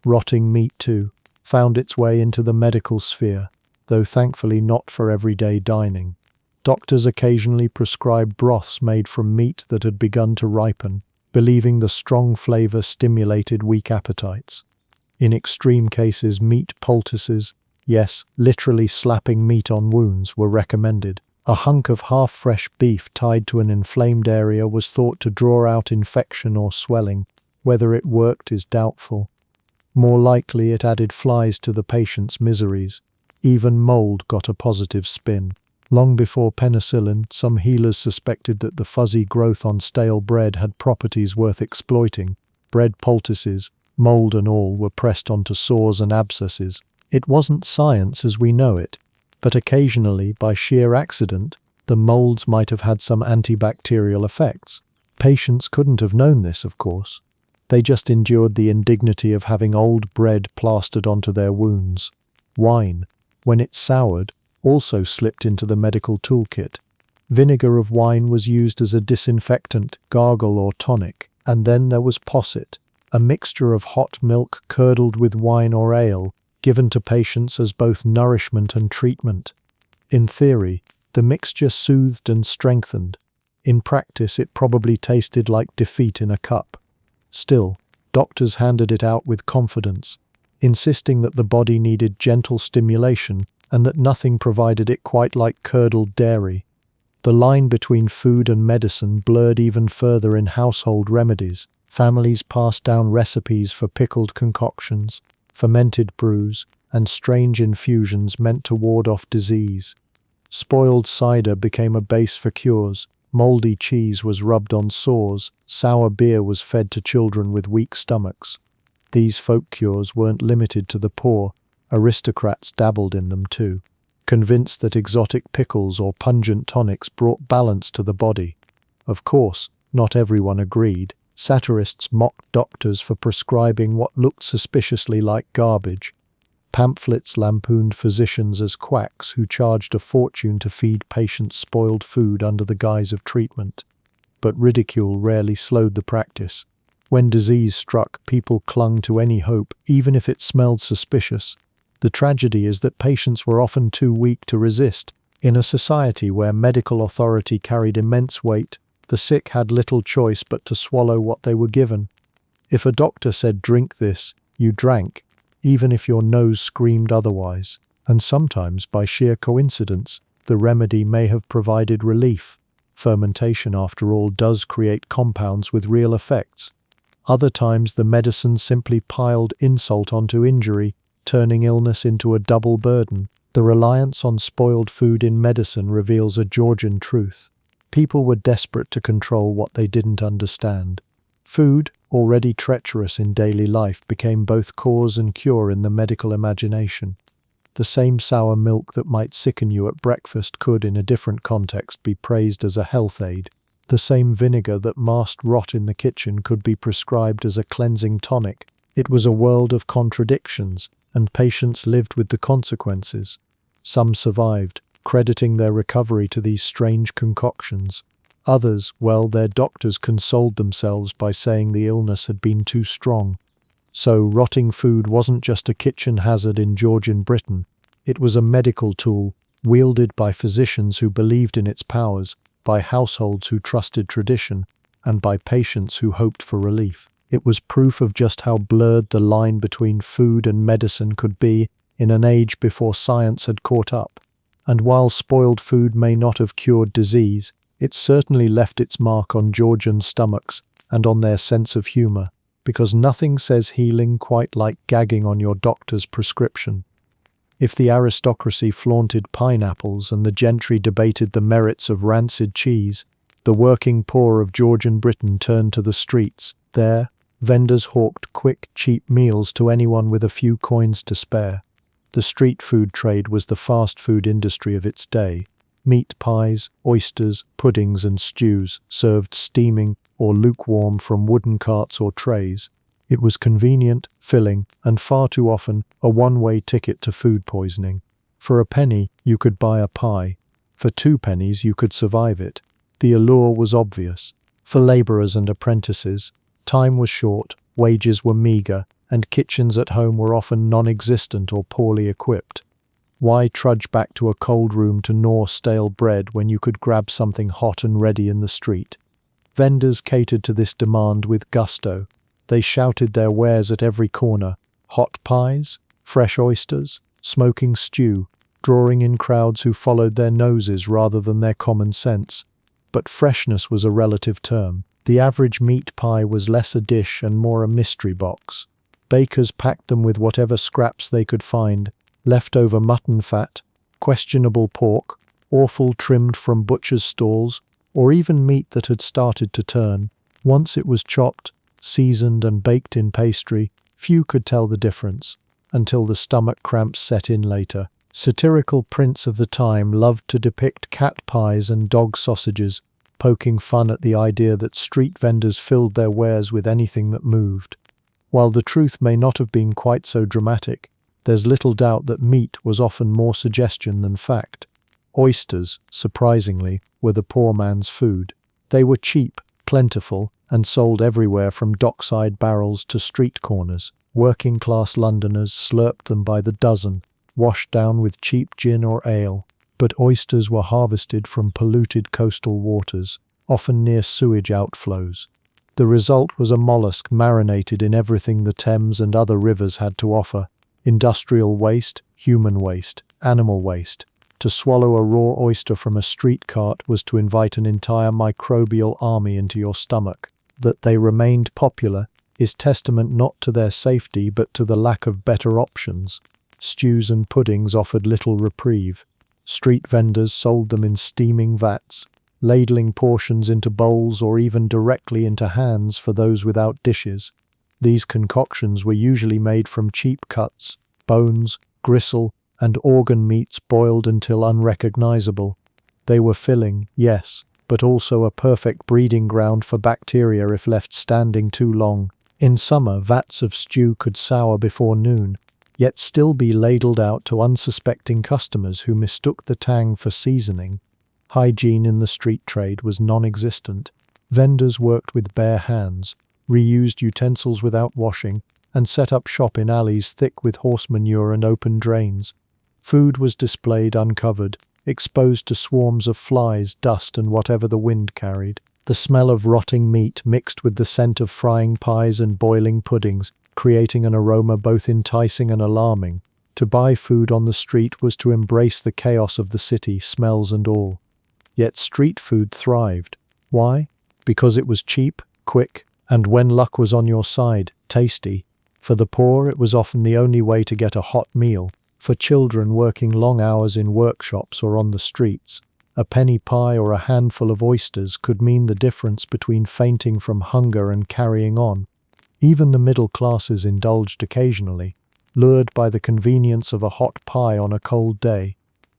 Rotting meat, too, found its way into the medical sphere, though thankfully not for everyday dining. Doctors occasionally prescribed broths made from meat that had begun to ripen, believing the strong flavor stimulated weak appetites. In extreme cases, meat poultices, yes, literally slapping meat on wounds, were recommended. A hunk of half-fresh beef tied to an inflamed area was thought to draw out infection or swelling. Whether it worked is doubtful. More likely it added flies to the patient's miseries. Even mold got a positive spin. Long before penicillin, some healers suspected that the fuzzy growth on stale bread had properties worth exploiting. Bread poultices, mold and all, were pressed onto sores and abscesses. It wasn't science as we know it, but occasionally, by sheer accident, the molds might have had some antibacterial effects. Patients couldn't have known this, of course. They just endured the indignity of having old bread plastered onto their wounds. Wine, when it soured, also slipped into the medical toolkit. Vinegar of wine was used as a disinfectant, gargle or tonic. And then there was posset, a mixture of hot milk curdled with wine or ale, given to patients as both nourishment and treatment. In theory, the mixture soothed and strengthened. In practice, it probably tasted like defeat in a cup. Still, doctors handed it out with confidence, insisting that the body needed gentle stimulation and that nothing provided it quite like curdled dairy. The line between food and medicine blurred even further in household remedies. Families passed down recipes for pickled concoctions, fermented brews, and strange infusions meant to ward off disease. Spoiled cider became a base for cures, moldy cheese was rubbed on sores, sour beer was fed to children with weak stomachs. These folk cures weren't limited to the poor, aristocrats dabbled in them too, convinced that exotic pickles or pungent tonics brought balance to the body. Of course, not everyone agreed. Satirists mocked doctors for prescribing what looked suspiciously like garbage. Pamphlets lampooned physicians as quacks who charged a fortune to feed patients spoiled food under the guise of treatment. But ridicule rarely slowed the practice. When disease struck, people clung to any hope, even if it smelled suspicious. The tragedy is that patients were often too weak to resist. In a society where medical authority carried immense weight, the sick had little choice but to swallow what they were given. If a doctor said, "Drink this," you drank, even if your nose screamed otherwise. And sometimes, by sheer coincidence, the remedy may have provided relief. Fermentation, after all, does create compounds with real effects. Other times, the medicine simply piled insult onto injury, turning illness into a double burden. The reliance on spoiled food in medicine reveals a Georgian truth. People were desperate to control what they didn't understand. Food, already treacherous in daily life, became both cause and cure in the medical imagination. The same sour milk that might sicken you at breakfast could, in a different context, be praised as a health aid. The same vinegar that masked rot in the kitchen could be prescribed as a cleansing tonic. It was a world of contradictions, and patients lived with the consequences. Some survived, crediting their recovery to these strange concoctions. Others, well, their doctors consoled themselves by saying the illness had been too strong. So, rotting food wasn't just a kitchen hazard in Georgian Britain. It was a medical tool, wielded by physicians who believed in its powers, by households who trusted tradition, and by patients who hoped for relief. It was proof of just how blurred the line between food and medicine could be in an age before science had caught up. And while spoiled food may not have cured disease, it certainly left its mark on Georgian stomachs and on their sense of humor, because nothing says healing quite like gagging on your doctor's prescription. If the aristocracy flaunted pineapples and the gentry debated the merits of rancid cheese, the working poor of Georgian Britain turned to the streets. There, vendors hawked quick, cheap meals to anyone with a few coins to spare. The street food trade was the fast food industry of its day. Meat pies, oysters, puddings and stews, served steaming or lukewarm from wooden carts or trays. It was convenient, filling, and far too often a one-way ticket to food poisoning. For a penny, you could buy a pie. For 2 pennies, you could survive it. The allure was obvious. For laborers and apprentices, time was short, wages were meager, and kitchens at home were often non-existent or poorly equipped. Why trudge back to a cold room to gnaw stale bread when you could grab something hot and ready in the street? Vendors catered to this demand with gusto. They shouted their wares at every corner: hot pies, fresh oysters, smoking stew, drawing in crowds who followed their noses rather than their common sense. But freshness was a relative term. The average meat pie was less a dish and more a mystery box. Bakers packed them with whatever scraps they could find: leftover mutton fat, questionable pork, offal trimmed from butchers' stalls, or even meat that had started to turn. Once it was chopped, seasoned and baked in pastry, few could tell the difference, until the stomach cramps set in later. Satirical prints of the time loved to depict cat pies and dog sausages, poking fun at the idea that street vendors filled their wares with anything that moved. While the truth may not have been quite so dramatic, there's little doubt that meat was often more suggestion than fact. Oysters, surprisingly, were the poor man's food. They were cheap, plentiful, and sold everywhere from dockside barrels to street corners. Working-class Londoners slurped them by the dozen, washed down with cheap gin or ale. But oysters were harvested from polluted coastal waters, often near sewage outflows. The result was a mollusk marinated in everything the Thames and other rivers had to offer: industrial waste, human waste, animal waste. To swallow a raw oyster from a street cart was to invite an entire microbial army into your stomach. That they remained popular is testament not to their safety but to the lack of better options. Stews and puddings offered little reprieve. Street vendors sold them in steaming vats, ladling portions into bowls or even directly into hands for those without dishes. These concoctions were usually made from cheap cuts, bones, gristle, and organ meats boiled until unrecognizable. They were filling, yes, but also a perfect breeding ground for bacteria if left standing too long. In summer, vats of stew could sour before noon, yet still be ladled out to unsuspecting customers who mistook the tang for seasoning. Hygiene in the street trade was non-existent. Vendors worked with bare hands, reused utensils without washing, and set up shop in alleys thick with horse manure and open drains. Food was displayed uncovered, exposed to swarms of flies, dust, and whatever the wind carried. The smell of rotting meat mixed with the scent of frying pies and boiling puddings, creating an aroma both enticing and alarming. To buy food on the street was to embrace the chaos of the city, smells and all. Yet street food thrived. Why? Because it was cheap, quick, and when luck was on your side, tasty. For the poor, it was often the only way to get a hot meal. For children working long hours in workshops or on the streets, a penny pie or a handful of oysters could mean the difference between fainting from hunger and carrying on. Even the middle classes indulged occasionally, lured by the convenience of a hot pie on a cold day.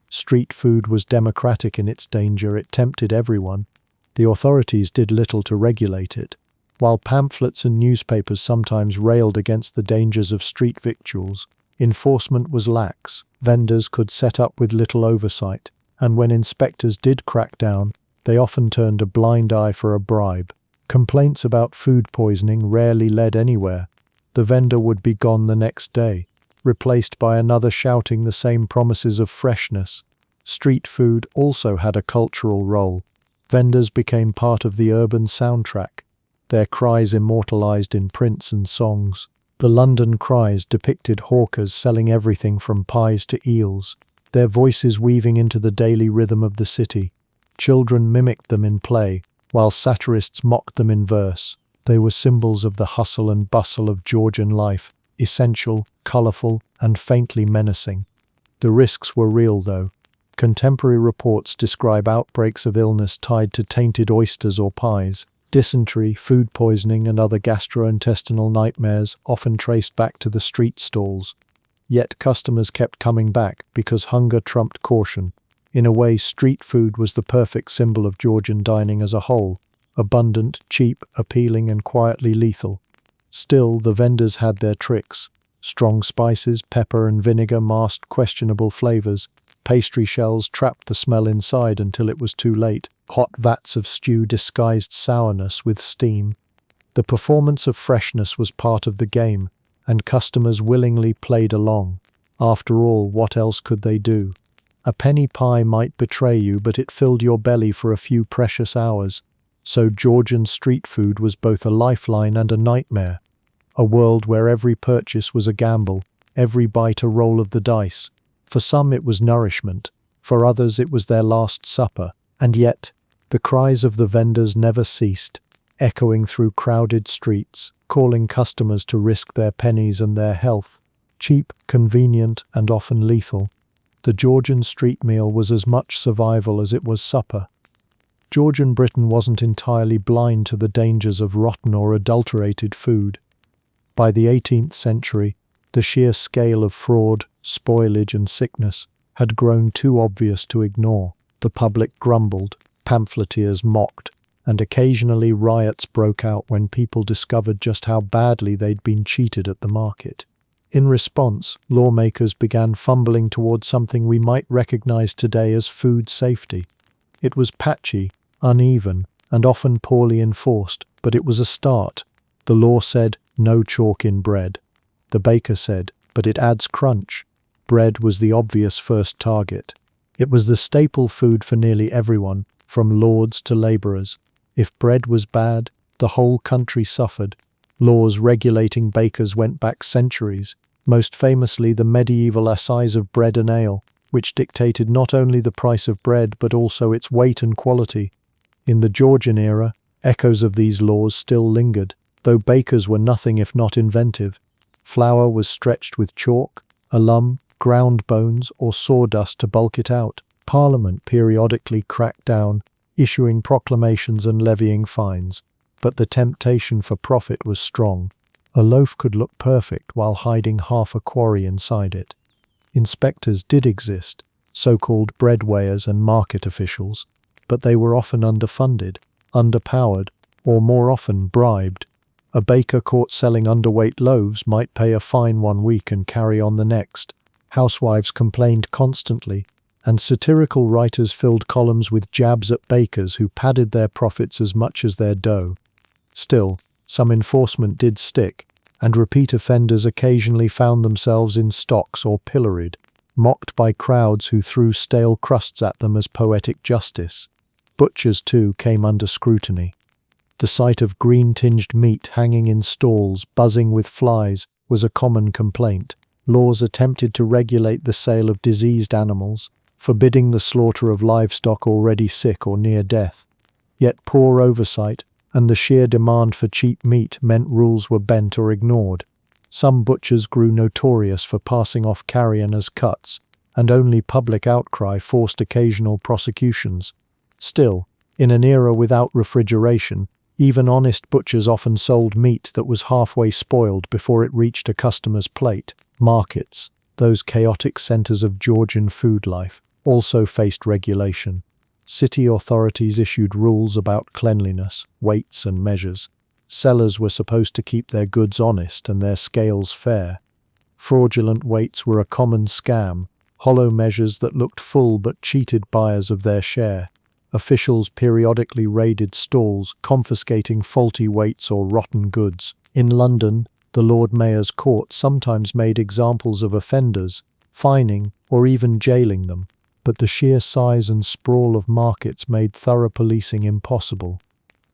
Street food was democratic in its danger, it tempted everyone. The authorities did little to regulate it. While pamphlets and newspapers sometimes railed against the dangers of street victuals, enforcement was lax. Vendors could set up with little oversight, and when inspectors did crack down, they often turned a blind eye for a bribe. Complaints about food poisoning rarely led anywhere. The vendor would be gone the next day, replaced by another shouting the same promises of freshness. Street food also had a cultural role. Vendors became part of the urban soundtrack, their cries immortalized in prints and songs. The London cries depicted hawkers selling everything from pies to eels, their voices weaving into the daily rhythm of the city. Children mimicked them in play, while satirists mocked them in verse. They were symbols of the hustle and bustle of Georgian life, essential, colourful, and faintly menacing. The risks were real, though. Contemporary reports describe outbreaks of illness tied to tainted oysters or pies. Dysentery, food poisoning, and other gastrointestinal nightmares often traced back to the street stalls. Yet customers kept coming back because hunger trumped caution. In a way, street food was the perfect symbol of Georgian dining as a whole: abundant, cheap, appealing, and quietly lethal. Still, the vendors had their tricks. Strong spices, pepper, and vinegar masked questionable flavors. Pastry shells trapped the smell inside until it was too late. Hot vats of stew disguised sourness with steam. The performance of freshness was part of the game, and customers willingly played along. After all, what else could they do? A penny pie might betray you, but it filled your belly for a few precious hours. So Georgian street food was both a lifeline and a nightmare. A world where every purchase was a gamble, every bite a roll of the dice. For some it was nourishment, for others it was their last supper. And yet, the cries of the vendors never ceased, echoing through crowded streets, calling customers to risk their pennies and their health. Cheap, convenient, and often lethal, the Georgian street meal was as much survival as it was supper. Georgian Britain wasn't entirely blind to the dangers of rotten or adulterated food. By the 18th century, the sheer scale of fraud, spoilage, and sickness had grown too obvious to ignore. The public grumbled. pamphleteers mocked, and occasionally riots broke out when people discovered just how badly they'd been cheated at the market. In response, lawmakers began fumbling towards something we might recognize today as food safety. It was patchy, uneven, and often poorly enforced, but it was a start. The law said, "No chalk in bread." The baker said, "But it adds crunch." Bread was the obvious first target. It was the staple food for nearly everyone, from lords to laborers. If bread was bad, the whole country suffered. Laws regulating bakers went back centuries, most famously the medieval Assize of Bread and Ale, which dictated not only the price of bread but also its weight and quality. In the Georgian era, echoes of these laws still lingered, though bakers were nothing if not inventive. Flour was stretched with chalk, alum, ground bones, or sawdust to bulk it out. Parliament periodically cracked down, issuing proclamations and levying fines, but the temptation for profit was strong. A loaf could look perfect while hiding half a quarry inside it. Inspectors did exist, so-called bread weighers and market officials, but they were often underfunded, underpowered, or more often bribed. A baker caught selling underweight loaves might pay a fine one week and carry on the next. Housewives complained constantly, and satirical writers filled columns with jabs at bakers who padded their profits as much as their dough. Still, some enforcement did stick, and repeat offenders occasionally found themselves in stocks or pilloried, mocked by crowds who threw stale crusts at them as poetic justice. Butchers, too, came under scrutiny. The sight of green-tinged meat hanging in stalls, buzzing with flies, was a common complaint. Laws attempted to regulate the sale of diseased animals, forbidding the slaughter of livestock already sick or near death. Yet poor oversight and the sheer demand for cheap meat meant rules were bent or ignored. Some butchers grew notorious for passing off carrion as cuts, and only public outcry forced occasional prosecutions. Still, in an era without refrigeration, even honest butchers often sold meat that was halfway spoiled before it reached a customer's plate. Markets, those chaotic centers of Georgian food life, also faced regulation. City authorities issued rules about cleanliness, weights and measures. Sellers were supposed to keep their goods honest and their scales fair. Fraudulent weights were a common scam, hollow measures that looked full but cheated buyers of their share. Officials periodically raided stalls, confiscating faulty weights or rotten goods. In London, the Lord Mayor's court sometimes made examples of offenders, fining or even jailing them, but the sheer size and sprawl of markets made thorough policing impossible.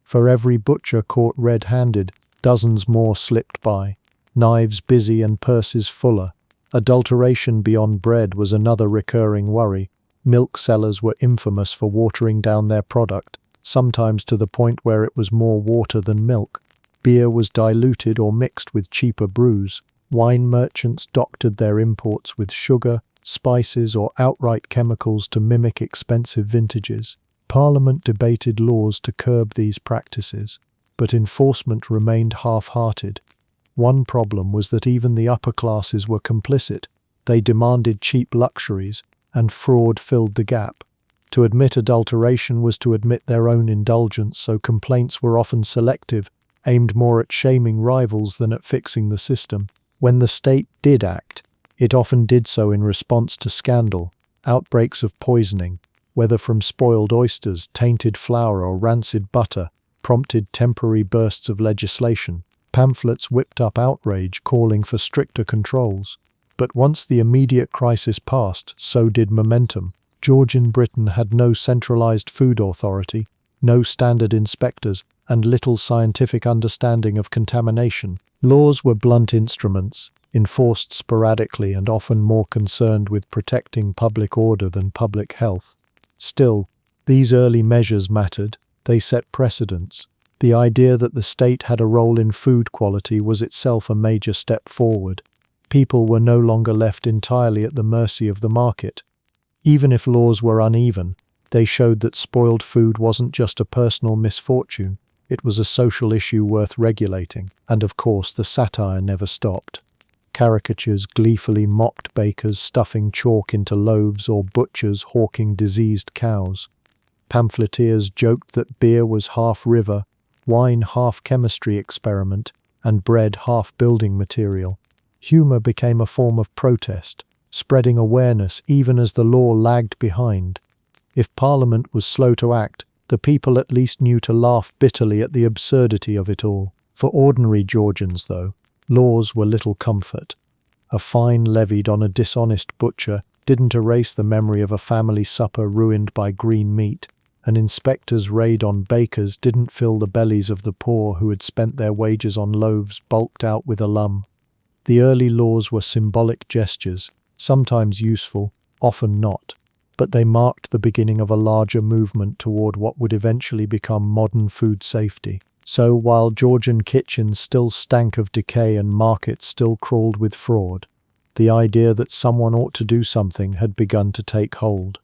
For every butcher caught red-handed, dozens more slipped by, knives busy and purses fuller. Adulteration beyond bread was another recurring worry. Milk sellers were infamous for watering down their product, sometimes to the point where it was more water than milk. Beer was diluted or mixed with cheaper brews. Wine merchants doctored their imports with sugar, spices, or outright chemicals to mimic expensive vintages. Parliament debated laws to curb these practices, but enforcement remained half-hearted. One problem was that even the upper classes were complicit. They demanded cheap luxuries, and fraud filled the gap. To admit adulteration was to admit their own indulgence, so complaints were often selective, aimed more at shaming rivals than at fixing the system. When the state did act, it often did so in response to scandal. Outbreaks of poisoning, whether from spoiled oysters, tainted flour, or rancid butter, prompted temporary bursts of legislation. Pamphlets whipped up outrage, calling for stricter controls. But once the immediate crisis passed, so did momentum. Georgian Britain had no centralized food authority, no standard inspectors, and little scientific understanding of contamination. Laws were blunt instruments, enforced sporadically and often more concerned with protecting public order than public health. Still, these early measures mattered. They set precedents. The idea that the state had a role in food quality was itself a major step forward. People were no longer left entirely at the mercy of the market. Even if laws were uneven, they showed that spoiled food wasn't just a personal misfortune, it was a social issue worth regulating, and of course the satire never stopped. Caricatures gleefully mocked bakers stuffing chalk into loaves or butchers hawking diseased cows. Pamphleteers joked that beer was half river, wine half chemistry experiment, and bread half building material. Humor became a form of protest, spreading awareness even as the law lagged behind. If Parliament was slow to act, the people at least knew to laugh bitterly at the absurdity of it all. For ordinary Georgians, though, laws were little comfort. A fine levied on a dishonest butcher didn't erase the memory of a family supper ruined by green meat. An inspector's raid on bakers didn't fill the bellies of the poor who had spent their wages on loaves bulked out with alum. The early laws were symbolic gestures, sometimes useful, often not, but they marked the beginning of a larger movement toward what would eventually become modern food safety. So, while Georgian kitchens still stank of decay and markets still crawled with fraud, the idea that someone ought to do something had begun to take hold.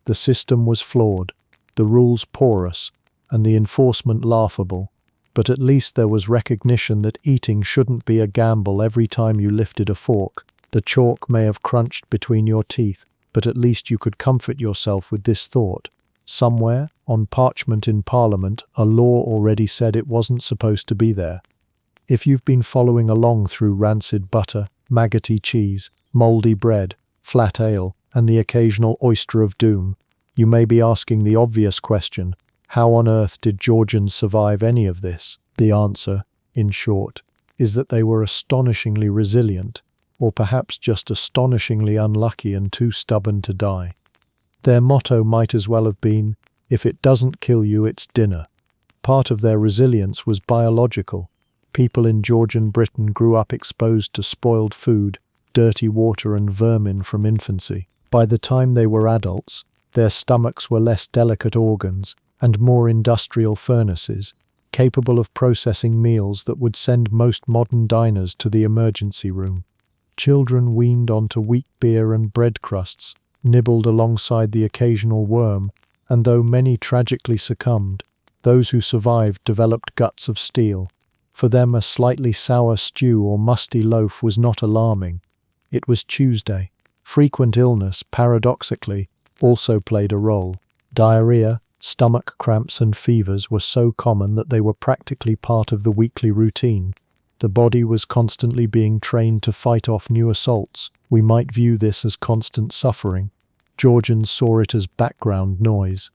The system was flawed, the rules porous, and the enforcement laughable, but at least there was recognition that eating shouldn't be a gamble every time you lifted a fork. The chalk may have crunched between your teeth, but at least you could comfort yourself with this thought. Somewhere, on parchment in Parliament, a law already said it wasn't supposed to be there. If you've been following along through rancid butter, maggoty cheese, mouldy bread, flat ale, and the occasional oyster of doom, you may be asking the obvious question, how on earth did Georgians survive any of this? The answer, in short, is that they were astonishingly resilient, or perhaps just astonishingly unlucky and too stubborn to die. Their motto might as well have been, if it doesn't kill you, it's dinner. Part of their resilience was biological. People in Georgian Britain grew up exposed to spoiled food, dirty water and vermin from infancy. By the time they were adults, their stomachs were less delicate organs and more industrial furnaces, capable of processing meals that would send most modern diners to the emergency room. Children weaned onto wheat beer and bread crusts, nibbled alongside the occasional worm, and though many tragically succumbed, those who survived developed guts of steel. For them, a slightly sour stew or musty loaf was not alarming. It was Tuesday. Frequent illness, paradoxically, also played a role. Diarrhea, stomach cramps and fevers were so common that they were practically part of the weekly routine. The body was constantly being trained to fight off new assaults. We might view this as constant suffering. Georgians saw it as background noise.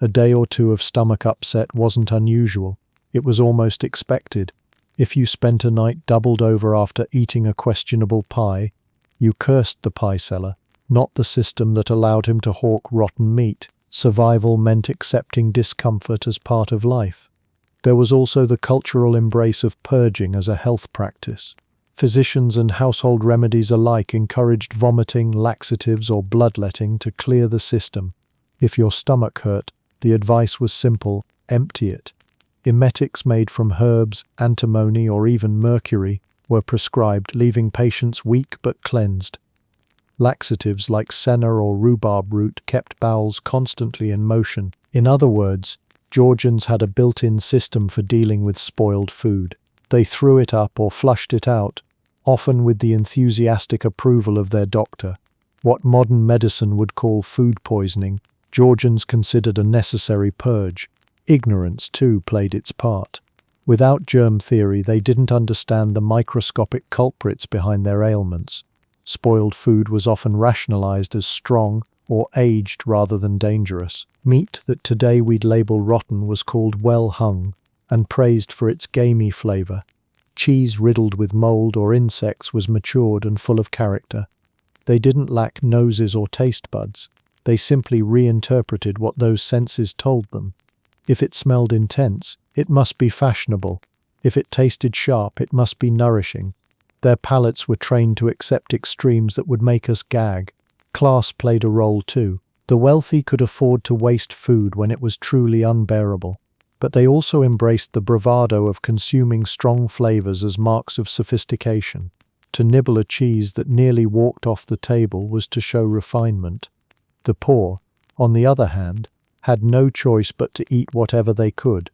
A day or two of stomach upset wasn't unusual. It was almost expected. If you spent a night doubled over after eating a questionable pie, you cursed the pie seller, not the system that allowed him to hawk rotten meat. Survival meant accepting discomfort as part of life. There was also the cultural embrace of purging as a health practice. Physicians and household remedies alike encouraged vomiting, laxatives, or bloodletting to clear the system. If your stomach hurt, the advice was simple: empty it. Emetics made from herbs, antimony, or even mercury were prescribed, leaving patients weak but cleansed. Laxatives like senna or rhubarb root kept bowels constantly in motion. In other words, Georgians had a built-in system for dealing with spoiled food. They threw it up or flushed it out, often with the enthusiastic approval of their doctor. What modern medicine would call food poisoning, Georgians considered a necessary purge. Ignorance, too, played its part. Without germ theory, they didn't understand the microscopic culprits behind their ailments. Spoiled food was often rationalized as strong or aged rather than dangerous. Meat that today we'd label rotten was called well hung and praised for its gamey flavor. Cheese riddled with mold or insects was matured and full of character. They didn't lack noses or taste buds. They simply reinterpreted what those senses told them. If it smelled intense, it must be fashionable. If it tasted sharp, it must be nourishing. Their palates were trained to accept extremes that would make us gag. Class played a role too. The wealthy could afford to waste food when it was truly unbearable, but they also embraced the bravado of consuming strong flavors as marks of sophistication. To nibble a cheese that nearly walked off the table was to show refinement. The poor, on the other hand, had no choice but to eat whatever they could.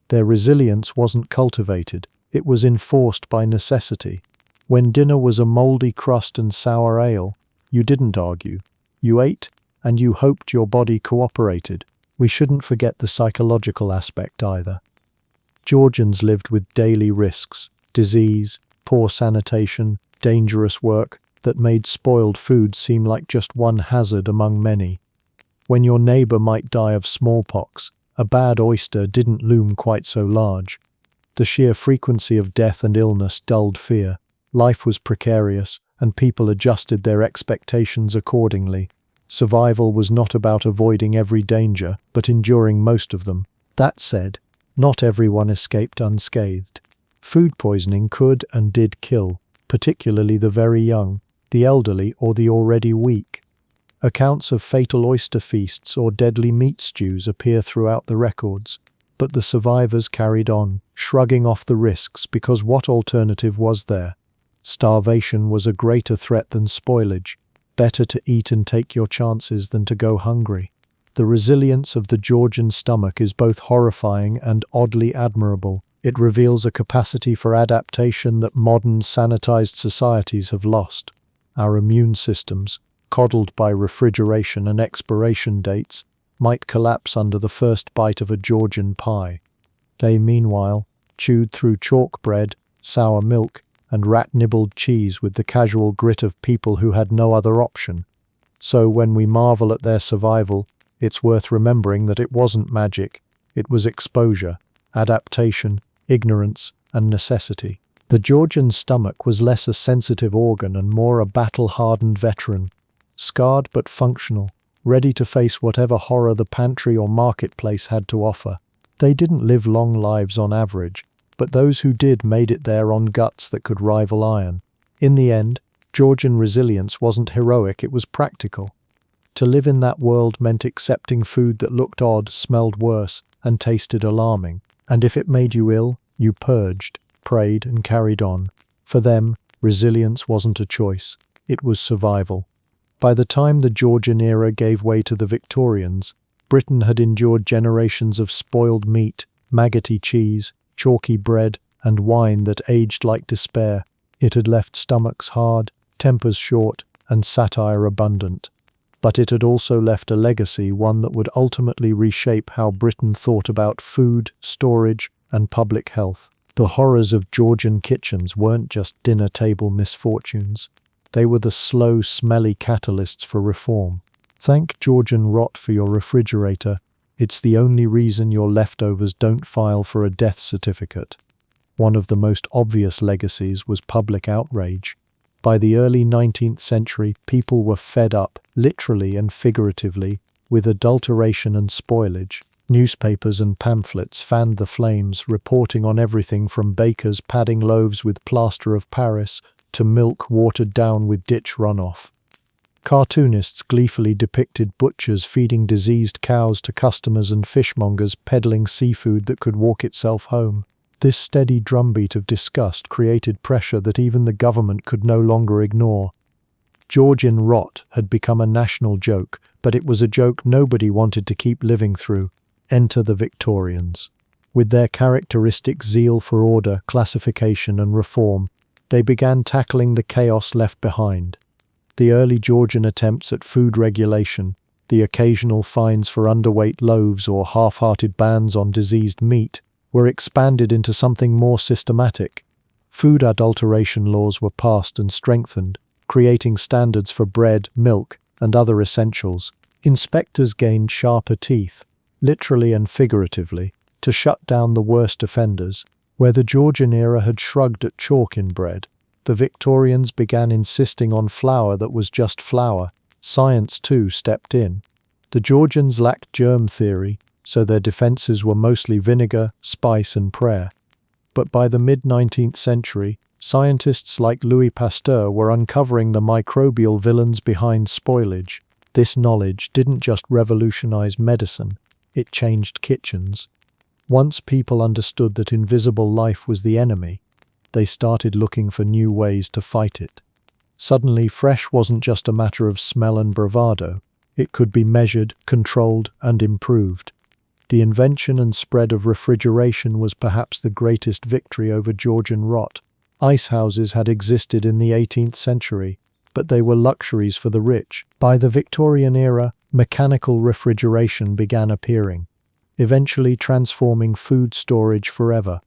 Their resilience wasn't cultivated, it was enforced by necessity. When dinner was a mouldy crust and sour ale, you didn't argue. You ate, and you hoped your body cooperated. We shouldn't forget the psychological aspect either. Georgians lived with daily risks, disease, poor sanitation, dangerous work that made spoiled food seem like just one hazard among many. When your neighbor might die of smallpox, a bad oyster didn't loom quite so large. The sheer frequency of death and illness dulled fear. Life was precarious, and people adjusted their expectations accordingly. Survival was not about avoiding every danger, but enduring most of them. That said, not everyone escaped unscathed. Food poisoning could and did kill, particularly the very young, the elderly, or the already weak. Accounts of fatal oyster feasts or deadly meat stews appear throughout the records, but the survivors carried on, shrugging off the risks because what alternative was there? Starvation was a greater threat than spoilage. Better to eat and take your chances than to go hungry. The resilience of the Georgian stomach is both horrifying and oddly admirable. It reveals a capacity for adaptation that modern sanitized societies have lost. Our immune systems, coddled by refrigeration and expiration dates, might collapse under the first bite of a Georgian pie. They, meanwhile, chewed through chalk bread, sour milk, and rat-nibbled cheese with the casual grit of people who had no other option. So when we marvel at their survival, it's worth remembering that it wasn't magic, it was exposure, adaptation, ignorance, and necessity. The Georgian stomach was less a sensitive organ and more a battle-hardened veteran, scarred but functional, ready to face whatever horror the pantry or marketplace had to offer. They didn't live long lives on average, but those who did made it there on guts that could rival iron. In the end, Georgian resilience wasn't heroic, it was practical. To live in that world meant accepting food that looked odd, smelled worse, and tasted alarming. And if it made you ill, you purged, prayed, and carried on. For them, resilience wasn't a choice, it was survival. By the time the Georgian era gave way to the Victorians, Britain had endured generations of spoiled meat, maggoty cheese, chalky bread, and wine that aged like despair. It had left stomachs hard, tempers short, and satire abundant. But it had also left a legacy, one that would ultimately reshape how Britain thought about food, storage, and public health. The horrors of Georgian kitchens weren't just dinner table misfortunes. They were the slow, smelly catalysts for reform. Thank Georgian rot for your refrigerator. It's the only reason your leftovers don't file for a death certificate. One of the most obvious legacies was public outrage. By the early 19th century, people were fed up, literally and figuratively, with adulteration and spoilage. Newspapers and pamphlets fanned the flames, reporting on everything from bakers padding loaves with plaster of Paris to milk watered down with ditch runoff. Cartoonists gleefully depicted butchers feeding diseased cows to customers and fishmongers peddling seafood that could walk itself home. This steady drumbeat of disgust created pressure that even the government could no longer ignore. Georgian rot had become a national joke, but it was a joke nobody wanted to keep living through. Enter the Victorians. With their characteristic zeal for order, classification, and reform, they began tackling the chaos left behind. The early Georgian attempts at food regulation, the occasional fines for underweight loaves or half-hearted bans on diseased meat, were expanded into something more systematic. Food adulteration laws were passed and strengthened, creating standards for bread, milk, and other essentials. Inspectors gained sharper teeth, literally and figuratively, to shut down the worst offenders. Where the Georgian era had shrugged at chalk in bread, the Victorians began insisting on flour that was just flour. Science, too, stepped in. The Georgians lacked germ theory, so their defenses were mostly vinegar, spice, and prayer. But by the mid-19th century, scientists like Louis Pasteur were uncovering the microbial villains behind spoilage. This knowledge didn't just revolutionize medicine, it changed kitchens. Once people understood that invisible life was the enemy, they started looking for new ways to fight it. Suddenly, fresh wasn't just a matter of smell and bravado. It could be measured, controlled, and improved. The invention and spread of refrigeration was perhaps the greatest victory over Georgian rot. Ice houses had existed in the 18th century, but they were luxuries for the rich. By the Victorian era, mechanical refrigeration began appearing, eventually transforming food storage forever.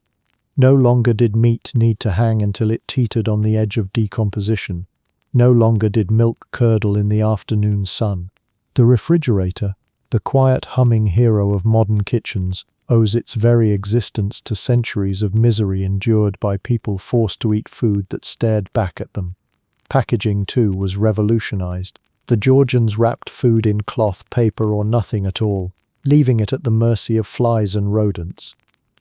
No longer did meat need to hang until it teetered on the edge of decomposition. No longer did milk curdle in the afternoon sun. The refrigerator, the quiet humming hero of modern kitchens, owes its very existence to centuries of misery endured by people forced to eat food that stared back at them. Packaging, too, was revolutionized. The Georgians wrapped food in cloth, paper, or nothing at all, leaving it at the mercy of flies and rodents.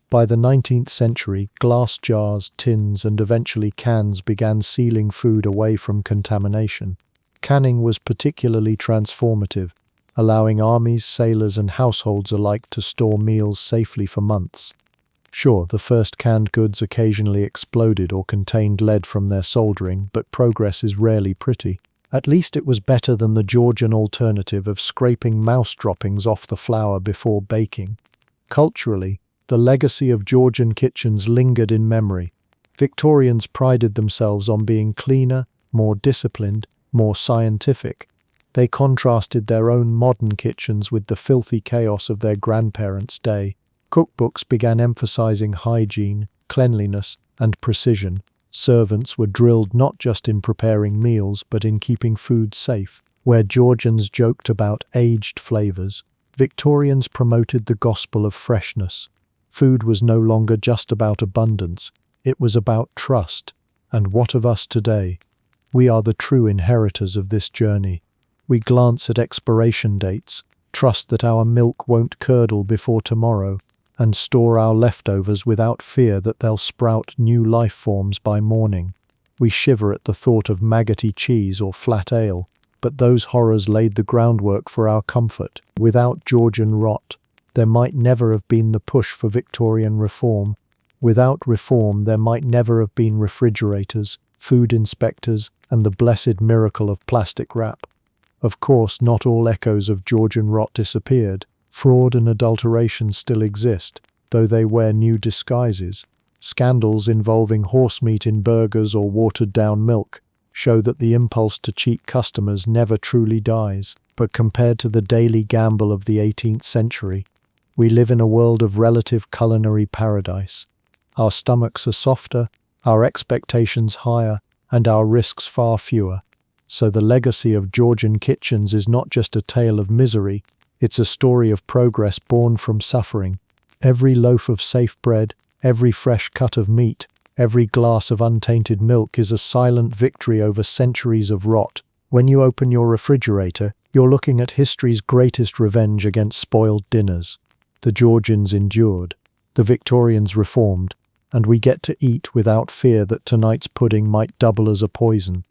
By the 19th century, glass jars, tins, and eventually cans began sealing food away from contamination. Canning was particularly transformative, allowing armies, sailors, and households alike to store meals safely for months. Sure, the first canned goods occasionally exploded or contained lead from their soldering, but progress is rarely pretty. At least it was better than the Georgian alternative of scraping mouse droppings off the flour before baking. Culturally, the legacy of Georgian kitchens lingered in memory. Victorians prided themselves on being cleaner, more disciplined, more scientific. They contrasted their own modern kitchens with the filthy chaos of their grandparents' day. Cookbooks began emphasizing hygiene, cleanliness, and precision. Servants were drilled not just in preparing meals, but in keeping food safe. Where Georgians joked about aged flavors, Victorians promoted the gospel of freshness. Food was no longer just about abundance, it was about trust. And what of us today? We are the true inheritors of this journey. We glance at expiration dates, trust that our milk won't curdle before tomorrow, and store our leftovers without fear that they'll sprout new life forms by morning. We shiver at the thought of maggoty cheese or flat ale, but those horrors laid the groundwork for our comfort. Without Georgian rot, there might never have been the push for Victorian reform. Without reform, there might never have been refrigerators, food inspectors, and the blessed miracle of plastic wrap. Of course, not all echoes of Georgian rot disappeared. Fraud and adulteration still exist, though they wear new disguises. Scandals involving horse meat in burgers or watered-down milk show that the impulse to cheat customers never truly dies. But compared to the daily gamble of the 18th century, we live in a world of relative culinary paradise. Our stomachs are softer, our expectations higher, and our risks far fewer. So the legacy of Georgian kitchens is not just a tale of misery, it's a story of progress born from suffering. Every loaf of safe bread, every fresh cut of meat, every glass of untainted milk is a silent victory over centuries of rot. When you open your refrigerator, you're looking at history's greatest revenge against spoiled dinners. The Georgians endured, the Victorians reformed, and we get to eat without fear that tonight's pudding might double as a poison.